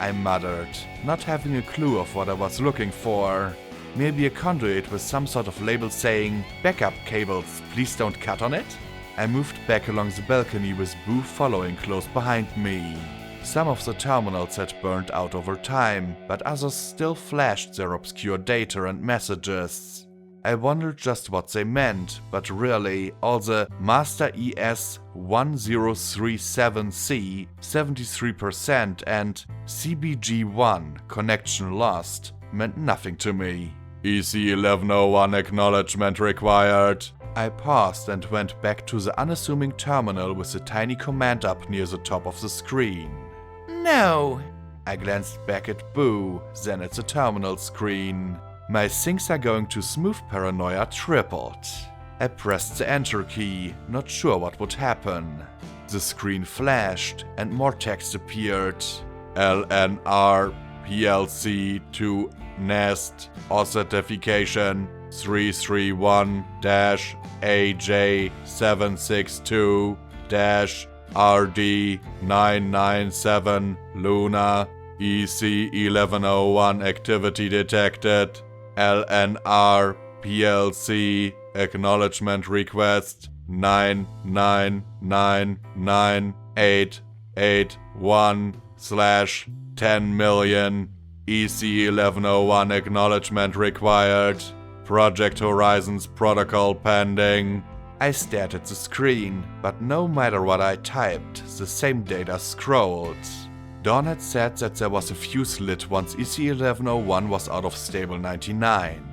I muttered, not having a clue of what I was looking for. Maybe a conduit with some sort of label saying, "Backup cables, please don't cut on it?" I moved back along the balcony with Boo following close behind me. Some of the terminals had burned out over time, but others still flashed their obscure data and messages. I wondered just what they meant, but really, all the Master ES 1037C 73% and CBG1 connection lost meant nothing to me. EC 1101 acknowledgement required. I paused and went back to the unassuming terminal with the tiny command up near the top of the screen. No! I glanced back at Boo, then at the terminal screen. My things are going to smooth paranoia tripled. I pressed the enter key, not sure what would happen. The screen flashed and more text appeared. LNR PLC to Nest Authentication 331-AJ762-RD997 Luna EC1101 activity detected. LNR PLC acknowledgement request 9999881/10,000,000 EC1101 acknowledgement required. Project Horizons protocol pending. I stared at the screen, but no matter what I typed, the same data scrolled. Dawn had said that there was a fuse lit once EC1101 was out of stable 99.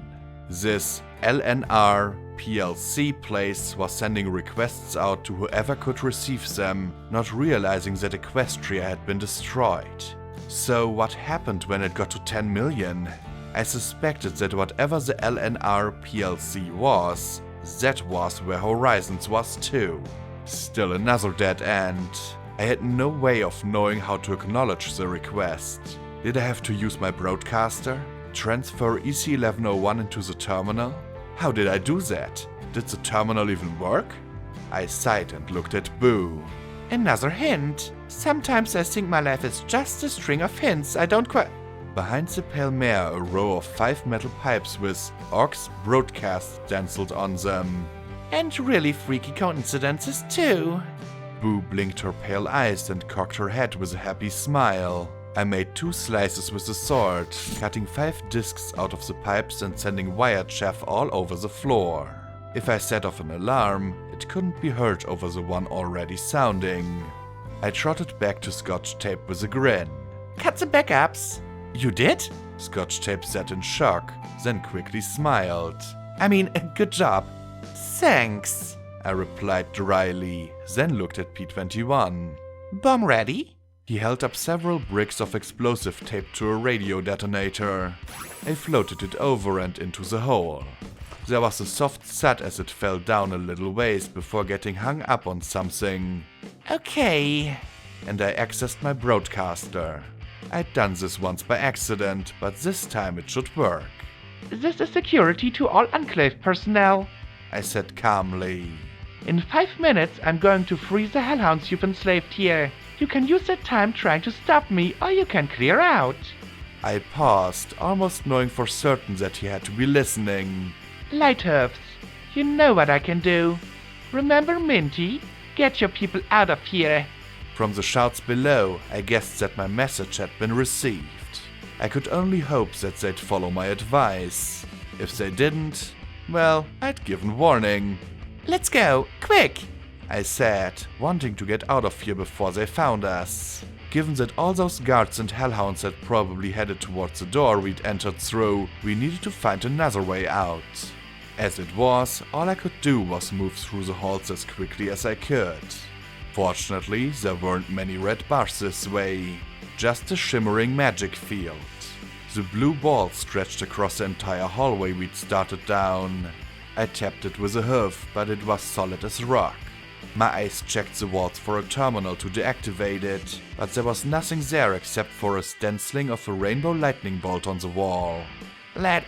This LNR PLC place was sending requests out to whoever could receive them, not realizing that Equestria had been destroyed. So what happened when it got to 10 million? I suspected that whatever the LNR PLC was, that was where Horizons was too. Still another dead end. I had no way of knowing how to acknowledge the request. Did I have to use my broadcaster? Transfer EC1101 into the terminal? How did I do that? Did the terminal even work? I sighed and looked at Boo. Another hint. Sometimes I think my life is just a string of hints I don't quite... Behind the pale mare, a row of 5 metal pipes with Orcs broadcast stenciled on them. And really freaky coincidences too. Boo blinked her pale eyes and cocked her head with a happy smile. I made 2 slices with the sword, cutting 5 discs out of the pipes and sending wired chaff all over the floor. If I set off an alarm, it couldn't be heard over the one already sounding. I trotted back to Scotch Tape with a grin. Cut the backups. You did? Scotch Tape said in shock, then quickly smiled. I mean, good job. Thanks, I replied dryly, then looked at P21. Bomb ready? He held up several bricks of explosive taped to a radio detonator. I floated it over and into the hole. There was a soft thud as it fell down a little ways before getting hung up on something. Okay. And I accessed my broadcaster. I'd done this once by accident, but this time it should work. This is security to all Enclave personnel, I said calmly. In 5 minutes I'm going to freeze the hellhounds you've enslaved here. You can use that time trying to stop me, or you can clear out. I paused, almost knowing for certain that he had to be listening. Lighthooves, you know what I can do. Remember Minty? Get your people out of here. From the shouts below, I guessed that my message had been received. I could only hope that they'd follow my advice. If they didn't, well, I'd given warning. Let's go, quick! I said, wanting to get out of here before they found us. Given that all those guards and hellhounds had probably headed towards the door we'd entered through, we needed to find another way out. As it was, all I could do was move through the halls as quickly as I could. Fortunately, there weren't many red bars this way, just a shimmering magic field. The blue ball stretched across the entire hallway we'd started down. I tapped it with a hoof, but it was solid as rock. My eyes checked the walls for a terminal to deactivate it, but there was nothing there except for a stenciling of a rainbow lightning bolt on the wall. Let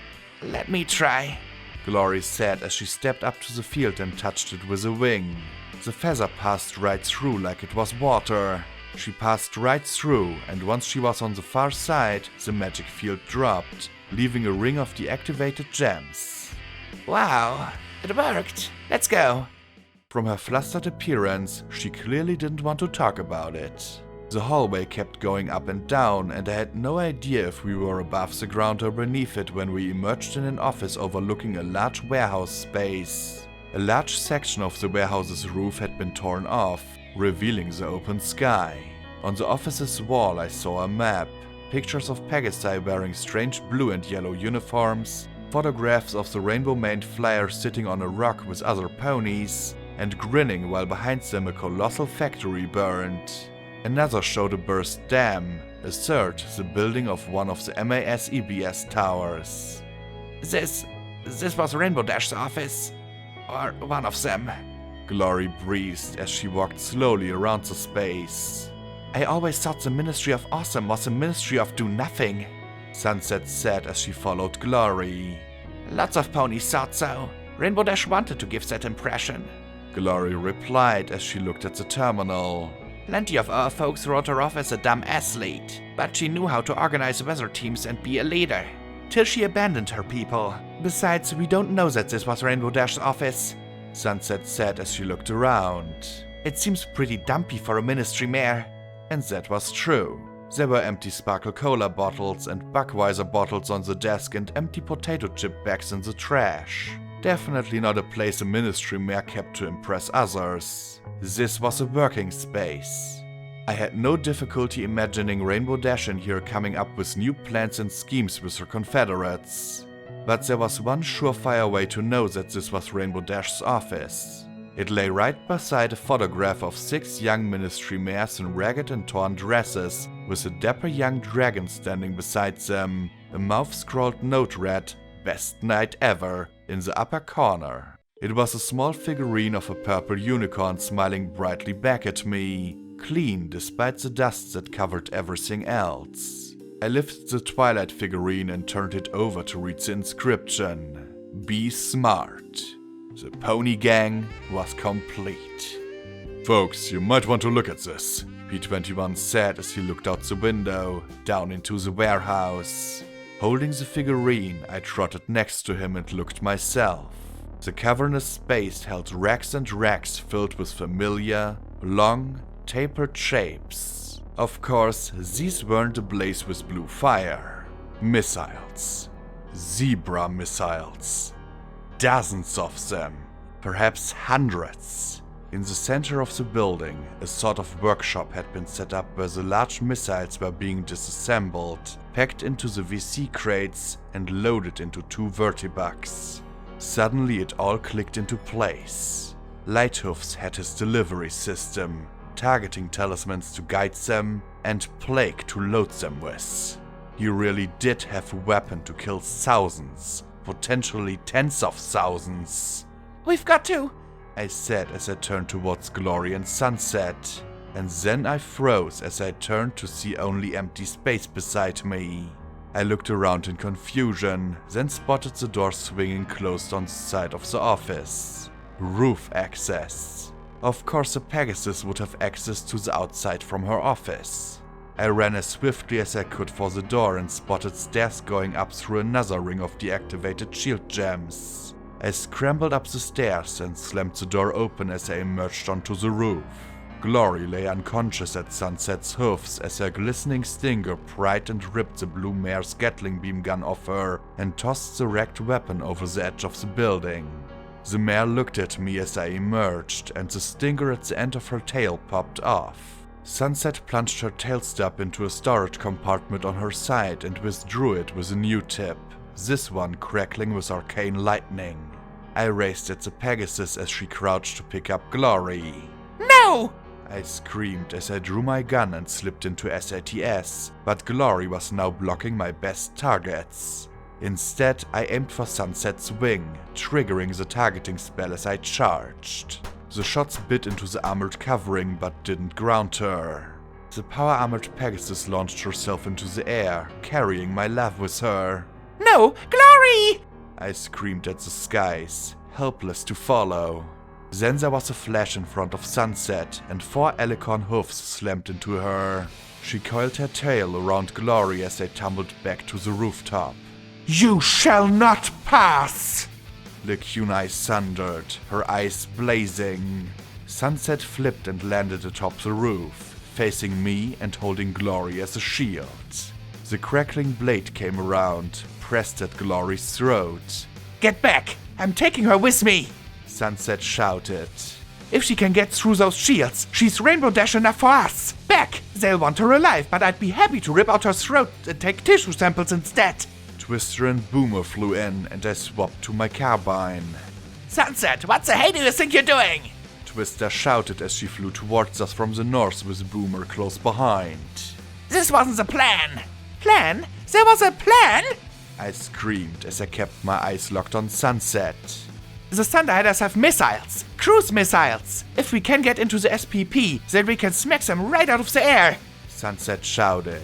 me try, Glory said as she stepped up to the field and touched it with a wing. The feather passed right through like it was water. She passed right through, and once she was on the far side, the magic field dropped, leaving a ring of deactivated gems. Wow, it worked. Let's go. From her flustered appearance, she clearly didn't want to talk about it. The hallway kept going up and down, and I had no idea if we were above the ground or beneath it when we emerged in an office overlooking a large warehouse space. A large section of the warehouse's roof had been torn off, revealing the open sky. On the office's wall I saw a map, pictures of Pegasi wearing strange blue and yellow uniforms, photographs of the rainbow-maned flyer sitting on a rock with other ponies, and grinning while behind them a colossal factory burned. Another showed a burst dam, a third the building of one of the MAS EBS towers. This was Rainbow Dash's office. Or one of them. Glory breathed as she walked slowly around the space. I always thought the Ministry of Awesome was a ministry of do-nothing. Sunset said as she followed Glory. Lots of ponies thought so. Rainbow Dash wanted to give that impression. Glory replied as she looked at the terminal. Plenty of our folks wrote her off as a dumb athlete, but she knew how to organize weather teams and be a leader. Till she abandoned her people. Besides, we don't know that this was Rainbow Dash's office, Sunset said as she looked around. It seems pretty dumpy for a ministry mayor. And that was true. There were empty Sparkle Cola bottles and Budweiser bottles on the desk and empty potato chip bags in the trash. Definitely not a place a ministry mayor kept to impress others. This was a working space. I had no difficulty imagining Rainbow Dash in here coming up with new plans and schemes with her confederates. But there was one surefire way to know that this was Rainbow Dash's office. It lay right beside a photograph of 6 young ministry mayors in ragged and torn dresses, with a dapper young dragon standing beside them. A mouth-scrawled note read, "Best night ever," in the upper corner. It was a small figurine of a purple unicorn smiling brightly back at me, clean despite the dust that covered everything else. I lifted the Twilight figurine and turned it over to read the inscription. Be smart. The pony gang was complete. Folks, you might want to look at this, P21 said as he looked out the window, down into the warehouse. Holding the figurine, I trotted next to him and looked myself. The cavernous space held racks and racks filled with familiar, long, tapered shapes. Of course, these weren't ablaze with blue fire. Missiles. Zebra missiles. Dozens of them. Perhaps hundreds. In the center of the building, a sort of workshop had been set up where the large missiles were being disassembled, packed into the VC crates, and loaded into 2 vertibucks. Suddenly it all clicked into place. Lighthoofs had his delivery system, targeting talismans to guide them, and plague to load them with. He really did have a weapon to kill thousands, potentially tens of thousands. We've got to, I said as I turned towards Glory and Sunset, and then I froze as I turned to see only empty space beside me. I looked around in confusion, then spotted the door swinging closed on the side of the office. Roof access. Of course, a Pegasus would have access to the outside from her office. I ran as swiftly as I could for the door and spotted stairs going up through another ring of deactivated shield gems. I scrambled up the stairs and slammed the door open as I emerged onto the roof. Glory lay unconscious at Sunset's hoofs as her glistening stinger pried and ripped the blue mare's Gatling beam gun off her and tossed the wrecked weapon over the edge of the building. The mare looked at me as I emerged, and the stinger at the end of her tail popped off. Sunset plunged her tail stub into a storage compartment on her side and withdrew it with a new tip, this one crackling with arcane lightning. I raced at the Pegasus as she crouched to pick up Glory. No! I screamed as I drew my gun and slipped into SATS, but Glory was now blocking my best targets. Instead, I aimed for Sunset's wing, triggering the targeting spell as I charged. The shots bit into the armored covering but didn't ground her. The power-armored Pegasus launched herself into the air, carrying my love with her. No! Glory! I screamed at the skies, helpless to follow. Then there was a flash in front of Sunset, and 4 Alicorn hoofs slammed into her. She coiled her tail around Glory as they tumbled back to the rooftop. You shall not pass! Lacunai thundered, her eyes blazing. Sunset flipped and landed atop the roof, facing me and holding Glory as a shield. The crackling blade came around, pressed at Glory's throat. Get back! I'm taking her with me! Sunset shouted. If she can get through those shields, she's Rainbow Dash enough for us! Back! They'll want her alive, but I'd be happy to rip out her throat and take tissue samples instead! Twister and Boomer flew in, and I swapped to my carbine. Sunset, what the hell do you think you're doing? Twister shouted as she flew towards us from the north with Boomer close behind. This wasn't the plan! Plan? There was a plan? I screamed as I kept my eyes locked on Sunset. The Thunderheaders have missiles. Cruise missiles. If we can get into the SPP, then we can smack them right out of the air. Sunset shouted.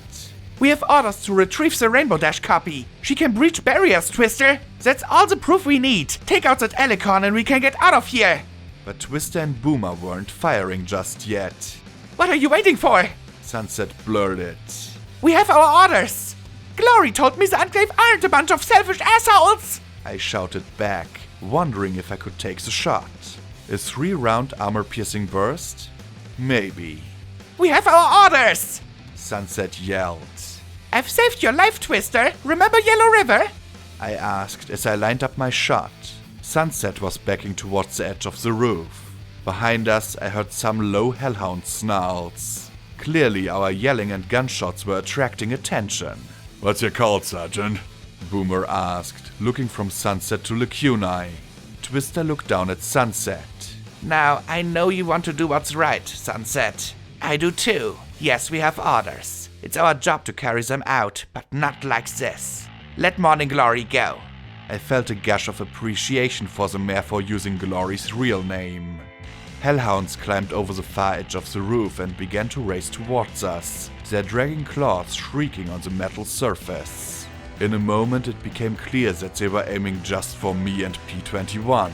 We have orders to retrieve the Rainbow Dash copy. She can breach barriers, Twister. That's all the proof we need. Take out that Alicorn and we can get out of here. But Twister and Boomer weren't firing just yet. What are you waiting for? Sunset blurted. We have our orders. Glory told me the Enclave aren't a bunch of selfish assholes. I shouted back, wondering if I could take the shot. A 3-round armor-piercing burst? Maybe. We have our orders. Sunset yelled. I've saved your life, Twister. Remember Yellow River? I asked as I lined up my shot. Sunset was backing towards the edge of the roof. Behind us, I heard some low hellhound snarls. Clearly, our yelling and gunshots were attracting attention. What's your call, Sergeant? Boomer asked, looking from Sunset to Lacunai. Twister looked down at Sunset. Now, I know you want to do what's right, Sunset. I do too. Yes, we have orders. It's our job to carry them out, but not like this. Let Morning Glory go. I felt a gush of appreciation for the mare for using Glory's real name. Hellhounds climbed over the far edge of the roof and began to race towards us, their dragging claws shrieking on the metal surface. In a moment it became clear that they were aiming just for me and P-21.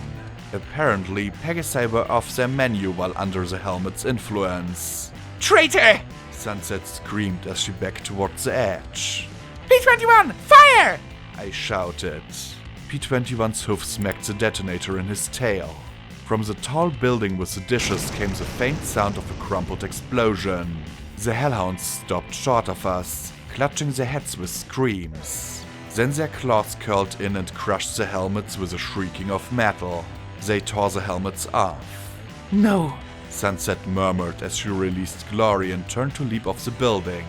Apparently, Pegasi were off their menu while under the helmet's influence. Traitor! Sunset screamed as she backed towards the edge. P-21, fire! I shouted. P-21's hoof smacked the detonator in his tail. From the tall building with the dishes came the faint sound of a crumpled explosion. The hellhounds stopped short of us, clutching their heads with screams. Then their claws curled in and crushed the helmets with a shrieking of metal. They tore the helmets off. No. Sunset murmured as she released Glory and turned to leap off the building.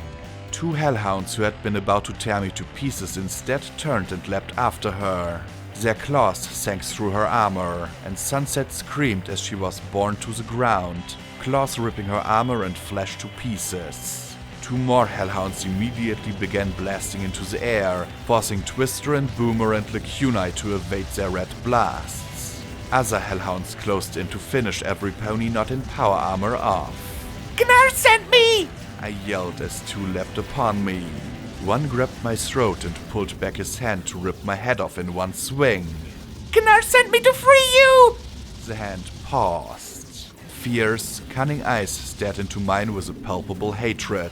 2 hellhounds who had been about to tear me to pieces instead turned and leapt after her. Their claws sank through her armor, and Sunset screamed as she was borne to the ground, claws ripping her armor and flesh to pieces. 2 more hellhounds immediately began blasting into the air, forcing Twister and Boomer and Lacunai to evade their red blasts. Other hellhounds closed in to finish every pony not in power armor off. Gnar sent me! I yelled as 2 leapt upon me. One grabbed my throat and pulled back his hand to rip my head off in one swing. Gnar sent me to free you! The hand paused. Fierce, cunning eyes stared into mine with a palpable hatred.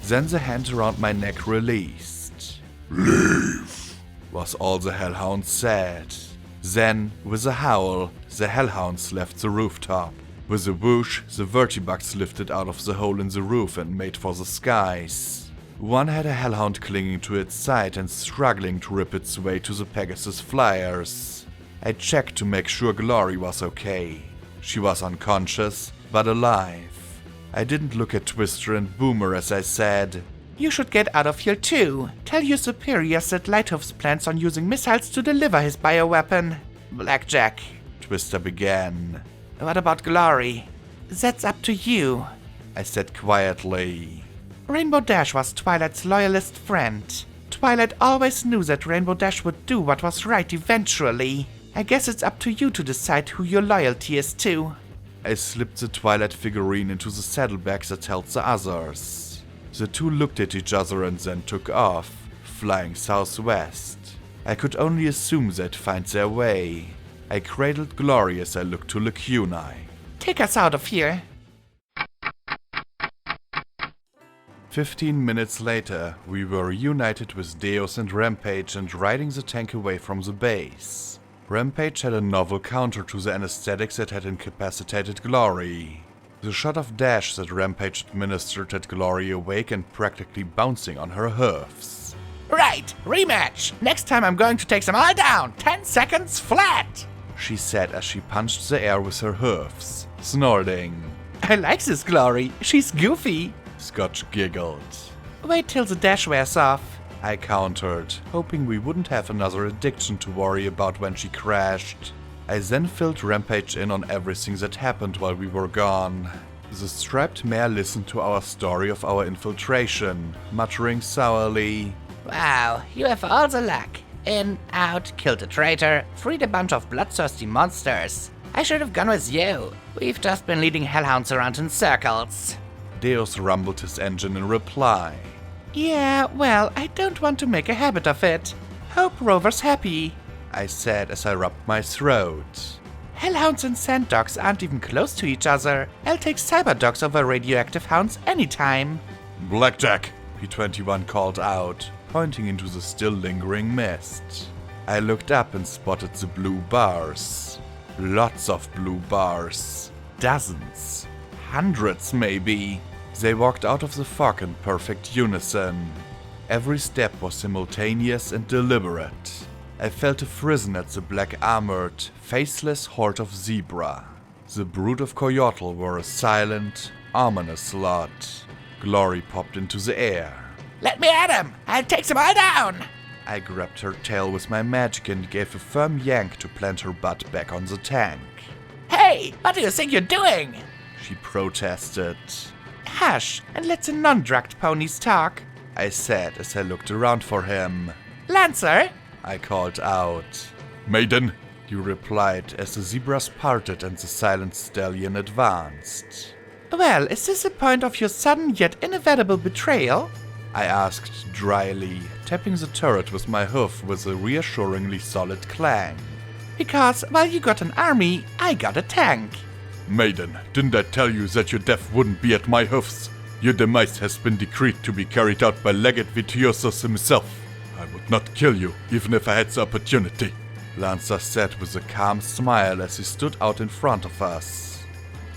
Then the hand around my neck released. Leave, was all the hellhound said. Then, with a howl, the hellhounds left the rooftop. With a whoosh, the vertibugs lifted out of the hole in the roof and made for the skies. One had a hellhound clinging to its side and struggling to rip its way to the Pegasus flyers. I checked to make sure Glory was okay. She was unconscious, but alive. I didn't look at Twister and Boomer as I said, "You should get out of here too. Tell your superiors that Lighthoof's plans on using missiles to deliver his bioweapon." "Blackjack," Twister began. "What about Glory?" "That's up to you," I said quietly. "Rainbow Dash was Twilight's loyalist friend. Twilight always knew that Rainbow Dash would do what was right eventually. I guess it's up to you to decide who your loyalty is to." I slipped the Twilight figurine into the saddlebag that held the others. The 2 looked at each other and then took off, flying southwest. I could only assume they'd find their way. I cradled Glory as I looked to Lacunai. "Take us out of here." 15 minutes later, we were reunited with Deus and Rampage and riding the tank away from the base. Rampage had a novel counter to the anesthetics that had incapacitated Glory. The shot of Dash that Rampage administered had Glory awake and practically bouncing on her hoofs. "Right, rematch! Next time I'm going to take them all down! 10 seconds flat!" she said as she punched the air with her hoofs, snorting. "I like this Glory. She's goofy." Scotch giggled. "Wait till the dash wears off," I countered, hoping we wouldn't have another addiction to worry about when she crashed. I then filled Rampage in on everything that happened while we were gone. The striped mare listened to our story of our infiltration, muttering sourly, "Wow, you have all the luck. In, out, killed a traitor, freed a bunch of bloodthirsty monsters. I should have gone with you. We've just been leading hellhounds around in circles. Deus rumbled his engine in reply. Yeah, well, I don't want to make a habit of it. Hope Rover's happy, I said as I rubbed my throat. Hellhounds and sand dogs aren't even close to each other. I'll take cyber dogs over radioactive hounds anytime. Blackjack, P21 called out, pointing into the still lingering mist. I looked up and spotted the blue bars. Lots of blue bars. Dozens. Hundreds, maybe. They walked out of the fog in perfect unison. Every step was simultaneous and deliberate. I felt a frisson at the black-armored, faceless horde of zebra. The brood of coyote were a silent, ominous lot. Glory popped into the air. Let me at him! I'll take them all down! I grabbed her tail with my magic and gave a firm yank to plant her butt back on the tank. Hey, what do you think you're doing? She protested. Hush, and let the non-drugged ponies talk, I said as I looked around for him. Lancer? I called out. Maiden, you replied as the zebras parted and the silent stallion advanced. Well, is this a point of your sudden yet inevitable betrayal? I asked dryly, tapping the turret with my hoof with a reassuringly solid clang. Because while you got an army, I got a tank. Maiden, didn't I tell you that your death wouldn't be at my hoofs? Your demise has been decreed to be carried out by Legate Vitiosus himself. I would not kill you, even if I had the opportunity. Lancer said with a calm smile as he stood out in front of us.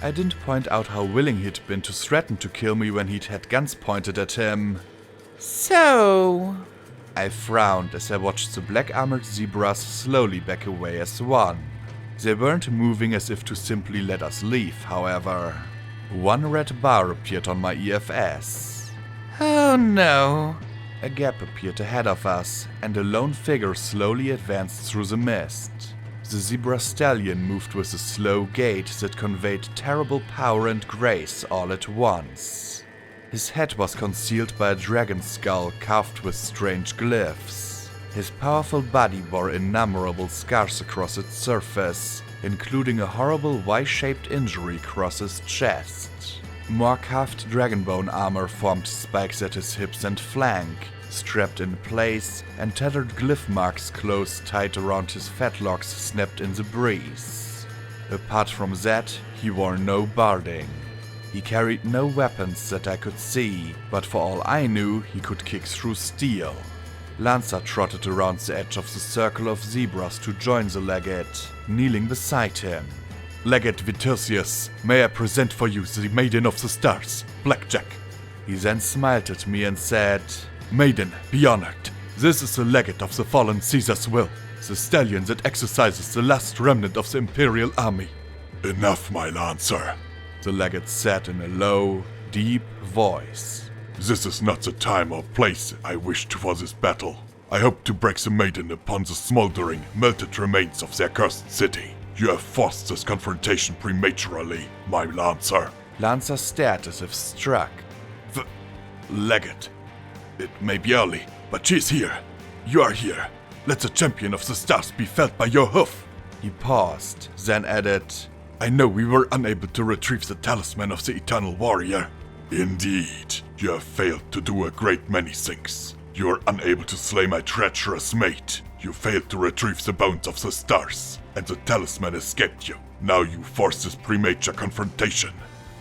I didn't point out how willing he'd been to threaten to kill me when he'd had guns pointed at him. So... I frowned as I watched the black-armored zebras slowly back away as one. They weren't moving as if to simply let us leave, however. One red bar appeared on my EFS. Oh no. A gap appeared ahead of us, and a lone figure slowly advanced through the mist. The zebra stallion moved with a slow gait that conveyed terrible power and grace all at once. His head was concealed by a dragon skull carved with strange glyphs. His powerful body bore innumerable scars across its surface, including a horrible Y-shaped injury across his chest. More carved dragonbone armor formed spikes at his hips and flank, strapped in place, and tattered glyph marks close tight around his fetlocks snapped in the breeze. Apart from that, he wore no barding. He carried no weapons that I could see, but for all I knew, he could kick through steel. Lancer trotted around the edge of the circle of zebras to join the legate, kneeling beside him. Legate Vitiosus, may I present for you the Maiden of the Stars, Blackjack. He then smiled at me and said, Maiden, be honored. This is the legate of the fallen Caesar's will, the stallion that exercises the last remnant of the Imperial army. Enough, my Lancer, the legate said in a low, deep voice. This is not the time or place I wished for this battle. I hope to break the Maiden upon the smoldering, melted remains of their cursed city. You have forced this confrontation prematurely, my Lancer. Lancer stared as if struck. Legate. It may be early, but she's here. You are here. Let the champion of the stars be felt by your hoof. He paused, then added, I know we were unable to retrieve the talisman of the Eternal Warrior. Indeed, you have failed to do a great many things. You were unable to slay my treacherous mate. You failed to retrieve the bones of the stars, and the talisman escaped you. Now you force this premature confrontation.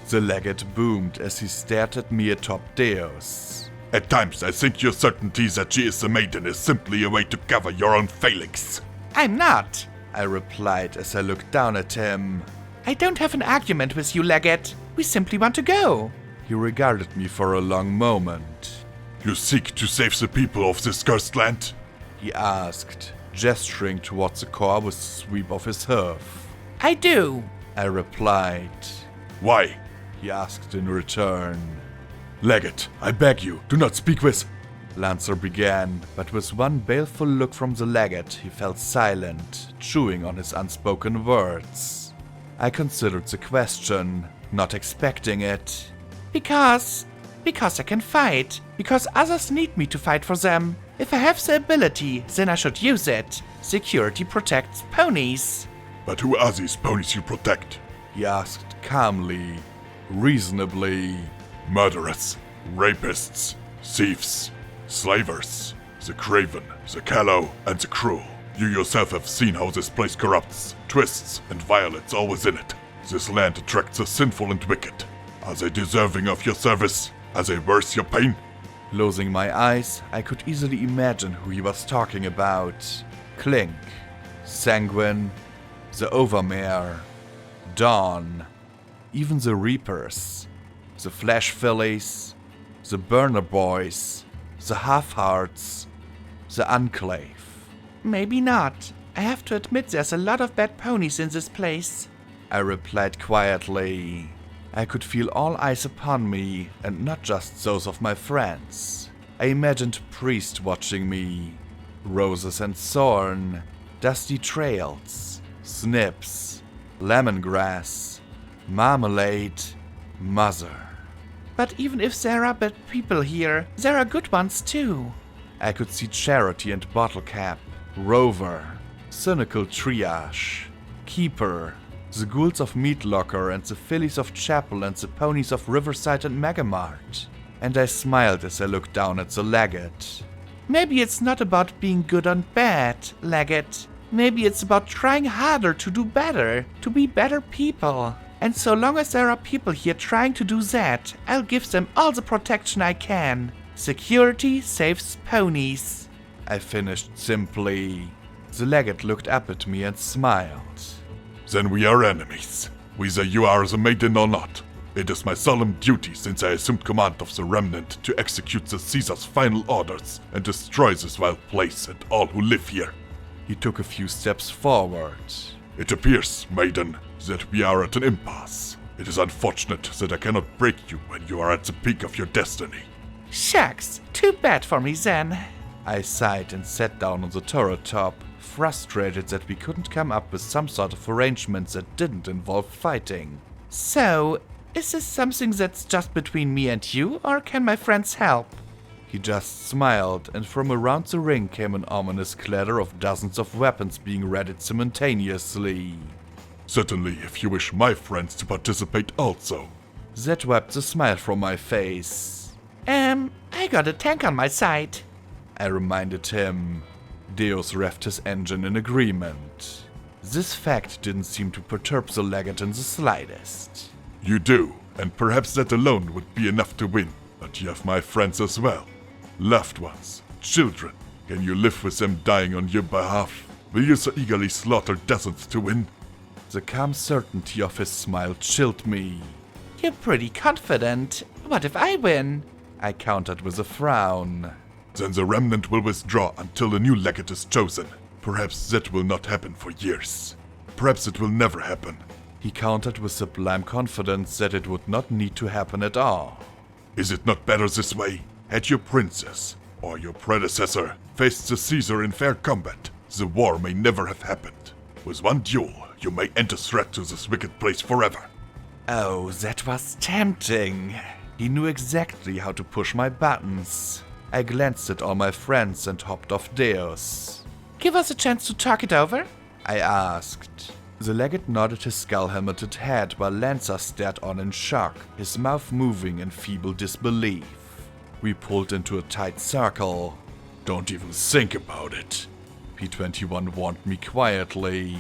The legate boomed as he stared at me atop Deus. At times I think your certainty that she is the Maiden is simply a way to cover your own failings. I'm not, I replied as I looked down at him. I don't have an argument with you, Legate. We simply want to go. He regarded me for a long moment. You seek to save the people of this cursed land? He asked, gesturing towards the core with a sweep of his hoof. I do, I replied. Why? He asked in return. Legate, I beg you, do not speak with... Lancer began, but with one baleful look from the legate, he fell silent, chewing on his unspoken words. I considered the question, not expecting it. Because I can fight. Because others need me to fight for them. If I have the ability, then I should use it. Security protects ponies. But who are these ponies you protect? He asked calmly, reasonably. Murderers, rapists, thieves, slavers, the craven, the callow, and the cruel. You yourself have seen how this place corrupts, twists, and violates all within it. This land attracts the sinful and wicked. Are they deserving of your service? Are they worth your pain? Closing my eyes, I could easily imagine who he was talking about. Clink, Sanguine, the Overmare, Dawn, even the Reapers, the Flash Fillies, the Burner Boys, the Half-Hearts, the Enclave. Maybe not. I have to admit there's a lot of bad ponies in this place. I replied quietly. I could feel all eyes upon me, and not just those of my friends. I imagined priests watching me. Roses and thorn, dusty trails, snips, lemongrass, marmalade, mother. But even if there are bad people here, there are good ones too. I could see Charity and Bottlecap, Rover, Cynical Triage, Keeper, the ghouls of Meatlocker and the fillies of Chapel and the ponies of Riverside and Megamart. And I smiled as I looked down at the Legate. Maybe it's not about being good and bad, Legate. Maybe it's about trying harder to do better, to be better people. And so long as there are people here trying to do that, I'll give them all the protection I can. Security saves ponies. I finished simply. The Legate looked up at me and smiled. Then we are enemies, whether you are the maiden or not. It is my solemn duty, since I assumed command of the Remnant, to execute the Caesar's final orders and destroy this wild place and all who live here. He took a few steps forward. It appears, maiden, that we are at an impasse. It is unfortunate that I cannot break you when you are at the peak of your destiny. Shucks, too bad for me then. I sighed and sat down on the turret top, frustrated that we couldn't come up with some sort of arrangement that didn't involve fighting. So, is this something that's just between me and you, or can my friends help? He just smiled, and from around the ring came an ominous clatter of dozens of weapons being readied simultaneously. Certainly, if you wish my friends to participate also. That wiped the smile from my face. I got a tank on my side. I reminded him. Deus revved his engine in agreement. This fact didn't seem to perturb the Legate in the slightest. You do, and perhaps that alone would be enough to win. But you have my friends as well. Loved ones, children. Can you live with them dying on your behalf? Will you so eagerly slaughter dozens to win? The calm certainty of his smile chilled me. You're pretty confident. What if I win? I countered with a frown. Then the Remnant will withdraw until a new Legate is chosen. Perhaps that will not happen for years. Perhaps it will never happen. He countered with sublime confidence that it would not need to happen at all. Is it not better this way? Had your princess, or your predecessor, faced the Caesar in fair combat, the war may never have happened. With one duel, you may end a threat to this wicked place forever. Oh, that was tempting. He knew exactly how to push my buttons. I glanced at all my friends and hopped off Deus. Give us a chance to talk it over? I asked. The Legate nodded his skull-helmeted head while Lancer stared on in shock, his mouth moving in feeble disbelief. We pulled into a tight circle. Don't even think about it, P21 warned me quietly.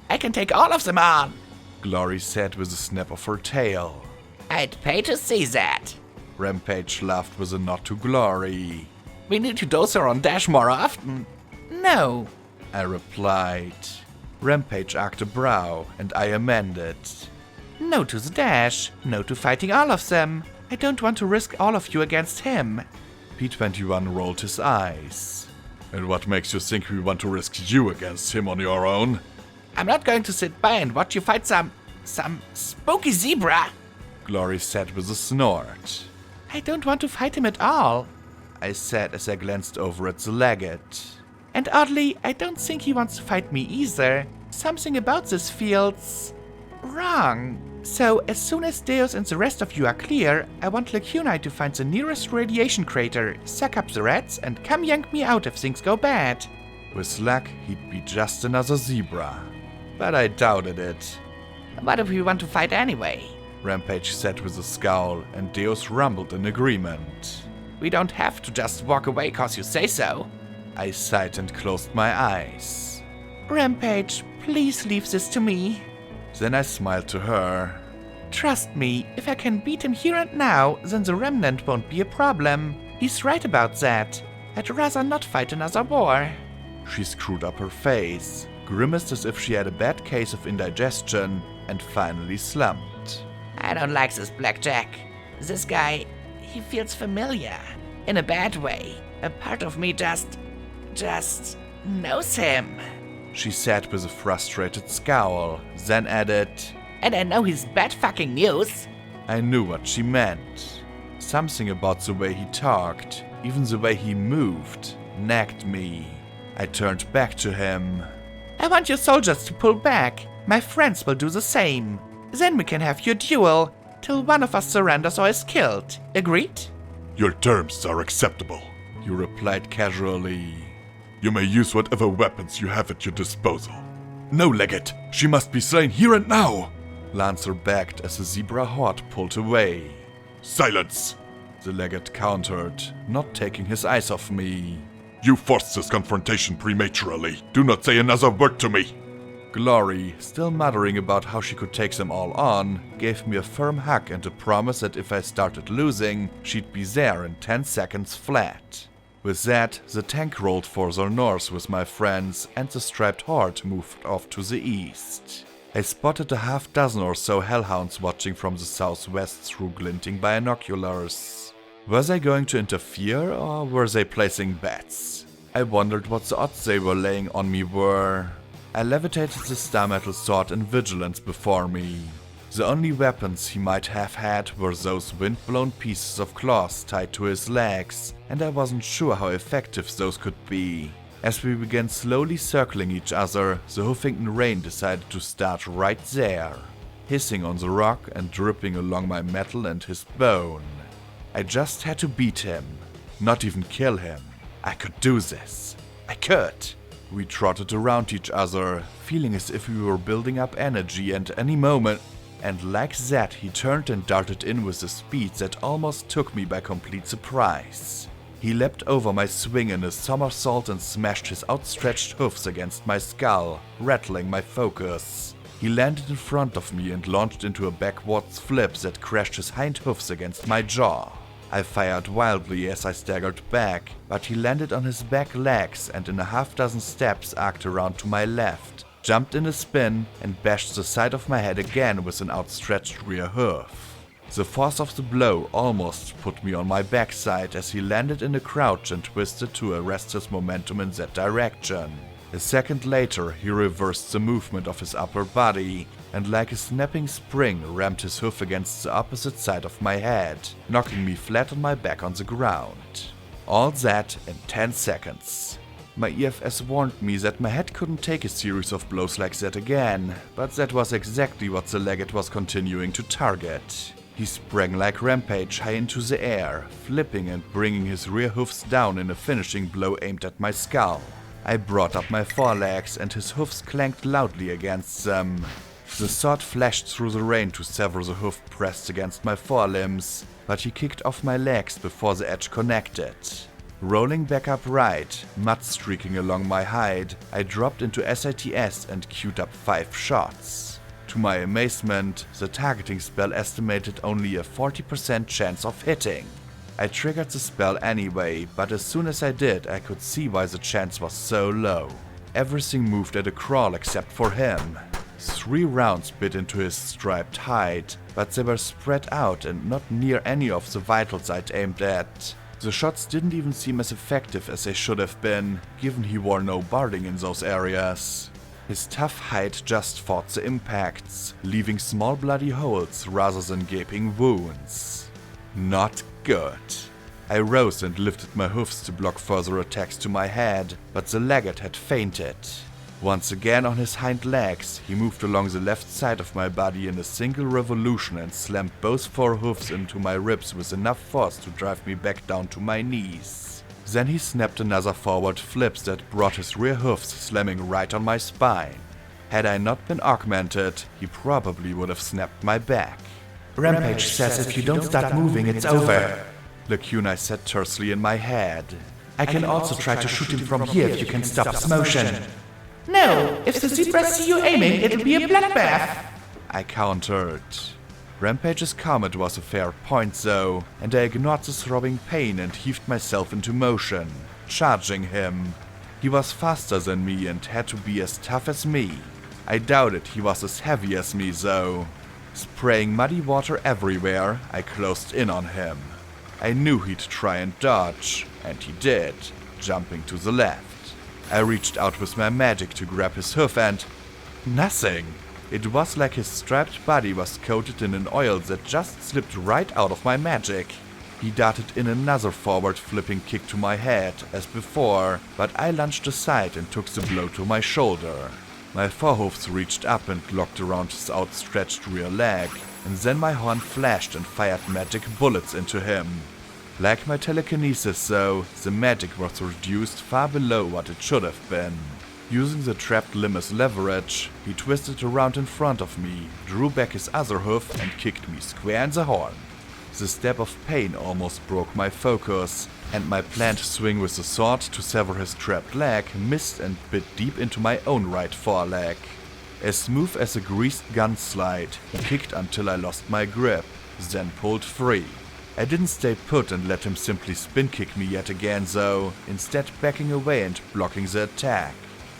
I can take all of them on, Glory said with a snap of her tail. I'd pay to see that. Rampage laughed with a nod to Glory. We need to dose her on Dash more often. No, I replied. Rampage arched a brow, and I amended. No to the Dash, no to fighting all of them. I don't want to risk all of you against him. P21 rolled his eyes. And what makes you think we want to risk you against him on your own? I'm not going to sit by and watch you fight some spooky zebra, Glory said with a snort. I don't want to fight him at all, I said as I glanced over at the Legate. And oddly, I don't think he wants to fight me either. Something about this feels wrong. So, as soon as Deus and the rest of you are clear, I want Lacunite to find the nearest radiation crater, suck up the rats, and come yank me out if things go bad. With luck, he'd be just another zebra. But I doubted it. What if we want to fight anyway? Rampage said with a scowl, and Deus rumbled in agreement. We don't have to just walk away cause you say so. I sighed and closed my eyes. Rampage, please leave this to me. Then I smiled to her. Trust me, if I can beat him here and now, then the Remnant won't be a problem. He's right about that. I'd rather not fight another war. She screwed up her face, grimaced as if she had a bad case of indigestion, and finally slumped. I don't like this Blackjack. This guy, he feels familiar. In a bad way. A part of me just knows him. She said with a frustrated scowl, then added, And I know he's bad fucking news. I knew what she meant. Something about the way he talked, even the way he moved, nagged me. I turned back to him. I want your soldiers to pull back. My friends will do the same. Then we can have your duel, till one of us surrenders or is killed. Agreed? Your terms are acceptable. You replied casually. You may use whatever weapons you have at your disposal. No, Legate, she must be slain here and now. Lancer backed as the zebra horde pulled away. Silence! The legate countered, not taking his eyes off me. You forced this confrontation prematurely. Do not say another word to me. Glory, still muttering about how she could take them all on, gave me a firm hug and a promise that if I started losing, she'd be there in 10 seconds flat. With that, the tank rolled further north with my friends, and the striped horde moved off to the east. I spotted a half dozen or so hellhounds watching from the southwest through glinting binoculars. Were they going to interfere, or were they placing bets? I wondered what the odds they were laying on me were. I levitated the star metal sword in vigilance before me. The only weapons he might have had were those wind-blown pieces of claws tied to his legs, and I wasn't sure how effective those could be. As we began slowly circling each other, the Huffington rain decided to start right there, hissing on the rock and dripping along my metal and his bone. I just had to beat him, not even kill him. I could do this. I could. We trotted around each other, feeling as if we were building up energy and any moment, and like that he turned and darted in with a speed that almost took me by complete surprise. He leapt over my swing in a somersault and smashed his outstretched hoofs against my skull, rattling my focus. He landed in front of me and launched into a backwards flip that crashed his hind hoofs against my jaw. I fired wildly as I staggered back, but he landed on his back legs and in a half dozen steps arced around to my left, jumped in a spin, and bashed the side of my head again with an outstretched rear hoof. The force of the blow almost put me on my backside as he landed in a crouch and twisted to arrest his momentum in that direction. A second later, he reversed the movement of his upper body and like a snapping spring rammed his hoof against the opposite side of my head, knocking me flat on my back on the ground. All that in 10 seconds. My EFS warned me that my head couldn't take a series of blows like that again, but that was exactly what the legate was continuing to target. He sprang like Rampage high into the air, flipping and bringing his rear hoofs down in a finishing blow aimed at my skull. I brought up my forelegs and his hoofs clanked loudly against them. The sword flashed through the rain to sever the hoof pressed against my forelimbs, but he kicked off my legs before the edge connected. Rolling back upright, mud streaking along my hide, I dropped into SITS and queued up 5 shots. To my amazement, the targeting spell estimated only a 40% chance of hitting. I triggered the spell anyway, but as soon as I did, I could see why the chance was so low. Everything moved at a crawl except for him. 3 rounds bit into his striped hide, but they were spread out and not near any of the vitals I'd aimed at. The shots didn't even seem as effective as they should have been, given he wore no barding in those areas. His tough hide just fought the impacts, leaving small bloody holes rather than gaping wounds. Not good. I rose and lifted my hoofs to block further attacks to my head, but the legate had fainted. Once again on his hind legs, he moved along the left side of my body in a single revolution and slammed both forehoofs into my ribs with enough force to drive me back down to my knees. Then he snapped another forward flips that brought his rear hoofs slamming right on my spine. Had I not been augmented, he probably would have snapped my back. Rampage says if you don't start moving, it's over. Lacuna said tersely in my head. I can also try to shoot him from here if you can stop this motion. No, if the zebras see you aiming, it'll be a bloodbath, I countered. Rampage's comment was a fair point though, and I ignored the throbbing pain and heaved myself into motion, charging him. He was faster than me and had to be as tough as me. I doubted he was as heavy as me though. Spraying muddy water everywhere, I closed in on him. I knew he'd try and dodge, and he did, jumping to the left. I reached out with my magic to grab his hoof and... nothing. It was like his strapped body was coated in an oil that just slipped right out of my magic. He darted in another forward flipping kick to my head, as before, but I lunged aside and took the blow to my shoulder. My forehoofs reached up and locked around his outstretched rear leg, and then my horn flashed and fired magic bullets into him. Like my telekinesis though, the magic was reduced far below what it should have been. Using the trapped limb as leverage, he twisted around in front of me, drew back his other hoof and kicked me square in the horn. The stab of pain almost broke my focus, and my planned swing with the sword to sever his trapped leg missed and bit deep into my own right foreleg. As smooth as a greased gun slide, he kicked until I lost my grip, then pulled free. I didn't stay put and let him simply spin kick me yet again though, instead backing away and blocking the attack.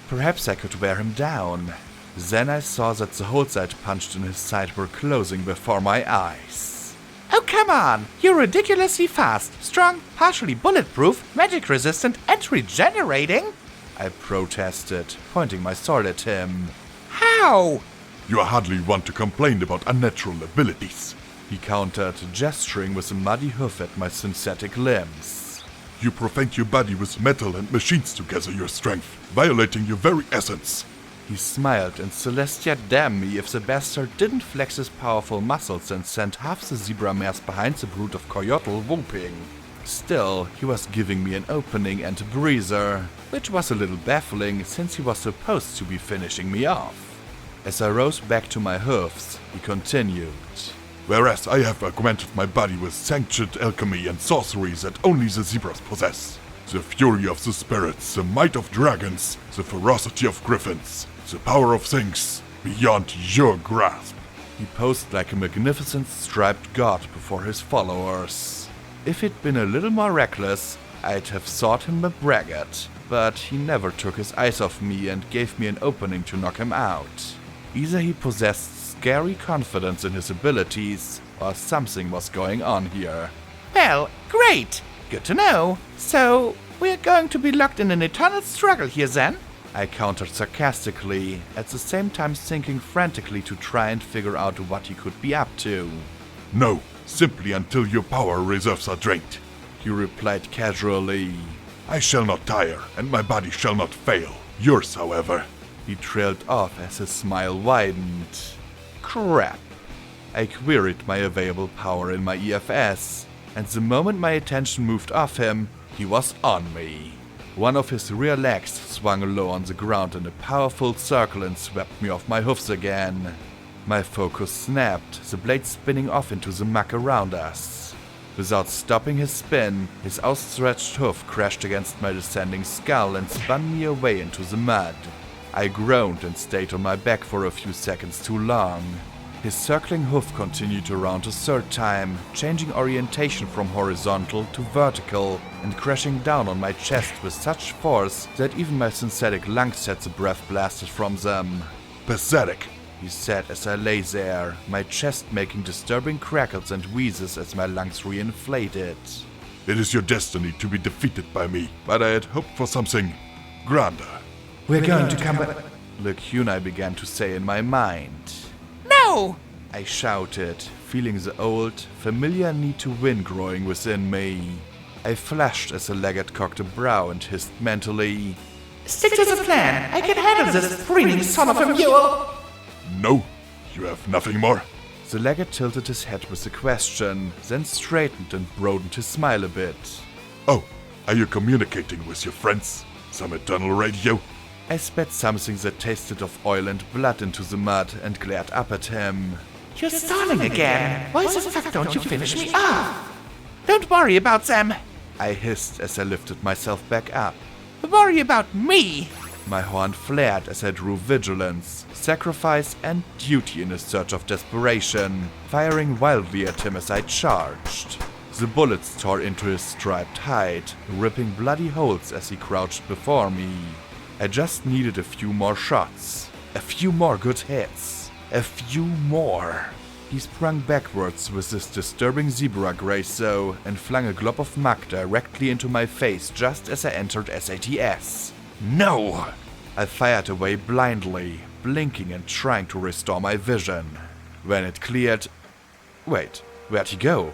Perhaps I could wear him down. Then I saw that the holes I'd punched in his side were closing before my eyes. Oh, come on! You're ridiculously fast, strong, partially bulletproof, magic resistant, and regenerating? I protested, pointing my sword at him. How? You are hardly one to complain about unnatural abilities. He countered, gesturing with a muddy hoof at my synthetic limbs. You profane your body with metal and machines to gather your strength, violating your very essence. He smiled, and Celestia damn me if the bastard didn't flex his powerful muscles and send half the zebra mares behind the brood of Coyotl whooping. Still, he was giving me an opening and a breather, which was a little baffling since he was supposed to be finishing me off. As I rose back to my hoofs, he continued. Whereas I have augmented my body with sanctioned alchemy and sorcery that only the zebras possess. The fury of the spirits, the might of dragons, the ferocity of griffins, the power of things beyond your grasp. He posed like a magnificent striped god before his followers. If he'd been a little more reckless, I'd have thought him a braggart, but he never took his eyes off me and gave me an opening to knock him out. Either he possessed scary confidence in his abilities, or something was going on here. Well, great! Good to know. So, we're going to be locked in an eternal struggle here then? I countered sarcastically, at the same time thinking frantically to try and figure out what he could be up to. No, simply until your power reserves are drained. He replied casually. I shall not tire, and my body shall not fail. Yours, however. He trailed off as his smile widened. Crap. I queried my available power in my EFS, and the moment my attention moved off him, he was on me. One of his rear legs swung low on the ground in a powerful circle and swept me off my hoofs again. My focus snapped, the blade spinning off into the muck around us. Without stopping his spin, his outstretched hoof crashed against my descending skull and spun me away into the mud. I groaned and stayed on my back for a few seconds too long. His circling hoof continued around a third time, changing orientation from horizontal to vertical and crashing down on my chest with such force that even my synthetic lungs had the breath blasted from them. Pathetic, he said as I lay there, my chest making disturbing crackles and wheezes as my lungs reinflated. It is your destiny to be defeated by me, but I had hoped for something grander. We're going to come back. Lacuna began to say in my mind. No! I shouted, feeling the old, familiar need to win growing within me. I flashed as the laggard cocked a brow and hissed mentally. Stick to the plan. I can handle this breeding son of a mule. No, you have nothing more? The legate tilted his head with a question, then straightened and broadened his smile a bit. Oh, are you communicating with your friends? Some eternal radio? I spat something that tasted of oil and blood into the mud and glared up at him. You're stalling again. Why the fuck don't you finish me off? Don't worry about them. I hissed as I lifted myself back up. Worry about me. My horn flared as I drew vigilance, sacrifice, and duty in a surge of desperation, firing wildly at him as I charged. The bullets tore into his striped hide, ripping bloody holes as he crouched before me. I just needed a few more shots, a few more good hits, a few more. He sprung backwards with his disturbing zebra grace and flung a glob of muck directly into my face just as I entered SATS. No! I fired away blindly, blinking and trying to restore my vision. When it cleared... Wait, where'd he go?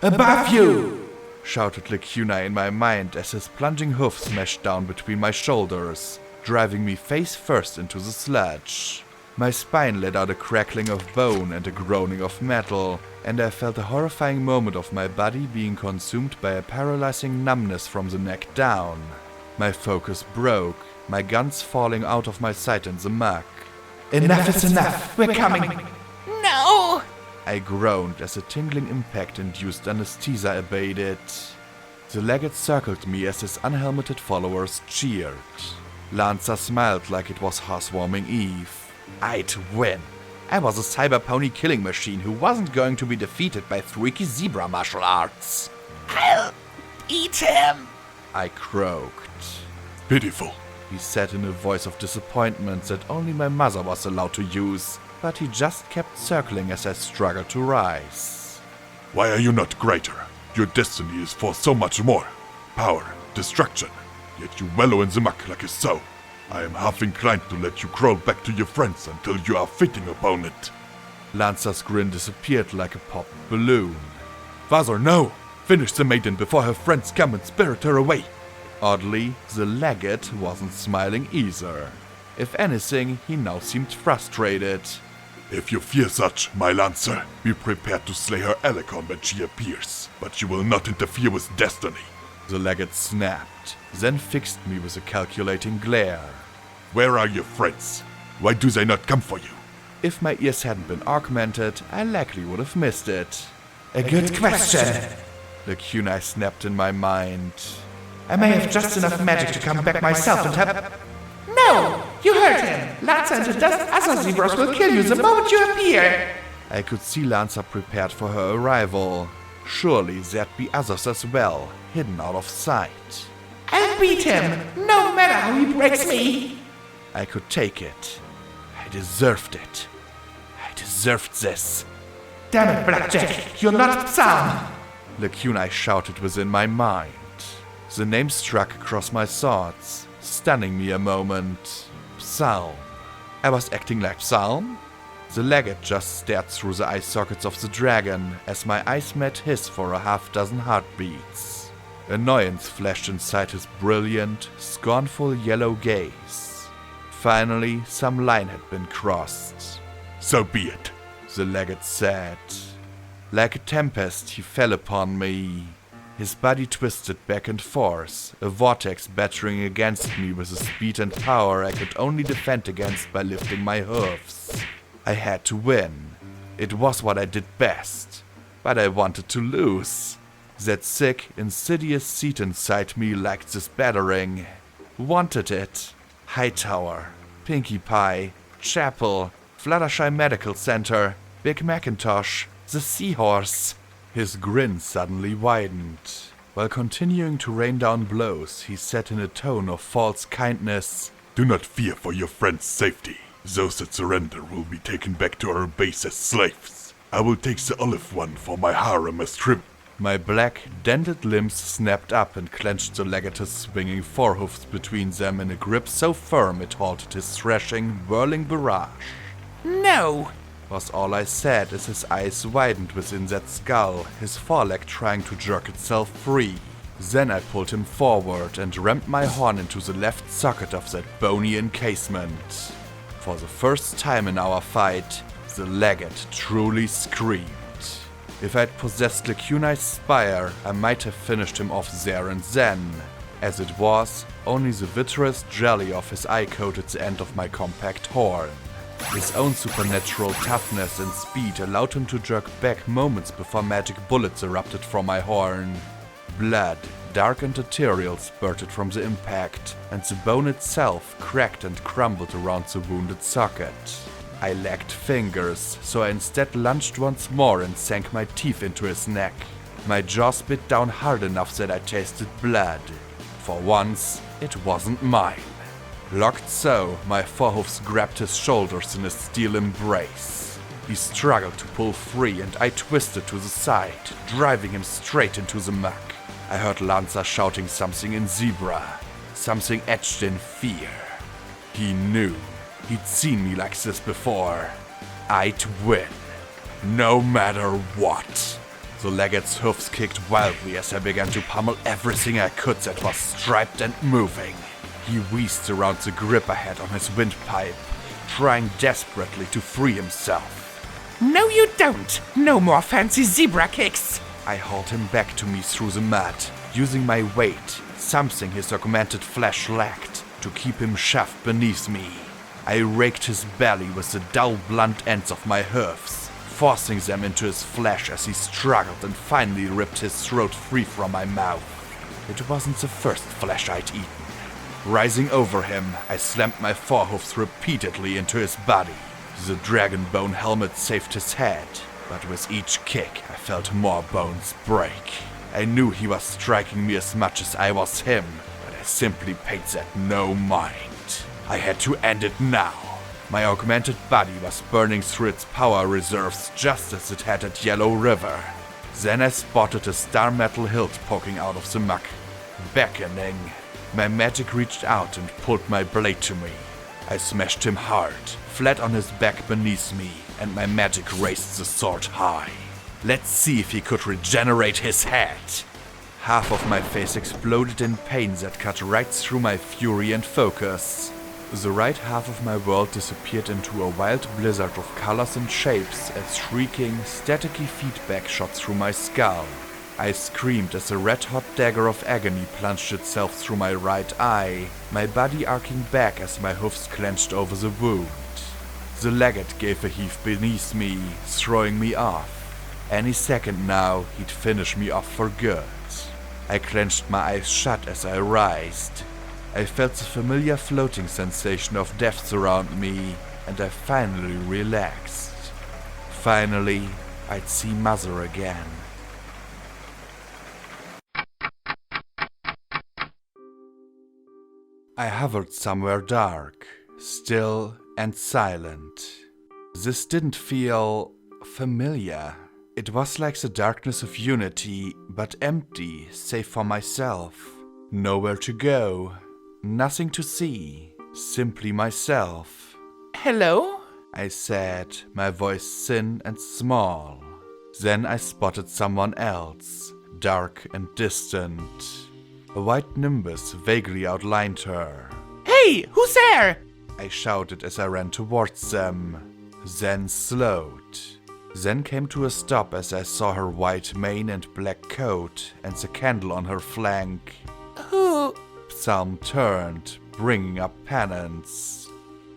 Above you! Shouted Lacuna in my mind as his plunging hoof smashed down between my shoulders, driving me face first into the sludge. My spine let out a crackling of bone and a groaning of metal, and I felt a horrifying moment of my body being consumed by a paralyzing numbness from the neck down. My focus broke, my guns falling out of my sight in the muck. Enough is enough. We're coming. No! I groaned as a tingling impact-induced anesthesia abated. The legate circled me as his unhelmeted followers cheered. Lancer smiled like it was housewarming Eve. I'd win. I was a cyber pony killing machine who wasn't going to be defeated by freaky zebra martial arts. I'll eat him. I croaked. Pitiful, He said in a voice of disappointment that only my mother was allowed to use, but he just kept circling as I struggled to rise. Why are you not greater? Your destiny is for so much more. Power, destruction. Yet you wallow in the muck like a sow. I am half inclined to let you crawl back to your friends until you are fitting upon it. Lancer's grin disappeared like a popped balloon. Father, no! Finish the maiden before her friends come and spirit her away! Oddly, the legate wasn't smiling either. If anything, he now seemed frustrated. If you fear such, my Lancer, be prepared to slay her Alicon when she appears, but you will not interfere with destiny. The legate snapped, then fixed me with a calculating glare. Where are your friends? Why do they not come for you? If my ears hadn't been augmented, I likely would have missed it. A good question. The kunai snapped in my mind. I may have just enough magic to come back myself and have... No! You heard him! Lancer and a dozen other zebras will kill you the moment you appear! I could see Lancer prepared for her arrival. Surely there'd be others as well, hidden out of sight. I'll beat him, no matter how he breaks me! I could take it. I deserved it. I deserved this. Damn it, Blackjack, you're not Psalm! The kunai shouted within my mind. The name struck across my thoughts, stunning me a moment. Psalm. I was acting like Psalm? The legate just stared through the eye sockets of the dragon as my eyes met his for a half-dozen heartbeats. Annoyance flashed inside his brilliant, scornful yellow gaze. Finally, some line had been crossed. So be it, the legate said. Like a tempest, he fell upon me. His body twisted back and forth, a vortex battering against me with a speed and power I could only defend against by lifting my hoofs. I had to win. It was what I did best. But I wanted to lose. That sick, insidious seat inside me liked this battering. Wanted it. Hightower, Pinkie Pie, Chapel, Fluttershy Medical Center, Big Macintosh, the Seahorse. His grin suddenly widened. While continuing to rain down blows, he said in a tone of false kindness, Do not fear for your friend's safety. Those that surrender will be taken back to our base as slaves. I will take the olive one for my harem as tribute. My black, dented limbs snapped up and clenched the legate's swinging forehoofs between them in a grip so firm it halted his thrashing, whirling barrage. No! Was all I said as his eyes widened within that skull, his foreleg trying to jerk itself free. Then I pulled him forward and rammed my horn into the left socket of that bony encasement. For the first time in our fight, the legate truly screamed. If I'd possessed Lacunai's spire, I might have finished him off there and then. As it was, only the vitreous jelly of his eye coated the end of my compact horn. His own supernatural toughness and speed allowed him to jerk back moments before magic bullets erupted from my horn. Blood, dark and ethereal, spurted from the impact, and the bone itself cracked and crumbled around the wounded socket. I lacked fingers, so I instead lunged once more and sank my teeth into his neck. My jaws bit down hard enough that I tasted blood. For once, it wasn't mine. Locked so, my forehoofs grabbed his shoulders in a steel embrace. He struggled to pull free and I twisted to the side, driving him straight into the muck. I heard Lanza shouting something in Zebra, something etched in fear. He knew. He'd seen me like this before. I'd win, no matter what. The legate's hoofs kicked wildly as I began to pummel everything I could that was striped and moving. He wheezed around the grip I had on his windpipe, trying desperately to free himself. No, you don't! No more fancy zebra kicks! I hauled him back to me through the mud, using my weight, something his augmented flesh lacked, to keep him shoved beneath me. I raked his belly with the dull, blunt ends of my hoofs, forcing them into his flesh as he struggled and finally ripped his throat free from my mouth. It wasn't the first flesh I'd eaten. Rising over him, I slammed my forehoofs repeatedly into his body. The dragon bone helmet saved his head, but with each kick I felt more bones break. I knew he was striking me as much as I was him, but I simply paid that no mind. I had to end it now. My augmented body was burning through its power reserves just as it had at Yellow River. Then I spotted a star metal hilt poking out of the muck, beckoning. My magic reached out and pulled my blade to me. I smashed him hard, flat on his back beneath me, and my magic raised the sword high. Let's see if he could regenerate his head. Half of my face exploded in pain that cut right through my fury and focus. The right half of my world disappeared into a wild blizzard of colors and shapes as shrieking, staticky feedback shot through my skull. I screamed as a red-hot dagger of agony plunged itself through my right eye, my body arcing back as my hoofs clenched over the wound. The legate gave a heave beneath me, throwing me off. Any second now, he'd finish me off for good. I clenched my eyes shut as I writhed. I felt the familiar floating sensation of death surround me, and I finally relaxed. Finally, I'd see Mother again. I hovered somewhere dark, still and silent. This didn't feel familiar. It was like the darkness of unity, but empty, save for myself. Nowhere to go, nothing to see, simply myself. Hello? I said, my voice thin and small. Then I spotted someone else, dark and distant. A white nimbus vaguely outlined her. Hey, who's there? I shouted as I ran towards them, then slowed. Then came to a stop as I saw her white mane and black coat and the candle on her flank. Who? Psalm turned, bringing up penance.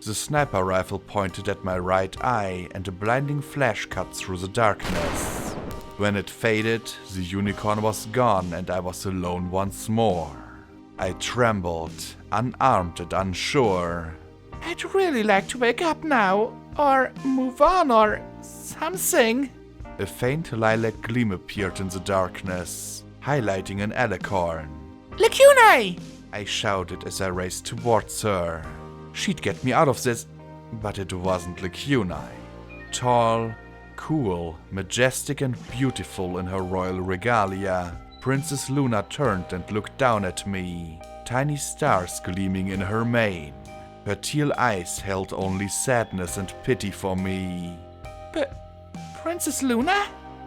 The sniper rifle pointed at my right eye and a blinding flash cut through the darkness. When it faded, the unicorn was gone and I was alone once more. I trembled, unarmed and unsure. I'd really like to wake up now, or move on, or something. A faint lilac gleam appeared in the darkness, highlighting an alicorn. Lacunai! I shouted as I raced towards her. She'd get me out of this, but it wasn't Lacunai. Tall, cool, majestic and beautiful in her royal regalia, Princess Luna turned and looked down at me, tiny stars gleaming in her mane. Her teal eyes held only sadness and pity for me. Princess Luna?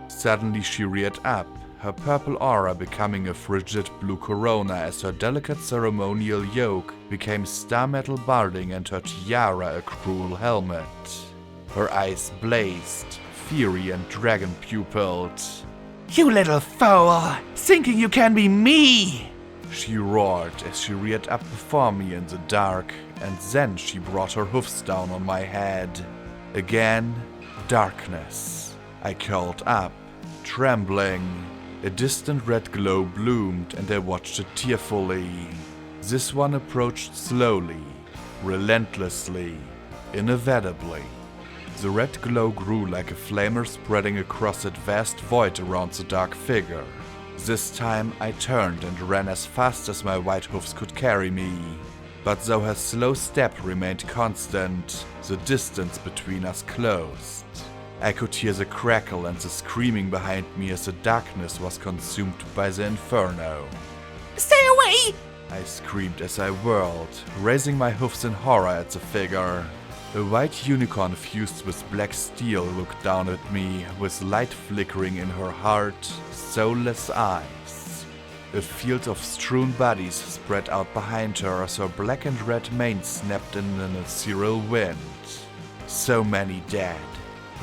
Suddenly she reared up, her purple aura becoming a frigid blue corona as her delicate ceremonial yoke became star metal barding and her tiara a cruel helmet. Her eyes blazed, fiery and dragon-pupilled. You little fool! Thinking you can be me! She roared as she reared up before me in the dark, and then she brought her hoofs down on my head. Again, darkness. I curled up, trembling. A distant red glow bloomed and I watched it tearfully. This one approached slowly, relentlessly, inevitably. The red glow grew like a flamer spreading across that vast void around the dark figure. This time I turned and ran as fast as my white hoofs could carry me. But though her slow step remained constant, the distance between us closed. I could hear the crackle and the screaming behind me as the darkness was consumed by the inferno. Stay away! I screamed as I whirled, raising my hoofs in horror at the figure. A white unicorn fused with black steel looked down at me, with light flickering in her hard, soulless eyes. A field of strewn bodies spread out behind her as her black and red mane snapped in an ethereal wind. So many dead.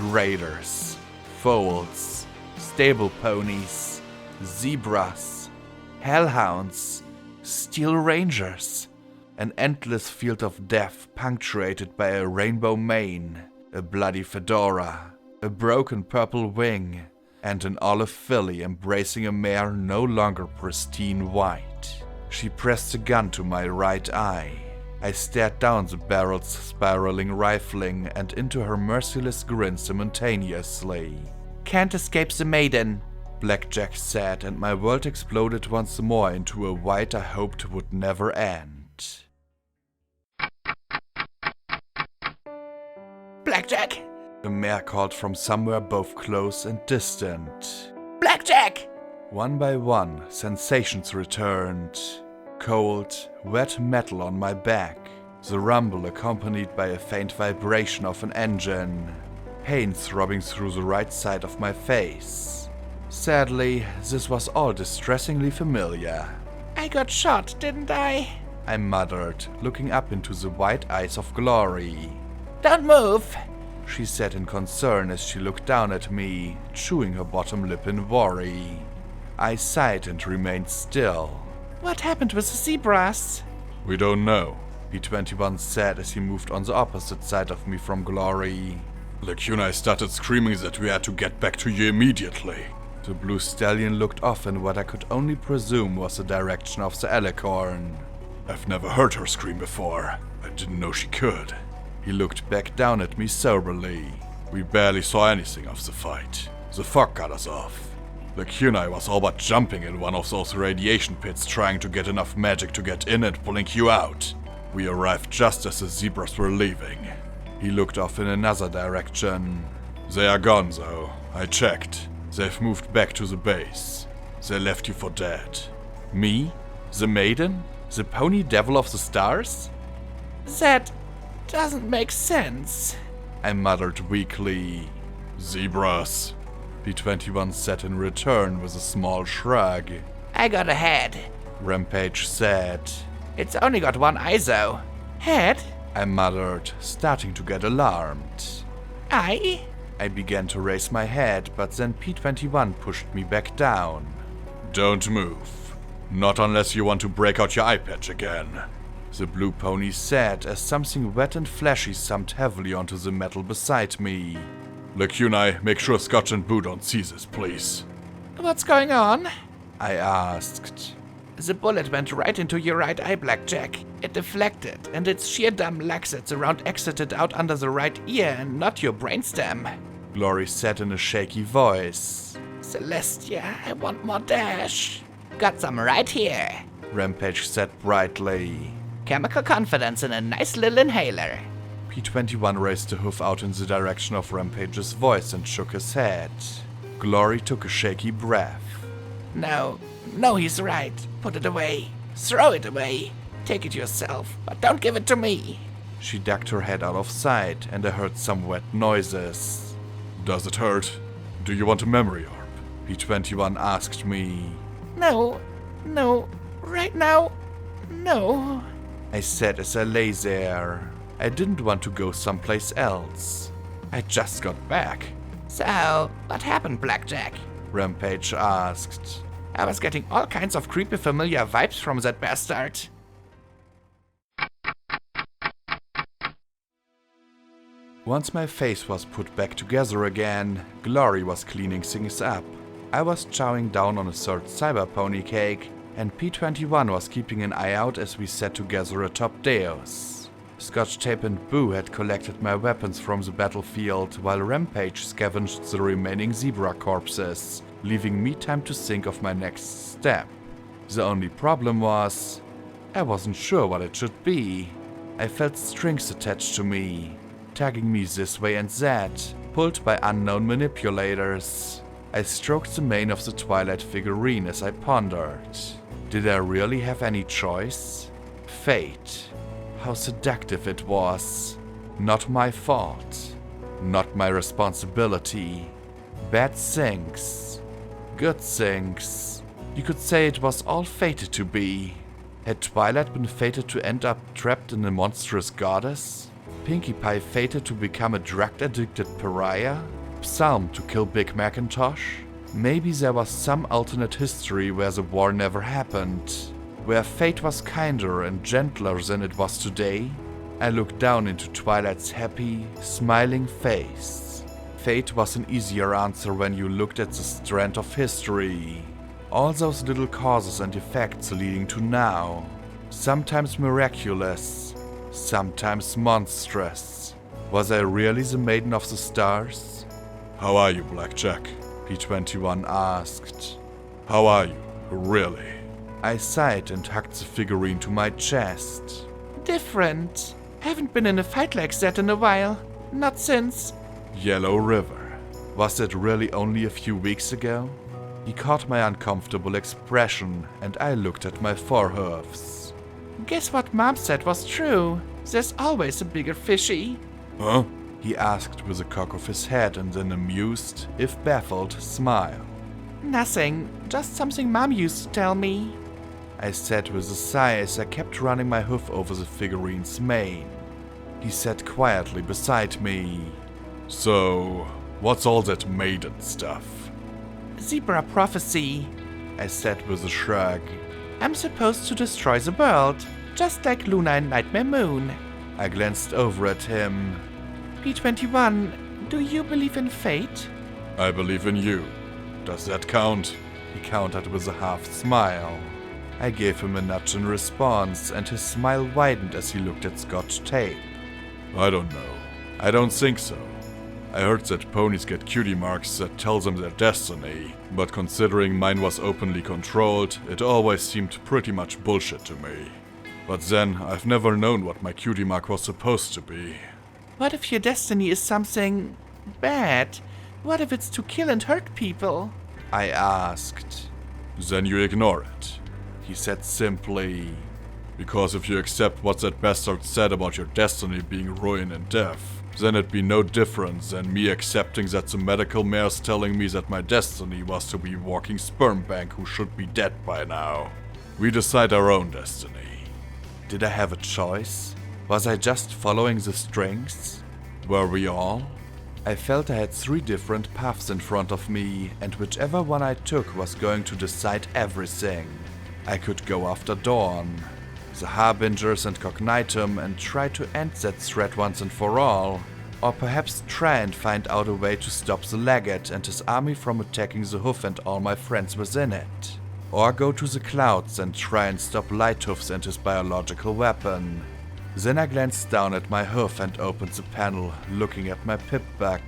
Raiders, foals, stable ponies, zebras, hellhounds, steel rangers. An endless field of death punctuated by a rainbow mane, a bloody fedora, a broken purple wing, and an olive filly embracing a mare no longer pristine white. She pressed a gun to my right eye. I stared down the barrel's spiraling rifling and into her merciless grin simultaneously. Can't escape the maiden, Blackjack said, and my world exploded once more into a white I hoped would never end. Blackjack! A mare called from somewhere both close and distant. Blackjack! One by one, sensations returned. Cold, wet metal on my back, the rumble accompanied by a faint vibration of an engine, pain throbbing through the right side of my face. Sadly, this was all distressingly familiar. I got shot, didn't I? I muttered, looking up into the white eyes of Glory. Don't move! She said in concern as she looked down at me, chewing her bottom lip in worry. I sighed and remained still. What happened with the zebras? We don't know, P21 said as he moved on the opposite side of me from Glory. Lacuna started screaming that we had to get back to you immediately. The blue stallion looked off in what I could only presume was the direction of the alicorn. I've never heard her scream before. I didn't know she could. He looked back down at me soberly. We barely saw anything of the fight. The fog cut us off. Lacuna was all but jumping in one of those radiation pits trying to get enough magic to get in and pulling you out. We arrived just as the zebras were leaving. He looked off in another direction. They are gone though. I checked. They've moved back to the base. They left you for dead. Me? The maiden? The pony devil of the stars? That doesn't make sense, I muttered weakly. Zebras, P21 said in return with a small shrug. I got a head, Rampage said. It's only got one eye though. Head? I muttered, starting to get alarmed. Eye? I began to raise my head, but then P21 pushed me back down. Don't move. Not unless you want to break out your eye patch again, the blue pony said as something wet and fleshy thumped heavily onto the metal beside me. Lacuna, make sure Scotch and Boo don't see this, please. What's going on? I asked. The bullet went right into your right eye, Blackjack. It deflected, and its sheer dumb luck that's around exited out under the right ear and not your brainstem, Glory said in a shaky voice. Celestia, I want more dash. Got some right here, Rampage said brightly. Chemical confidence in a nice little inhaler. P21 raised a hoof out in the direction of Rampage's voice and shook his head. Glory took a shaky breath. No, he's right. Put it away. Throw it away. Take it yourself, but don't give it to me. She ducked her head out of sight, and I heard some wet noises. Does it hurt? Do you want a memory orb? P21 asked me. No, right now, no. I said as I lay there. I didn't want to go someplace else. I just got back. So, what happened, Blackjack? Rampage asked. I was getting all kinds of creepy familiar vibes from that bastard. Once my face was put back together again, Glory was cleaning things up. I was chowing down on a third cyber pony cake, and P21 was keeping an eye out as we sat together atop Deus. Scotch Tape and Boo had collected my weapons from the battlefield, while Rampage scavenged the remaining zebra corpses, leaving me time to think of my next step. The only problem was, I wasn't sure what it should be. I felt strings attached to me, tagging me this way and that, pulled by unknown manipulators. I stroked the mane of the Twilight figurine as I pondered. Did I really have any choice? Fate. How seductive it was. Not my fault. Not my responsibility. Bad things. Good things. You could say it was all fated to be. Had Twilight been fated to end up trapped in a monstrous goddess? Pinkie Pie fated to become a drug-addicted pariah? Psalm to kill Big Macintosh? Maybe there was some alternate history where the war never happened, where fate was kinder and gentler than it was today. I looked down into Twilight's happy, smiling face. Fate was an easier answer when you looked at the strand of history. All those little causes and effects leading to now. Sometimes miraculous, sometimes monstrous. Was I really the Maiden of the Stars? How are you, Blackjack? P21 asked. How are you, really? I sighed and hugged the figurine to my chest. Different. Haven't been in a fight like that in a while. Not since. Yellow River. Was it really only a few weeks ago? He caught my uncomfortable expression, and I looked at my forehoofs. Guess what Mom said was true. There's always a bigger fishy. Huh? He asked with a cock of his head and an amused, if baffled, smile. Nothing. Just something Mom used to tell me. I said with a sigh as I kept running my hoof over the figurine's mane. He sat quietly beside me. So, what's all that maiden stuff? Zebra prophecy. I said with a shrug. I'm supposed to destroy the world, just like Luna and Nightmare Moon. I glanced over at him. P21, do you believe in fate? I believe in you. Does that count? He countered with a half smile. I gave him a nudge in response, and his smile widened as he looked at Scotch Tape. I don't know. I don't think so. I heard that ponies get cutie marks that tell them their destiny, but considering mine was openly controlled, it always seemed pretty much bullshit to me. But then, I've never known what my cutie mark was supposed to be. What if your destiny is something bad? What if it's to kill and hurt people? I asked. Then you ignore it. He said simply. Because if you accept what that bastard said about your destiny being ruin and death, then it'd be no different than me accepting that the medical mare's telling me that my destiny was to be a walking sperm bank who should be dead by now. We decide our own destiny. Did I have a choice? Was I just following the strings? Were we all? I felt I had 3 different paths in front of me, and whichever one I took was going to decide everything. I could go after Dawn, the Harbingers and Cognitum, and try to end that threat once and for all, or perhaps try and find out a way to stop the Legate and his army from attacking the Hoof and all my friends within it. Or go to the clouds and try and stop Lighthoofs and his biological weapon. Then I glanced down at my hoof and opened the panel, looking at my pip-buck.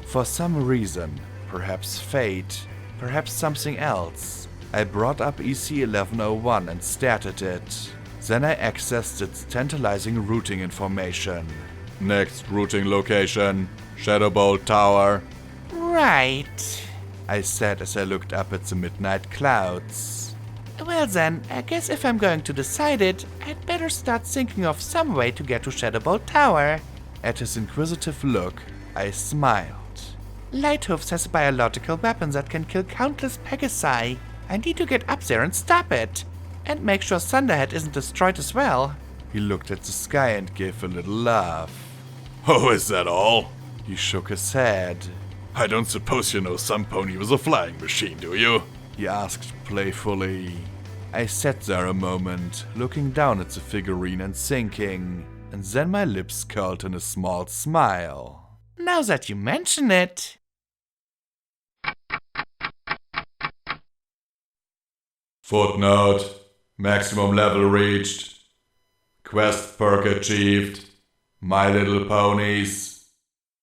For some reason, perhaps fate, perhaps something else, I brought up EC1101 and stared at it. Then I accessed its tantalizing routing information. Next routing location, Shadowbolt Tower. Right, I said as I looked up at the midnight clouds. Well then, I guess if I'm going to decide it, I'd better start thinking of some way to get to Shadowbolt Tower. At his inquisitive look, I smiled. Lighthoofs has a biological weapon that can kill countless Pegasi. I need to get up there and stop it. And make sure Thunderhead isn't destroyed as well. He looked at the sky and gave a little laugh. Oh, is that all? He shook his head. I don't suppose you know some pony was a flying machine, do you? He asked playfully. I sat there a moment, looking down at the figurine and thinking, and then my lips curled in a small smile. Now that you mention it. Footnote. Maximum level reached. Quest perk achieved. My Little Ponies.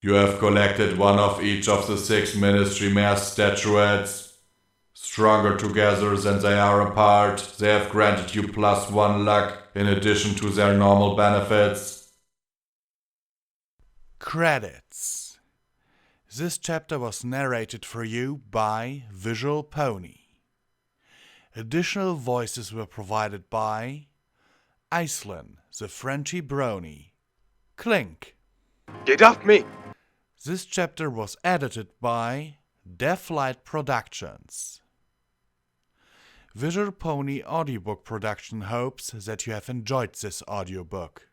You have collected one of each of the 6 Ministry Mayor's statuettes. Stronger together than they are apart, they have granted you +1 luck in addition to their normal benefits. Credits. This chapter was narrated for you by Visual Pony. Additional voices were provided by Iceland, the Frenchy Brony, Clink. Get off me! This chapter was edited by Deathlight Productions. Visual Pony Audiobook Production hopes that you have enjoyed this audiobook.